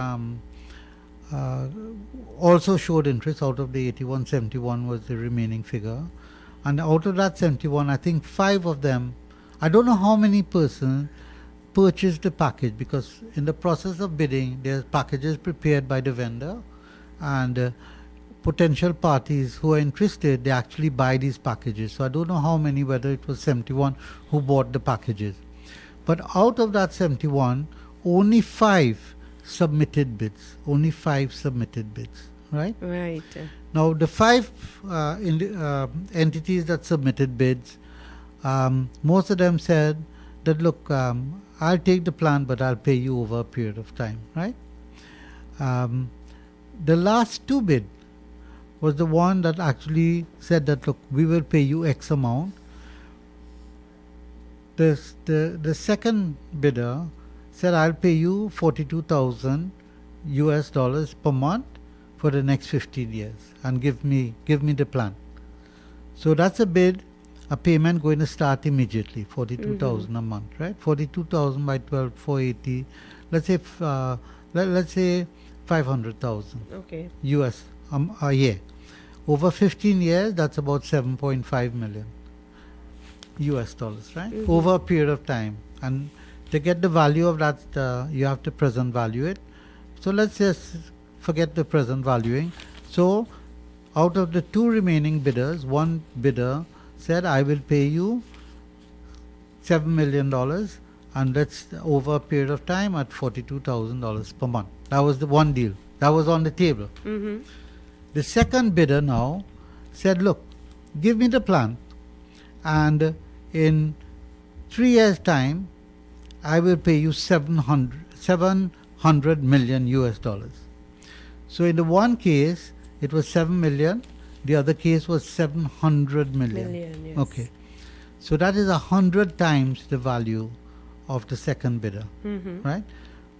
also showed interest. Out of the 81, 71 was the remaining figure. And out of that 71, I think 5 of them, I don't know how many persons purchased the package, because in the process of bidding, there's packages prepared by the vendor, and potential parties who are interested, they actually buy these packages. So I don't know how many, whether it was 71 who bought the packages. But out of that 71, only 5 submitted bids. Only 5 submitted bids, right? Right. Now, the 5 entities that submitted bids, most of them said that, look, I'll take the plan, but I'll pay you over a period of time, right? The last 2 bid was the one that actually said that, look, we will pay you X amount. The second bidder said, I'll pay you $42,000 per month for the next 15 years and give me the plan. So that's a payment going to start immediately, 42,000 a month, right? 42,000 by 12, 480. Let's say 500,000 Okay. US a year. Over 15 years, that's about 7.5 million US dollars, right? Mhm. Over a period of time. And to get the value of that, you have to present value it. So let's just forget the present valuing. So out of the 2 remaining bidders, one bidder said, I will pay you $7 million, and that's over a period of time at $42,000 per month. That was the one deal. That was on the table. Mm-hmm. The second bidder now said, look, give me the plan, and in 3 years' time, I will pay you 700 million US dollars. So in the one case, it was 7 million. The other case was 700 million. Yes. Okay. So that is 100 times the value of the second bidder, Mhm. right?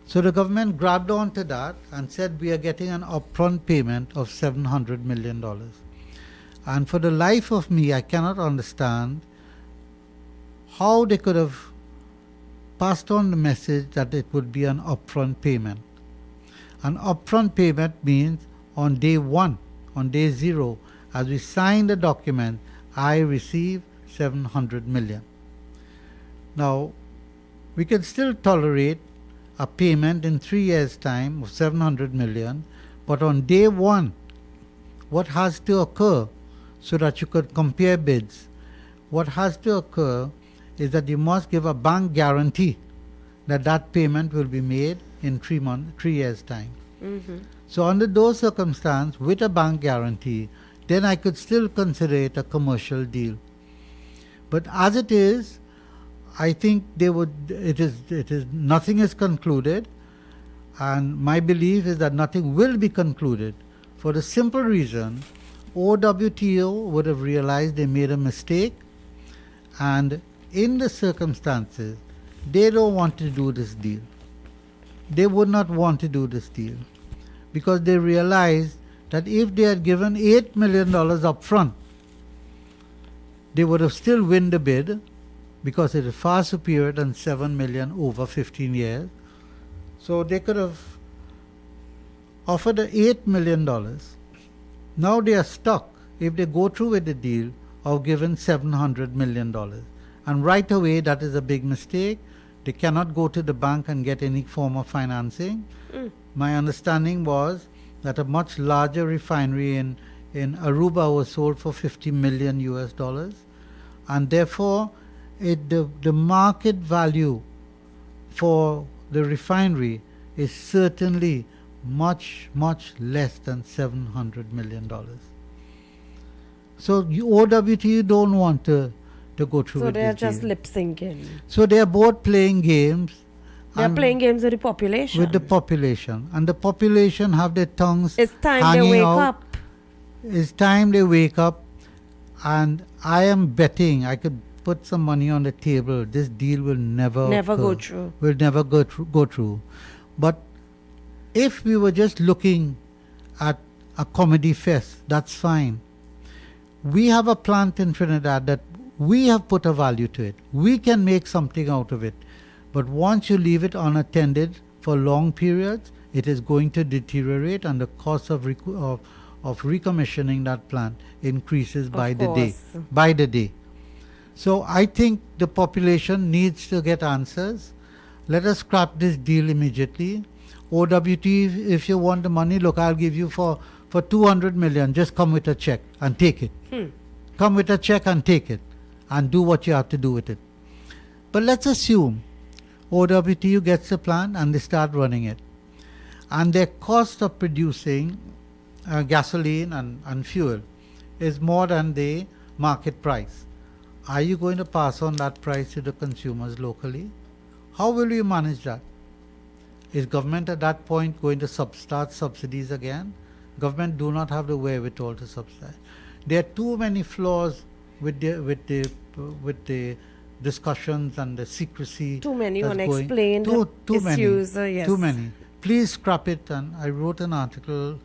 So the government grabbed onto that and said, we are getting an upfront payment of $700 million. And for the life of me, I cannot understand how they could have passed on the message that it would be an upfront payment. An upfront payment means on day 1, on day 0, as we sign the document, I receive 700 million. Now, we can still tolerate a payment in 3 years' time of 700 million, But on day one, what has to occur so that you could compare bids? What has to occur is that you must give a bank guarantee that that payment will be made in 3 years' time. So under those circumstances, with a bank guarantee, then I could still consider it a commercial deal. But as it is, I think nothing is concluded, and my belief is that nothing will be concluded for the simple reason OWTO would have realized they made a mistake, and in the circumstances, they don't want to do this deal. They would not want to do this deal because they realized that if they had given $8 million up front, they would have still won the bid because it is far superior than $7 million over 15 years. So they could have offered $8 million. Now they are stuck, if they go through with the deal, of giving $700 million. And right away, that is a big mistake. They cannot go to the bank and get any form of financing. My understanding was that a much larger refinery in Aruba was sold for $50 million US, and therefore the market value for the refinery is certainly much less than $700 million. So OWTO don't want to go through So with they are this just deal. lip syncing. So they are both playing games. They are and playing games with the population. with the population, and the population have their tongues It's time they hanging wake out. up. It's time they wake up, and I am betting, I could put some money on the table, this deal will never Never occur. go through. Will never go through. But if we were just looking at a comedy fest, that's fine. We have a plant in Trinidad that we have put a value to it. We can make something out of it. But once you leave it unattended for long periods, it is going to deteriorate, and the cost of recommissioning that plant increases by the day. By the day. So I think the population needs to get answers. Let us scrap this deal immediately. OWT, if you want the money, look, I'll give you for 200 million. Just come with a check and take it. Come with a check and take it, and do what you have to do with it. But let's assume OWTU gets the plant and they start running it, and their cost of producing gasoline and fuel is more than the market price. Are you going to pass on that price to the consumers locally? How will you manage that? Is government at that point going to start subsidies again? Government do not have the wherewithal to subsidize. There are too many flaws with the discussions and the secrecy. Too many that's going. unexplained Too issues. many. Yes. Too many. Please scrap it. And I wrote an article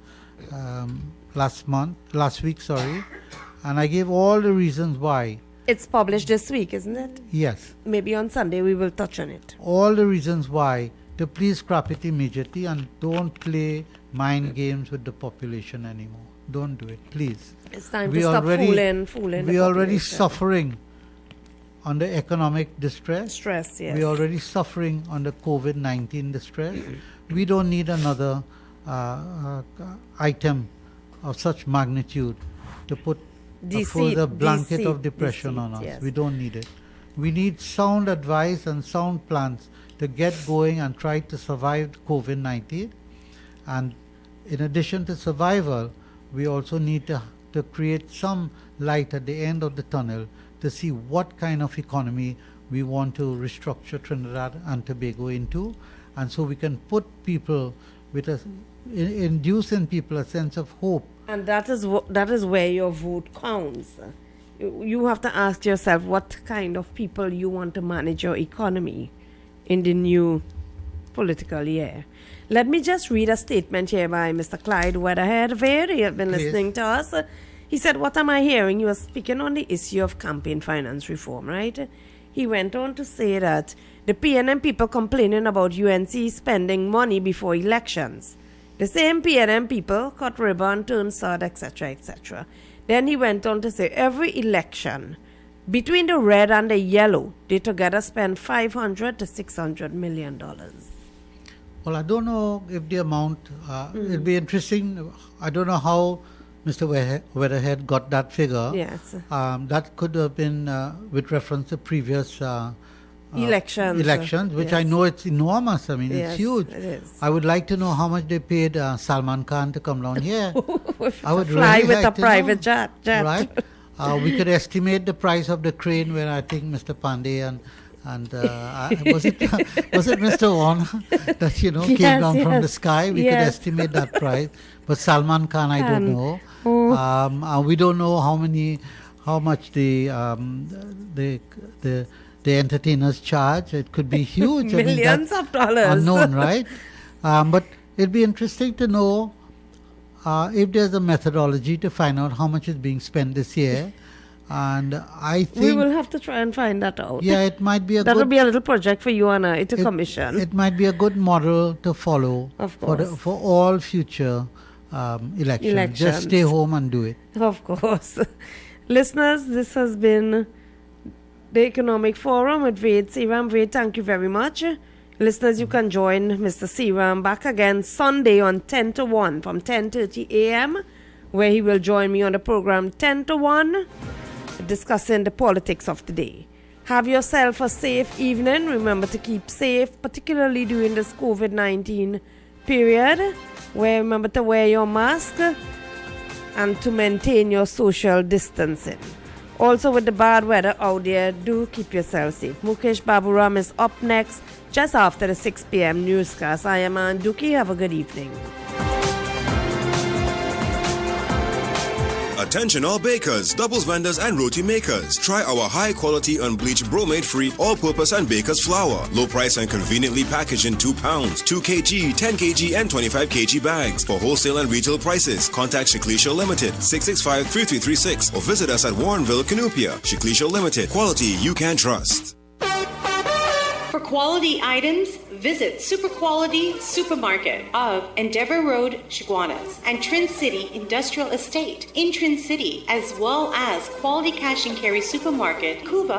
last week, and I gave all the reasons why. It's published this week, isn't it? Yes. Maybe on Sunday we will touch on it. All the reasons why to please scrap it immediately, and don't play mind games with the population anymore. Don't do it, please. It's time to stop fooling the We're already population. suffering under economic distress. Stress, yes. We're already suffering under COVID-19 distress. We don't need another item of such magnitude to put a further blanket of depression on us. yes. We don't need it. We need sound advice and sound plans to get going and try to survive COVID-19. And in addition to survival, we also need to create some light at the end of the tunnel to see what kind of economy we want to restructure Trinidad and Tobago into, and so we can put people induce in people a sense of hope. And that is where your vote counts. You have to ask yourself what kind of people you want to manage your economy in the new political year. Let me just read a statement here by Mr. Clyde Weatherhead. He has been listening to us. He said, what am I hearing? You are speaking on the issue of campaign finance reform, right? He went on to say that the PNM people complaining about UNC spending money before elections. The same PNM people cut ribbon, turn sod, etc., etc. Then he went on to say every election, between the red and the yellow, they together spend $500 to $600 million. Well, I don't know if the amount, it'll be interesting. I don't know how Mr. Weatherhead got that figure. Yes. That could have been with reference to previous elections, which yes. I know it's enormous. I mean, Yes, it's huge. it is. I would like to know how much they paid Salman Khan to come down here. I would fly really with like a to private know. jet. Right? We could estimate the price of the crane where I think Mr. Pandey and was it Mr. Warner that came down from the sky? We could estimate that price, but Salman Khan, I don't know. We don't know how much the entertainers charge. It could be huge. Millions of dollars. Unknown, right? But it'd be interesting to know if there's a methodology to find out how much is being spent this year. And I think we will have to try and find that out. Yeah, it might be that will be a little project for you and I to commission. It might be a good model to follow for all future elections. Just stay home and do it. Of course. Listeners, this has been the Economic Forum with Ved Seeram. Ved, thank you very much. Listeners, you can join Mr. Seeram back again Sunday on 10 to 1 from 10:30 a.m., where he will join me on the program 10 to 1, discussing the politics of the day. Have yourself a safe evening. Remember to keep safe, particularly during this COVID-19 period, where remember to wear your mask and to maintain your social distancing. Also, with the bad weather out there, do keep yourself safe. Mukesh Baburam is up next, just after the 6 p.m. newscast. I am Ann Duki. Have a good evening. Attention all bakers, doubles vendors and roti makers. Try our high quality unbleached bromate free all-purpose and baker's flour. Low price and conveniently packaged in 2 pounds, 2 kg, 10 kg and 25 kg bags. For wholesale and retail prices, contact Shiklisha Limited 665-3336 or visit us at Warrenville, Canupia. Shiklisha Limited, quality you can trust. For quality items, visit Super Quality Supermarket of Endeavour Road, Chaguanas, and Trin City Industrial Estate in Trin City, as well as Quality Cash and Carry Supermarket, Cuba,